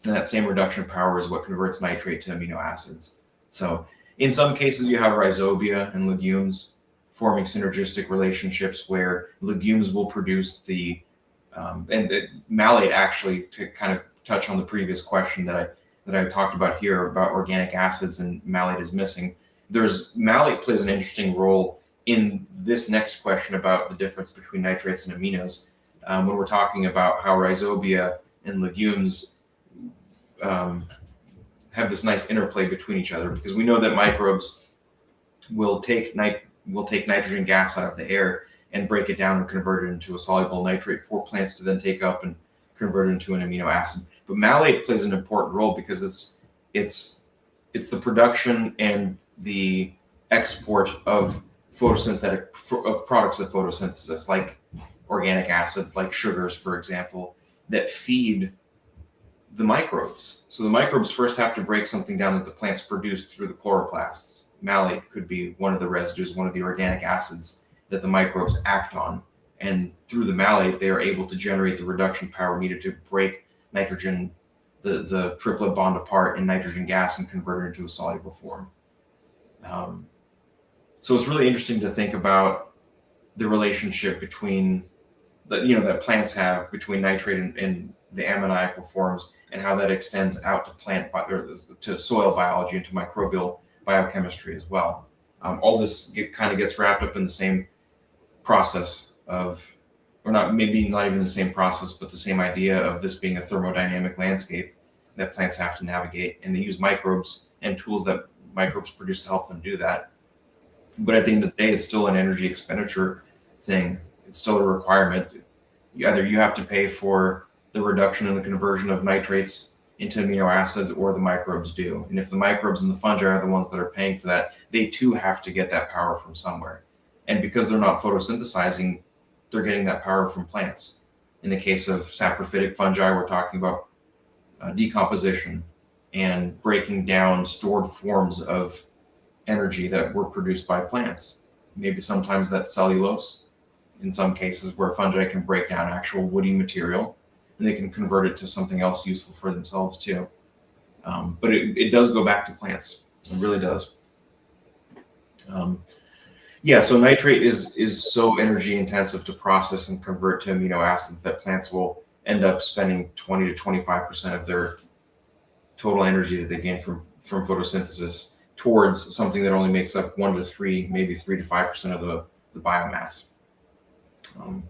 [SPEAKER 2] And that same reduction power is what converts nitrate to amino acids. So in some cases, you have rhizobia and legumes forming synergistic relationships where legumes will produce malate, actually, to kind of touch on the previous question that I talked about here about organic acids and malate is missing. Malate plays an interesting role in this next question about the difference between nitrates and aminos. When we're talking about how rhizobia and legumes have this nice interplay between each other, because we know that microbes will take nitrogen gas out of the air and break it down and convert it into a soluble nitrate for plants to then take up and convert it into an amino acid. But malate plays an important role because it's the production and the export of products of photosynthesis, like organic acids, like sugars, for example, that feed the microbes. So the microbes first have to break something down that the plants produce through the chloroplasts, malate could be one of the residues, one of the organic acids that the microbes act on. And through the malate, they are able to generate the reduction power needed to break nitrogen, the triplet bond apart in nitrogen gas and convert it into a soluble form. So it's really interesting to think about the relationship between that plants have between nitrate and the ammoniacal forms, and how that extends out to soil biology and to microbial biochemistry as well. All this kind of gets wrapped up in the same process of, or not even the same process, but the same idea of this being a thermodynamic landscape that plants have to navigate, and they use microbes and tools that microbes produce to help them do that. But at the end of the day, it's still an energy expenditure thing. It's still a requirement. Either you have to pay for the reduction and the conversion of nitrates into amino acids, or the microbes do. And if the microbes and the fungi are the ones that are paying for that, they too have to get that power from somewhere. And because they're not photosynthesizing, they're getting that power from plants. In the case of saprophytic fungi, we're talking about decomposition and breaking down stored forms of energy that were produced by plants. Maybe sometimes that's cellulose. In some cases where fungi can break down actual woody material, and they can convert it to something else useful for themselves too. But it does go back to plants. It really does. So nitrate is so energy intensive to process and convert to amino acids that plants will end up spending 20 to 25% of their total energy that they gain from photosynthesis towards something that only makes up 1 to 3, maybe 3 to 5% of the biomass.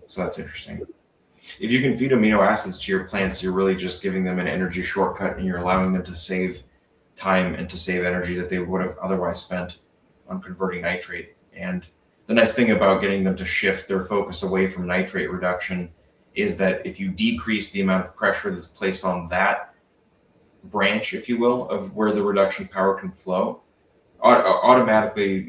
[SPEAKER 2] So that's interesting. If you can feed amino acids to your plants, you're really just giving them an energy shortcut, and you're allowing them to save time and to save energy that they would have otherwise spent on converting nitrate. And the nice thing about getting them to shift their focus away from nitrate reduction is that if you decrease the amount of pressure that's placed on that branch, if you will, of where the reduction power can flow, automatically,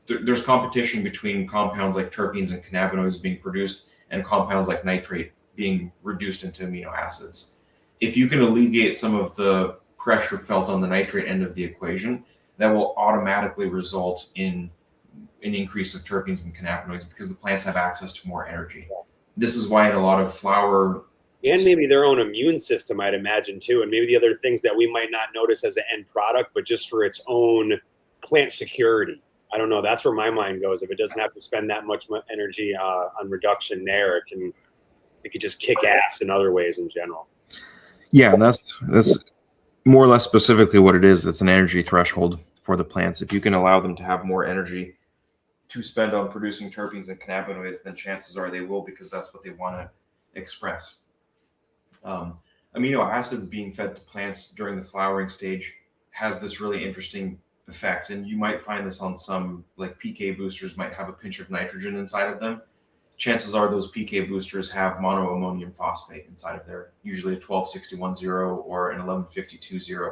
[SPEAKER 2] there's competition between compounds like terpenes and cannabinoids being produced and compounds like nitrate being reduced into amino acids. If you can alleviate some of the pressure felt on the nitrate end of the equation, that will automatically result in an increase of terpenes and cannabinoids, because the plants have access to more energy. This is why in a lot of flower,
[SPEAKER 3] and maybe their own immune system, I'd imagine too, and maybe the other things that we might not notice as an end product, but just for its own plant security. I don't know. That's where my mind goes. If it doesn't have to spend that much energy on reduction there, it could just kick ass in other ways in general.
[SPEAKER 2] Yeah, and that's more or less specifically what it is. It's an energy threshold for the plants. If you can allow them to have more energy to spend on producing terpenes and cannabinoids, then chances are they will, because that's what they want to express. Amino acids being fed to plants during the flowering stage has this really interesting effect, and you might find this on some, like PK boosters might have a pinch of nitrogen inside of them. Chances are those PK boosters have monoammonium phosphate inside of there, usually a 1261-0 or an 1152-0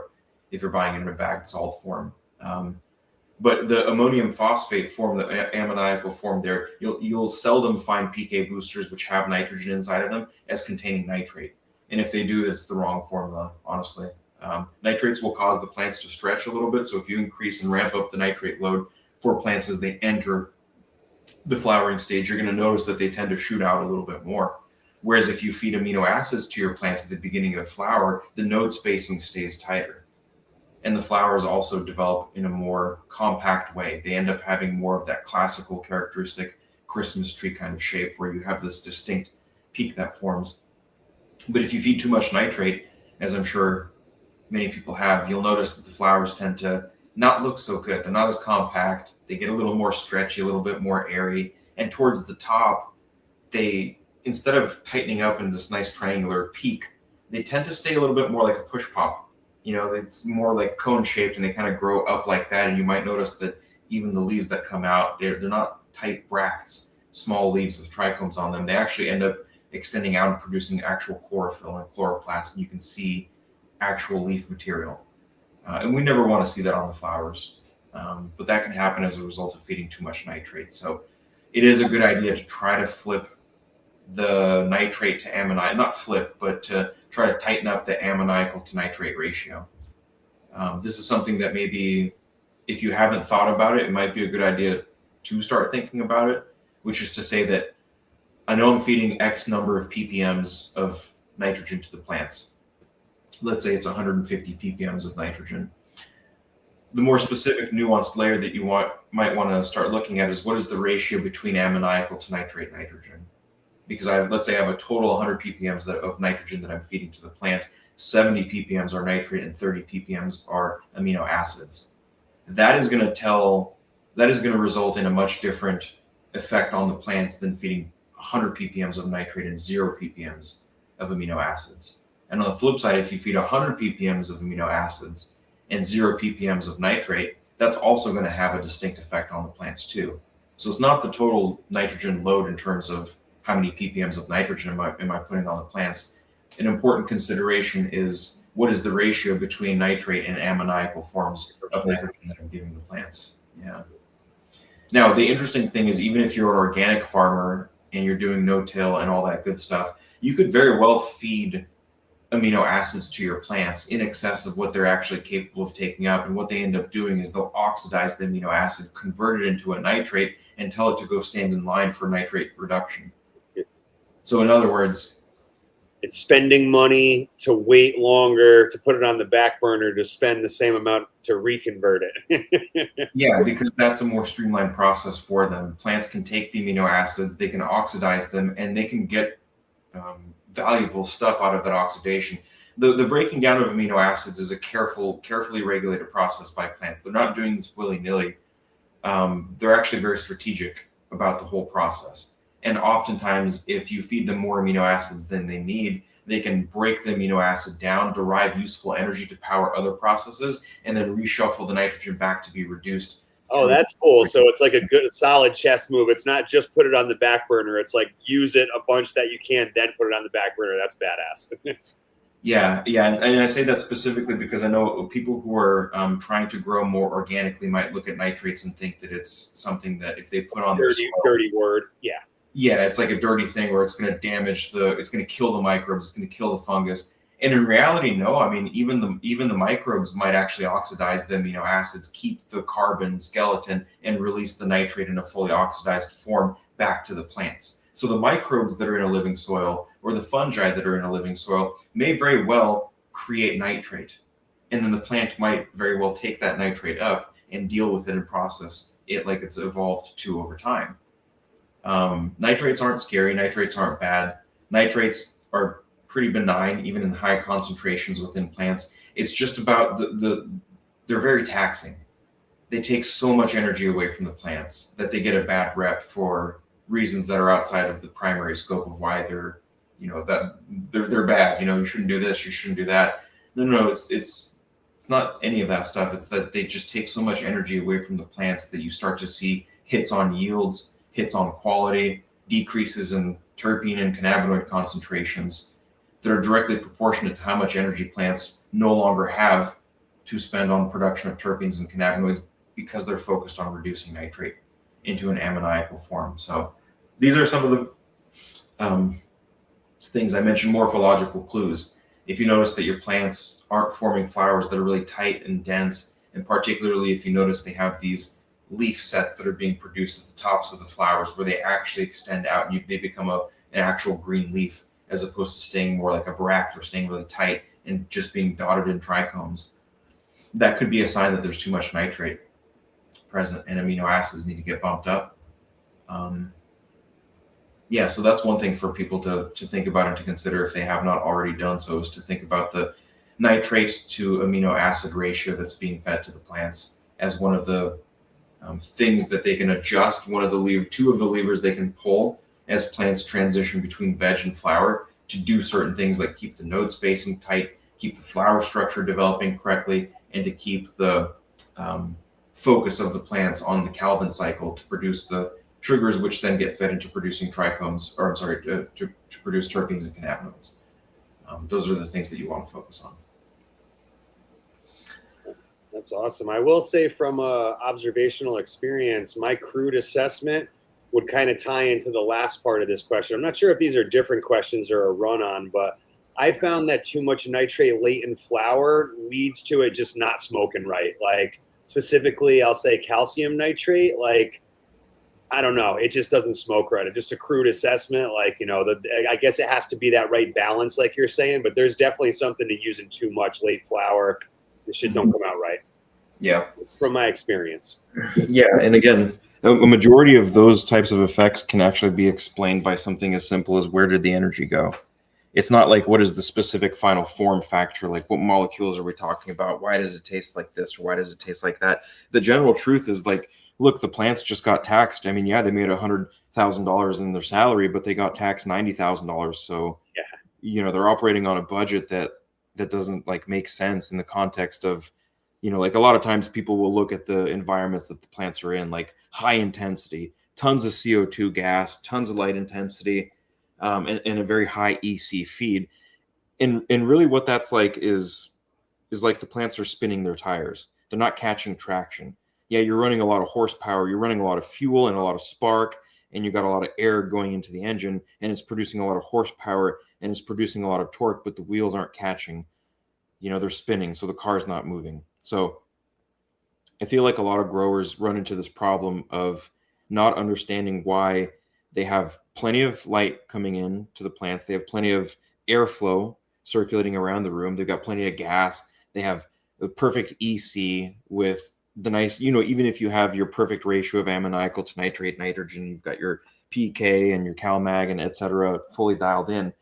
[SPEAKER 2] if you're buying it in a bagged salt form. But the ammonium phosphate form, the ammoniacal form there, you'll seldom find PK boosters which have nitrogen inside of them as containing nitrate. And if they do, it's the wrong formula, honestly. Nitrates will cause the plants to stretch a little bit. So if you increase and ramp up the nitrate load for plants as they enter the flowering stage, you're going to notice that they tend to shoot out a little bit more. Whereas if you feed amino acids to your plants at the beginning of flower, the node spacing stays tighter. And the flowers also develop in a more compact way. They end up having more of that classical characteristic Christmas tree kind of shape, where you have this distinct peak that forms. But if you feed too much nitrate, as I'm sure many people have, you'll notice that the flowers tend to not look so good. They're not as compact. They get a little more stretchy, a little bit more airy. And towards the top, they, instead of tightening up in this nice triangular peak, they tend to stay a little bit more like a push pop. It's more like cone shaped, and they kind of grow up like that. And you might notice that even the leaves that come out, they're not tight bracts, small leaves with trichomes on them. They actually end up extending out and producing actual chlorophyll and chloroplasts, and you can see actual leaf material. And we never want to see that on the flowers, but that can happen as a result of feeding too much nitrate. So it is a good idea to try to flip the nitrate to ammoniacal, not flip, but to try to tighten up the ammoniacal to nitrate ratio. This is something that maybe if you haven't thought about it, it might be a good idea to start thinking about it, which is to say that I know I'm feeding X number of ppms of nitrogen to the plants. Let's say it's 150 ppms of nitrogen. The more specific, nuanced layer that you might want to start looking at is what is the ratio between ammoniacal to nitrate nitrogen? Because let's say I have a total 100 ppms of nitrogen that I'm feeding to the plant. 70 ppms are nitrate and 30 ppms are amino acids. That is going to result in a much different effect on the plants than feeding 100 ppms of nitrate and 0 ppms of amino acids. And on the flip side, if you feed 100 ppms of amino acids and 0 ppms of nitrate, that's also going to have a distinct effect on the plants too. So it's not the total nitrogen load in terms of how many ppms of nitrogen am I putting on the plants. An important consideration is what is the ratio between nitrate and ammoniacal forms of nitrogen that I'm giving the plants. Yeah. Now, the interesting thing is, even if you're an organic farmer and you're doing no-till and all that good stuff, you could very well feed amino acids to your plants in excess of what they're actually capable of taking up. And what they end up doing is they'll oxidize the amino acid, convert it into a nitrate, and tell it to go stand in line for nitrate reduction. So in other words,
[SPEAKER 3] it's spending money to wait longer, to put it on the back burner, to spend the same amount to reconvert it.
[SPEAKER 2] Yeah, because that's a more streamlined process for them. Plants can take the amino acids, they can oxidize them, and they can get valuable stuff out of that oxidation. The breaking down of amino acids is a carefully regulated process by plants. They're not doing this willy-nilly. They're actually very strategic about the whole process. And oftentimes, if you feed them more amino acids than they need, they can break the amino acid down, derive useful energy to power other processes, and then reshuffle the nitrogen back to be reduced.
[SPEAKER 3] Oh, that's cool. So it's like a good, solid chess move. It's not just put it on the back burner. It's like use it a bunch that you can, then put it on the back burner. That's badass.
[SPEAKER 2] Yeah. And I say that specifically because I know people who are trying to grow more organically might look at nitrates and think that it's something that if they put on their soil,
[SPEAKER 3] dirty word. Yeah.
[SPEAKER 2] Yeah, it's like a dirty thing where it's going to damage it's going to kill the microbes, it's going to kill the fungus. And in reality, no. I mean, even the microbes might actually oxidize the amino acids, keep the carbon skeleton, and release the nitrate in a fully oxidized form back to the plants. So the microbes that are in a living soil or the fungi that are in a living soil may very well create nitrate. And then the plant might very well take that nitrate up and deal with it and process it like it's evolved to over time. Nitrates aren't scary. Nitrates aren't bad. Nitrates are pretty benign, even in high concentrations within plants. It's just about they're very taxing. They take so much energy away from the plants that they get a bad rep for reasons that are outside of the primary scope of why they're bad. You shouldn't do this, you shouldn't do that. No, it's not any of that stuff. It's that they just take so much energy away from the plants that you start to see hits on yields, hits on quality, decreases in terpene and cannabinoid concentrations that are directly proportionate to how much energy plants no longer have to spend on production of terpenes and cannabinoids because they're focused on reducing nitrate into an ammoniacal form. So these are some of the things I mentioned, morphological clues. If you notice that your plants aren't forming flowers that are really tight and dense, and particularly if you notice they have these leaf sets that are being produced at the tops of the flowers where they actually extend out and they become an actual green leaf, as opposed to staying more like a bract or staying really tight and just being dotted in trichomes. That could be a sign that there's too much nitrate present and amino acids need to get bumped up. So that's one thing for people to think about and to consider if they have not already done so, is to think about the nitrate to amino acid ratio that's being fed to the plants as one of the things that they can adjust, two of the levers they can pull as plants transition between veg and flower to do certain things like keep the node spacing tight, keep the flower structure developing correctly, and to keep the focus of the plants on the Calvin cycle to produce the sugars, which then get fed into producing to produce terpenes and cannabinoids. Those are the things that you want to focus on.
[SPEAKER 3] That's awesome. I will say from observational experience, my crude assessment would kind of tie into the last part of this question. I'm not sure if these are different questions or a run-on, but I found that too much nitrate late in flower leads to it just not smoking right. Like specifically, I'll say calcium nitrate, like, I don't know, it just doesn't smoke right. It's just a crude assessment. Like, I guess it has to be that right balance, like you're saying, but there's definitely something to using too much late flower. This shit don't come out right.
[SPEAKER 2] Yeah.
[SPEAKER 3] From my experience.
[SPEAKER 2] Yeah. And again, a majority of those types of effects can actually be explained by something as simple as where did the energy go? It's not like what is the specific final form factor, like what molecules are we talking about? Why does it taste like this? Or why does it taste like that? The general truth is like, look, the plants just got taxed. I mean, yeah, they made $100,000 in their salary, but they got taxed $90,000. So, yeah, they're operating on a budget that doesn't like make sense in the context of, like a lot of times people will look at the environments that the plants are in, like high intensity, tons of CO2 gas, tons of light intensity, and a very high EC feed. And really what that's like is like the plants are spinning their tires. They're not catching traction. Yeah, you're running a lot of horsepower, you're running a lot of fuel and a lot of spark, and you got a lot of air going into the engine, and it's producing a lot of horsepower and it's producing a lot of torque, but the wheels aren't catching. They're spinning, so the car's not moving. So I feel like a lot of growers run into this problem of not understanding why they have plenty of light coming in to the plants. They have plenty of airflow circulating around the room. They've got plenty of gas. They have the perfect EC with the nice, even if you have your perfect ratio of ammoniacal to nitrate, nitrogen, you've got your PK and your CalMag and et cetera fully dialed in.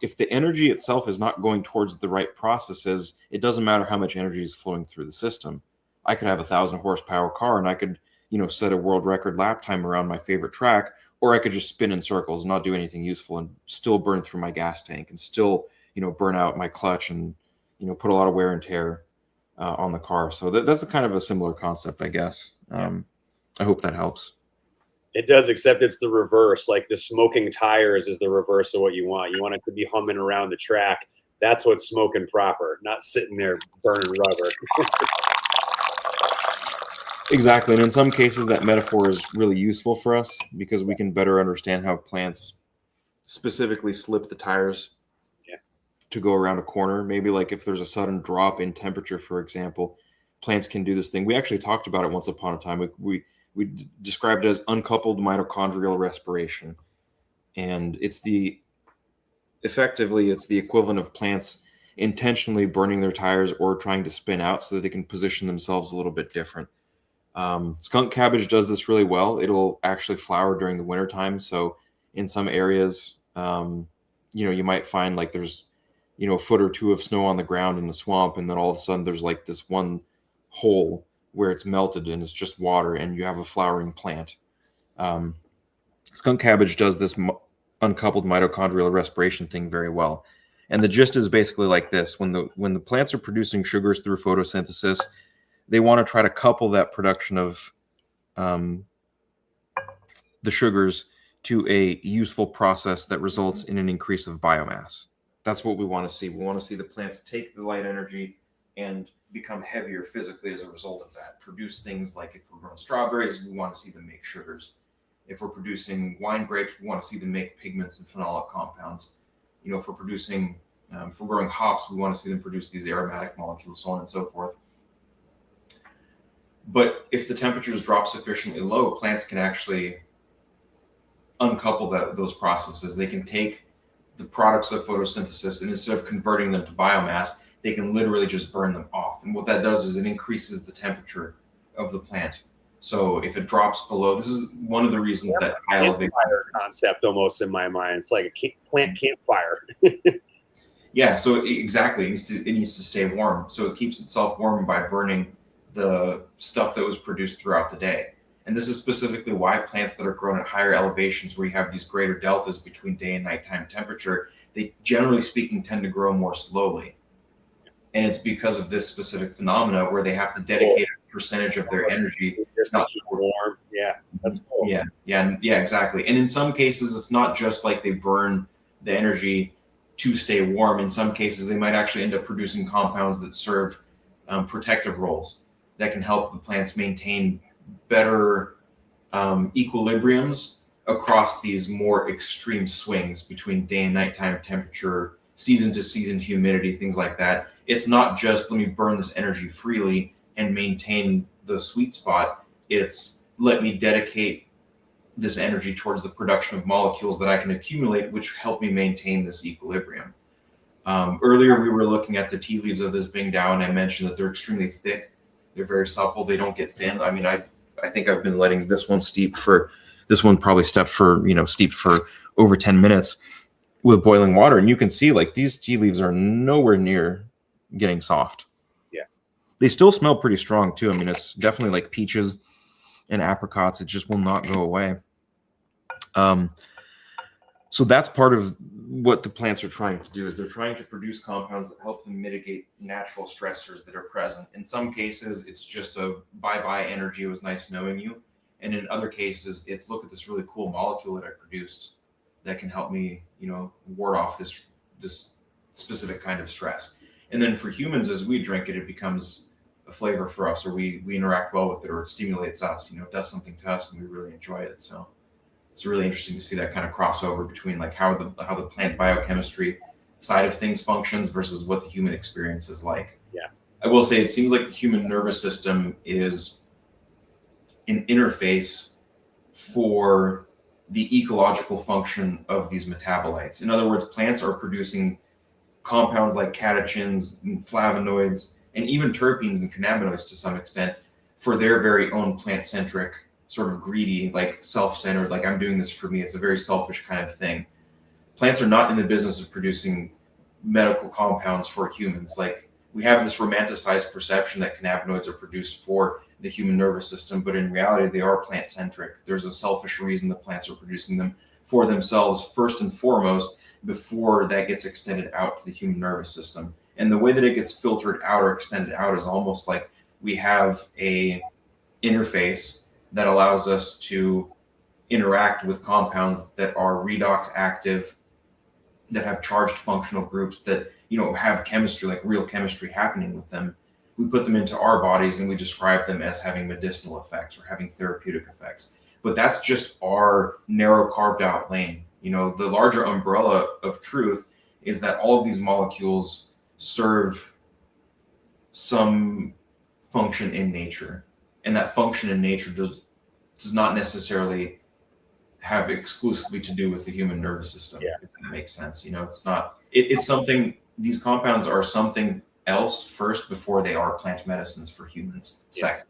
[SPEAKER 2] If the energy itself is not going towards the right processes, it doesn't matter how much energy is flowing through the system. I could have 1,000 horsepower car and I could, set a world record lap time around my favorite track, or I could just spin in circles and not do anything useful and still burn through my gas tank and still, burn out my clutch and, put a lot of wear and tear on the car. So that's a kind of a similar concept, I guess. I hope that helps.
[SPEAKER 3] It does, except it's the reverse. Like the smoking tires is the reverse of what you want. You want it to be humming around the track. That's what's smoking proper, not sitting there burning rubber.
[SPEAKER 2] Exactly. And in some cases, that metaphor is really useful for us because we can better understand how plants specifically slip the tires to go around a corner. Maybe like if there's a sudden drop in temperature, for example, plants can do this thing. We actually talked about it once upon a time. We described it as uncoupled mitochondrial respiration. And it's effectively the equivalent of plants intentionally burning their tires or trying to spin out so that they can position themselves a little bit different. Skunk cabbage does this really well. It'll actually flower during the wintertime. So in some areas, you might find like there's, a foot or two of snow on the ground in the swamp. And then all of a sudden there's like this one hole where it's melted and it's just water and you have a flowering plant. Skunk cabbage does this uncoupled mitochondrial respiration thing very well. And the gist is basically like this. When the plants are producing sugars through photosynthesis, they want to try to couple that production of the sugars to a useful process that results in an increase of biomass. That's what we want to see. We want to see the plants take the light energy and become heavier physically as a result of that. Produce things like if we're growing strawberries, we want to see them make sugars. If we're producing wine grapes, we want to see them make pigments and phenolic compounds. If we're producing, if we're growing hops, we want to see them produce these aromatic molecules, so on and so forth. But if the temperatures drop sufficiently low, plants can actually uncouple those processes. They can take the products of photosynthesis and instead of converting them to biomass, they can literally just burn them off. And what that does is it increases the temperature of the plant. So if it drops below, this is one of the reasons that high elevation
[SPEAKER 3] concept almost in my mind. It's like a plant campfire.
[SPEAKER 2] Yeah, so exactly. It needs to stay warm. So it keeps itself warm by burning the stuff that was produced throughout the day. And this is specifically why plants that are grown at higher elevations where you have these greater deltas between day and nighttime temperature, they generally speaking tend to grow more slowly. And it's because of this specific phenomena where they have to dedicate a percentage of their energy
[SPEAKER 3] just to keep warm. Yeah, that's cool.
[SPEAKER 2] Yeah, exactly. And in some cases, it's not just like they burn the energy to stay warm. In some cases, they might actually end up producing compounds that serve protective roles that can help the plants maintain better equilibriums across these more extreme swings between day and nighttime temperature, season to season humidity, things like that. It's not just let me burn this energy freely. and maintain the sweet spot. It's let me dedicate this energy towards the production of molecules that I can accumulate, which help me maintain this equilibrium. Earlier, we were looking at the tea leaves of this Bing Dao, and I mentioned that they're extremely thick. They're very supple. They don't get thin. I mean, I think I've been letting this one steep for, this one probably steeped for over 10 minutes with boiling water. And you can see like these tea leaves are nowhere near getting soft.
[SPEAKER 3] Yeah.
[SPEAKER 2] They still smell pretty strong too. I mean, it's definitely like peaches and apricots. It just will not go away. So that's part of what the plants are trying to do, is they're trying to produce compounds that help them mitigate natural stressors that are present. In some cases, it's just a bye-bye energy. It was nice knowing you. And in other cases, it's look at this really cool molecule that I produced that can help me, ward off this specific kind of stress. And then for humans, as we drink it, it becomes a flavor for us, or we interact well with it, or it stimulates us, it does something to us and we really enjoy it. So it's really interesting to see that kind of crossover between like how the plant biochemistry side of things functions versus what the human experience is like.
[SPEAKER 3] Yeah.
[SPEAKER 2] I will say it seems like the human nervous system is an interface for the ecological function of these metabolites. In other words, plants are producing compounds like catechins and flavonoids and even terpenes and cannabinoids to some extent for their very own plant-centric, sort of greedy, like self-centered, like I'm doing this for me. It's a very selfish kind of thing. Plants are not in the business of producing medical compounds for humans. Like we have this romanticized perception that cannabinoids are produced for the human nervous system, but in reality, they are plant-centric. There's a selfish reason the plants are producing them for themselves, first and foremost, before that gets extended out to the human nervous system. And the way that it gets filtered out or extended out is almost like we have a interface that allows us to interact with compounds that are redox active, that have charged functional groups, that have chemistry, like real chemistry happening with them. We put them into our bodies and we describe them as having medicinal effects or having therapeutic effects. But that's just our narrow carved out lane. The larger umbrella of truth is that all of these molecules serve some function in nature. And that function in nature does not necessarily have exclusively to do with the human nervous system.
[SPEAKER 3] Yeah.
[SPEAKER 2] If that makes sense. It's not, it's something, these compounds are something else first before they are plant medicines for humans second.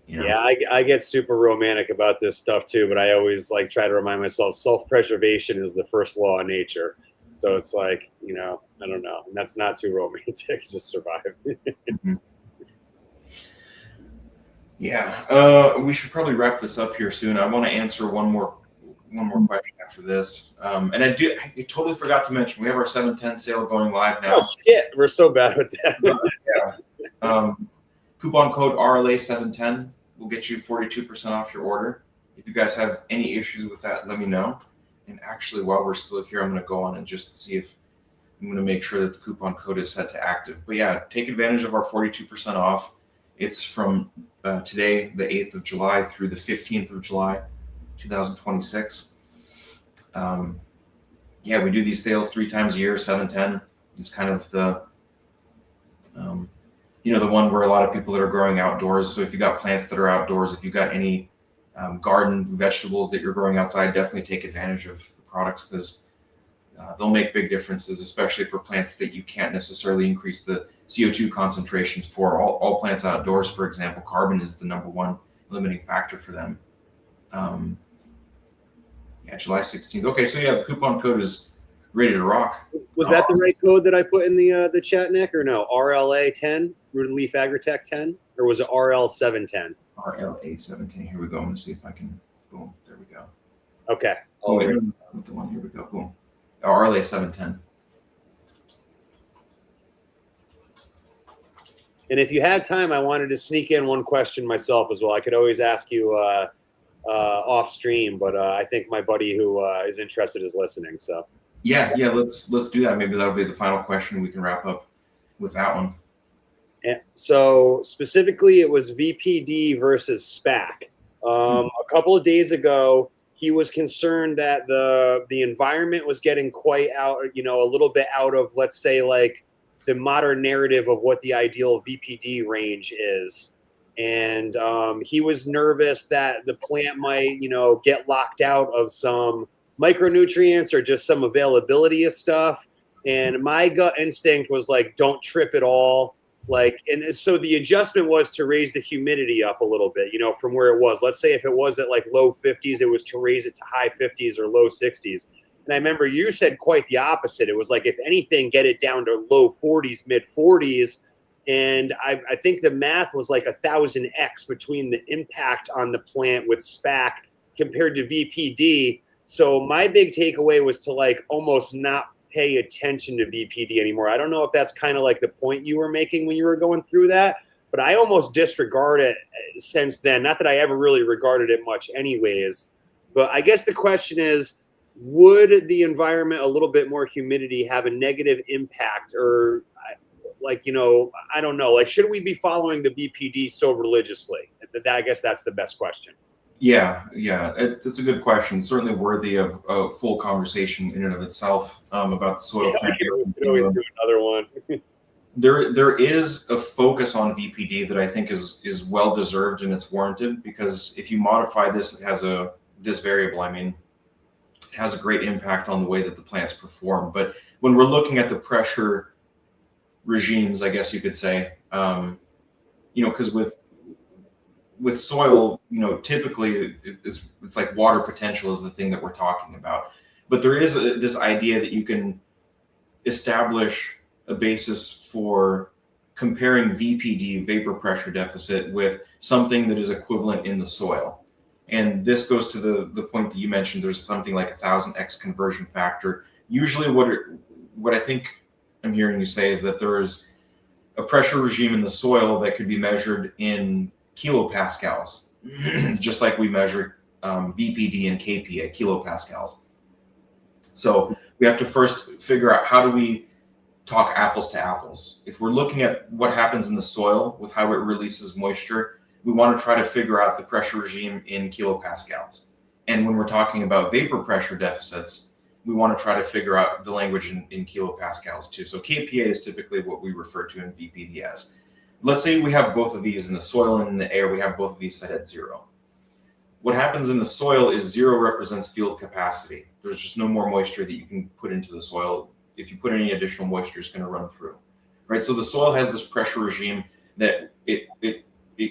[SPEAKER 3] Yeah, I get super romantic about this stuff too, but I always try to remind myself self-preservation is the first law of nature. So it's like, I don't know. And that's not too romantic, just survive.
[SPEAKER 2] Mm-hmm. Yeah, we should probably wrap this up here soon. I want to answer one more question after this. And I totally forgot to mention, we have our 710 sale going live now.
[SPEAKER 3] Oh shit, we're so bad with that.
[SPEAKER 2] Yeah. Coupon code RLA710 will get you 42% off your order. If you guys have any issues with that, let me know. And actually, while we're still here, I'm going to go on and just see if I'm going to make sure that the coupon code is set to active. But yeah, take advantage of our 42% off. It's from today, the 8th of July, through the 15th of July, 2026. Yeah, we do these sales 3 times a year, 710. It's kind of the, the one where a lot of people that are growing outdoors. So if you got plants that are outdoors, if you got any garden vegetables that you're growing outside, definitely take advantage of the products, because they'll make big differences, especially for plants that you can't necessarily increase the CO2 concentrations for. All plants outdoors, for example, carbon is the #1 limiting factor for them. July 16th. Okay, so yeah, the coupon code is ready to rock.
[SPEAKER 3] Was that the right code that I put in the chat, Nick, or no? RLA 10, Root and Leaf Agritech 10, or was it RL 710?
[SPEAKER 2] RLA 710. Here we go. I'm gonna see if I can. Boom. There we go.
[SPEAKER 3] Okay.
[SPEAKER 2] Oh, wait, the one. Here we go. Boom. RLA 710.
[SPEAKER 3] And if you have time, I wanted to sneak in one question myself as well. I could always ask you off stream, but I think my buddy who is interested is listening. So
[SPEAKER 2] yeah, let's do that. Maybe that'll be the final question. We can wrap up with that one.
[SPEAKER 3] And so specifically, it was VPD versus SPAC. A couple of days ago, he was concerned that the environment was getting quite out, a little bit out of, let's say, like the modern narrative of what the ideal VPD range is. And he was nervous that the plant might, get locked out of some micronutrients or just some availability of stuff. And my gut instinct was like, don't trip at all. Like, and so the adjustment was to raise the humidity up a little bit, from where it was. Let's say if it was at like low 50s, it was to raise it to high 50s or low 60s. And I remember you said quite the opposite. It was like, if anything, get it down to low 40s, mid 40s. And I think the math was like 1,000x between the impact on the plant with SPAC compared to VPD. So my big takeaway was to like almost not pay attention to VPD anymore. I don't know if that's kind of like the point you were making when you were going through that, but I almost disregard it since then. Not that I ever really regarded it much anyways, but I guess the question is, would the environment, a little bit more humidity, have a negative impact? Or like, I don't know, like, should we be following the VPD so religiously? I guess that's the best question.
[SPEAKER 2] Yeah, it's a good question. Certainly worthy of a full conversation in and of itself about the soil.
[SPEAKER 3] Yeah, we could always do another one.
[SPEAKER 2] There is a focus on VPD that I think is well deserved and it's warranted, because if you modify this, it has this variable. I mean, it has a great impact on the way that the plants perform. But when we're looking at the pressure regimes, I guess you could say, because with soil, typically it's like water potential is the thing that we're talking about. But there is this idea that you can establish a basis for comparing VPD, vapor pressure deficit, with something that is equivalent in the soil. And this goes to the point that you mentioned. There's something like 1,000x conversion factor. Usually what I think I'm hearing you say is that there's a pressure regime in the soil that could be measured in kilopascals, just like we measure VPD and KPA, kilopascals. So we have to first figure out, how do we talk apples to apples? If we're looking at what happens in the soil with how it releases moisture, we want to try to figure out the pressure regime in kilopascals. And when we're talking about vapor pressure deficits, we want to try to figure out the language in kilopascals too. So KPA is typically what we refer to in VPD as. Let's say we have both of these in the soil and in the air. We have both of these set at 0. What happens in the soil is 0 represents field capacity. There's just no more moisture that you can put into the soil. If you put any additional moisture, it's going to run through, right? So the soil has this pressure regime that it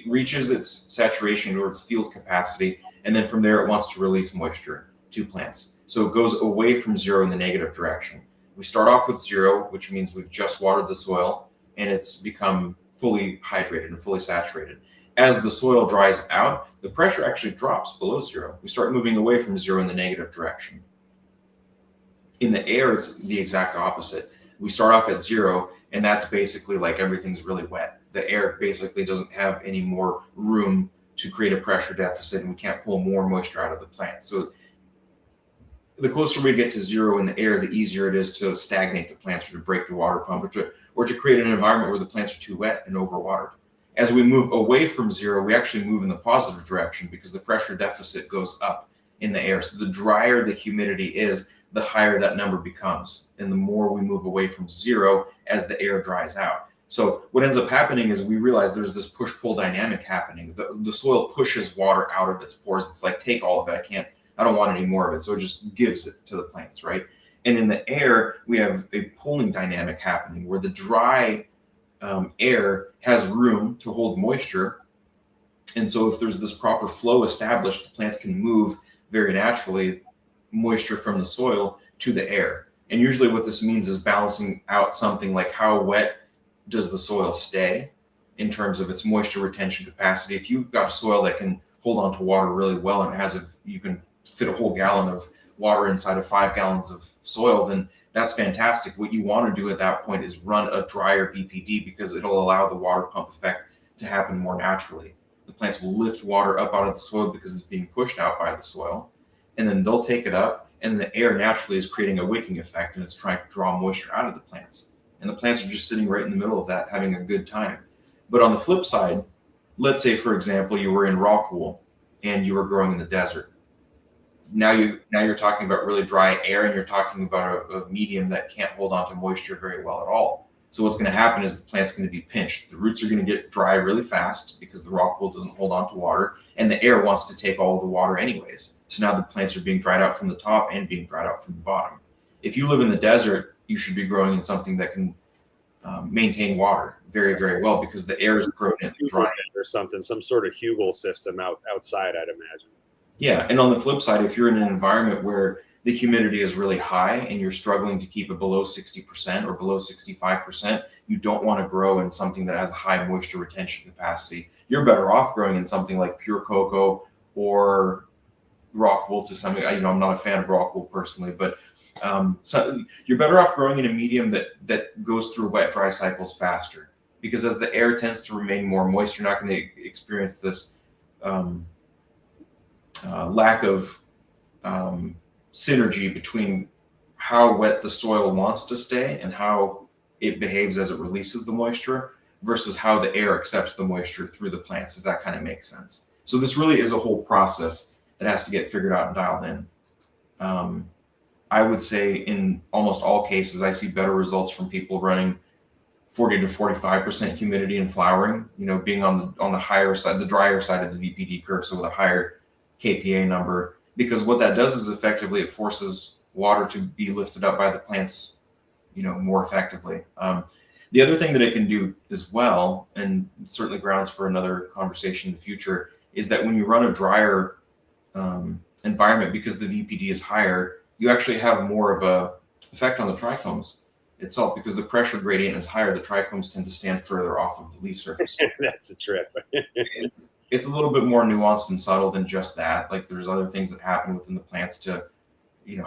[SPEAKER 2] reaches its saturation or its field capacity, and then from there it wants to release moisture to plants. So it goes away from 0 in the negative direction. We start off with 0, which means we've just watered the soil and it's become fully hydrated and fully saturated. As the soil dries out, the pressure actually drops below 0. We start moving away from 0 in the negative direction. In the air, it's the exact opposite. We start off at 0, and that's basically like everything's really wet. The air basically doesn't have any more room to create a pressure deficit, and we can't pull more moisture out of the plant. So the closer we get to 0 in the air, the easier it is to stagnate the plants, or to break the water pump, or to create an environment where the plants are too wet and overwatered. As we move away from 0, we actually move in the positive direction, because the pressure deficit goes up in the air. So the drier the humidity is, the higher that number becomes, and the more we move away from 0 as the air dries out. So what ends up happening is we realize there's this push-pull dynamic happening. The soil pushes water out of its pores. It's like, take all of it. I don't want any more of it. So it just gives it to the plants, right? And in the air, we have a pulling dynamic happening where the dry air has room to hold moisture. And so if there's this proper flow established, the plants can move very naturally moisture from the soil to the air. And usually what this means is balancing out something like, how wet does the soil stay in terms of its moisture retention capacity. If you've got a soil that can hold on to water really well, and you can fit a whole gallon of water inside of 5 gallons of soil, then that's fantastic. What you want to do at that point is run a drier VPD, because it'll allow the water pump effect to happen more naturally. The plants will lift water up out of the soil because it's being pushed out by the soil, and then they'll take it up, and the air naturally is creating a wicking effect, and it's trying to draw moisture out of the plants. And the plants are just sitting right in the middle of that, having a good time. But on the flip side, let's say, for example, you were in Rockwool and you were growing in the desert. Now you're talking about really dry air, and you're talking about a medium that can't hold on to moisture very well at all. So what's going to happen is the plant's going to be pinched. The roots are going to get dry really fast because the rock wool doesn't hold on to water, and the air wants to take all of the water anyways. So now the plants are being dried out from the top and being dried out from the bottom. If you live in the desert, you should be growing in something that can maintain water very, very well, because the air is permanently dry.
[SPEAKER 3] Or something, some sort of hugel system outside, I'd imagine.
[SPEAKER 2] Yeah, and on the flip side, if you're in an environment where the humidity is really high and you're struggling to keep it below 60% or below 65%, you don't want to grow in something that has a high moisture retention capacity. You're better off growing in something like pure cocoa or rock wool to some, I'm not a fan of rock wool personally, but so you're better off growing in a medium that goes through wet dry cycles faster, because as the air tends to remain more moist, you're not going to experience this lack of synergy between how wet the soil wants to stay and how it behaves as it releases the moisture versus how the air accepts the moisture through the plants, if that kind of makes sense. So this really is a whole process that has to get figured out and dialed in. I would say in almost all cases, I see better results from people running 40 to 45% humidity and flowering, being on the higher side, the drier side of the VPD curve, so with a higher KPA number, because what that does is effectively it forces water to be lifted up by the plants, more effectively. The other thing that it can do as well, and certainly grounds for another conversation in the future, is that when you run a drier environment, because the VPD is higher, you actually have more of a effect on the trichomes itself, because the pressure gradient is higher. The trichomes tend to stand further off of the leaf surface.
[SPEAKER 3] That's a trip.
[SPEAKER 2] It's a little bit more nuanced and subtle than just that. Like, there's other things that happen within the plants to,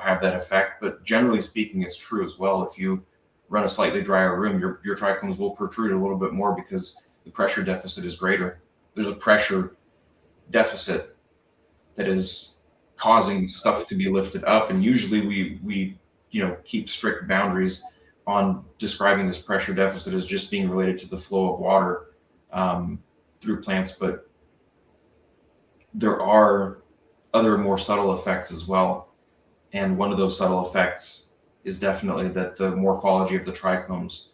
[SPEAKER 2] have that effect. But generally speaking, it's true as well. If you run a slightly drier room, your trichomes will protrude a little bit more because the pressure deficit is greater. There's a pressure deficit that is causing stuff to be lifted up, and usually we keep strict boundaries on describing this pressure deficit as just being related to the flow of water through plants, but there are other more subtle effects as well, and one of those subtle effects is definitely that the morphology of the trichomes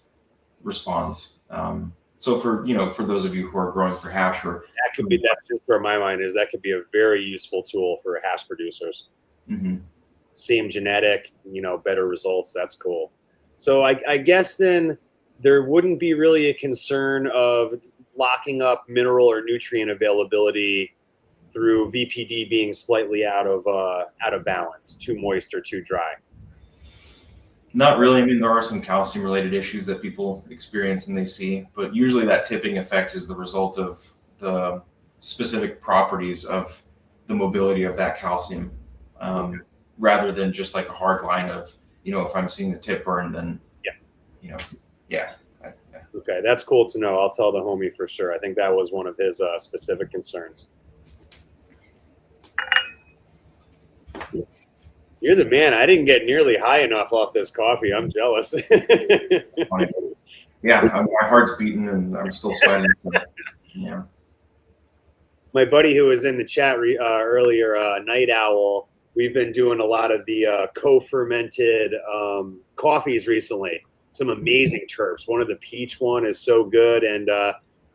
[SPEAKER 2] responds. So for those of you who are growing for hash, or
[SPEAKER 3] that's just where my mind is. That could be a very useful tool for hash producers.
[SPEAKER 2] Mm-hmm.
[SPEAKER 3] Same genetic, better results. That's cool. So I guess then there wouldn't be really a concern of locking up mineral or nutrient availability through VPD being slightly out of balance, too moist or too dry.
[SPEAKER 2] Not really. I mean, there are some calcium related issues that people experience and they see, but usually that tipping effect is the result of the specific properties of the mobility of that calcium, rather than just like a hard line of, if I'm seeing the tip burn, then, yeah.
[SPEAKER 3] Okay, that's cool to know. I'll tell the homie for sure. I think that was one of his specific concerns. You're the man. I didn't get nearly high enough off this coffee. I'm jealous.
[SPEAKER 2] Yeah, my heart's beating and I'm still sweating. Yeah.
[SPEAKER 3] My buddy who was in the chat earlier, Night Owl, we've been doing a lot of the co-fermented coffees recently. Some amazing terps. One of the peach one is so good, and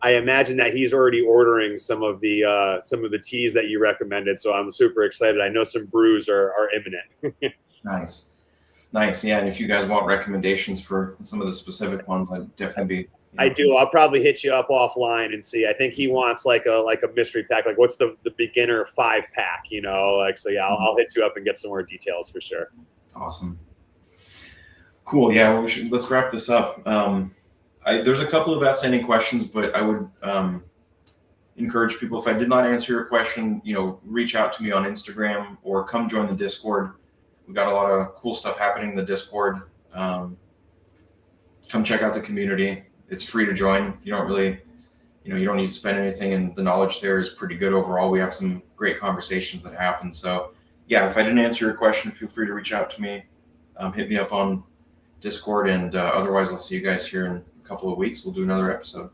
[SPEAKER 3] I imagine that he's already ordering some of the teas that you recommended. So I'm super excited. I know some brews are imminent.
[SPEAKER 2] Nice. Yeah, and if you guys want recommendations for some of the specific ones, I'd definitely be.
[SPEAKER 3] I do. I'll probably hit you up offline and see. I think he wants like a mystery pack. Like, what's the beginner 5-pack? So yeah, I'll hit you up and get some more details for sure.
[SPEAKER 2] Awesome. Cool. Yeah, let's wrap this up. There's a couple of outstanding questions, but I would encourage people, if I did not answer your question, reach out to me on Instagram or come join the Discord. We've got a lot of cool stuff happening in the Discord. Come check out the community. It's free to join. You don't really, you don't need to spend anything, and the knowledge there is pretty good overall. We have some great conversations that happen. So yeah, if I didn't answer your question, feel free to reach out to me. Hit me up on Discord, and otherwise I'll see you guys here in a couple of weeks. We'll do another episode.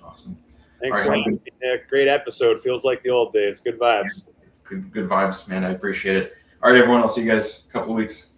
[SPEAKER 2] Awesome.
[SPEAKER 3] Thanks for having me, Nick. Great episode. Feels like the old days. Good vibes.
[SPEAKER 2] Good vibes, man. I appreciate it. All right, everyone. I'll see you guys in a couple of weeks.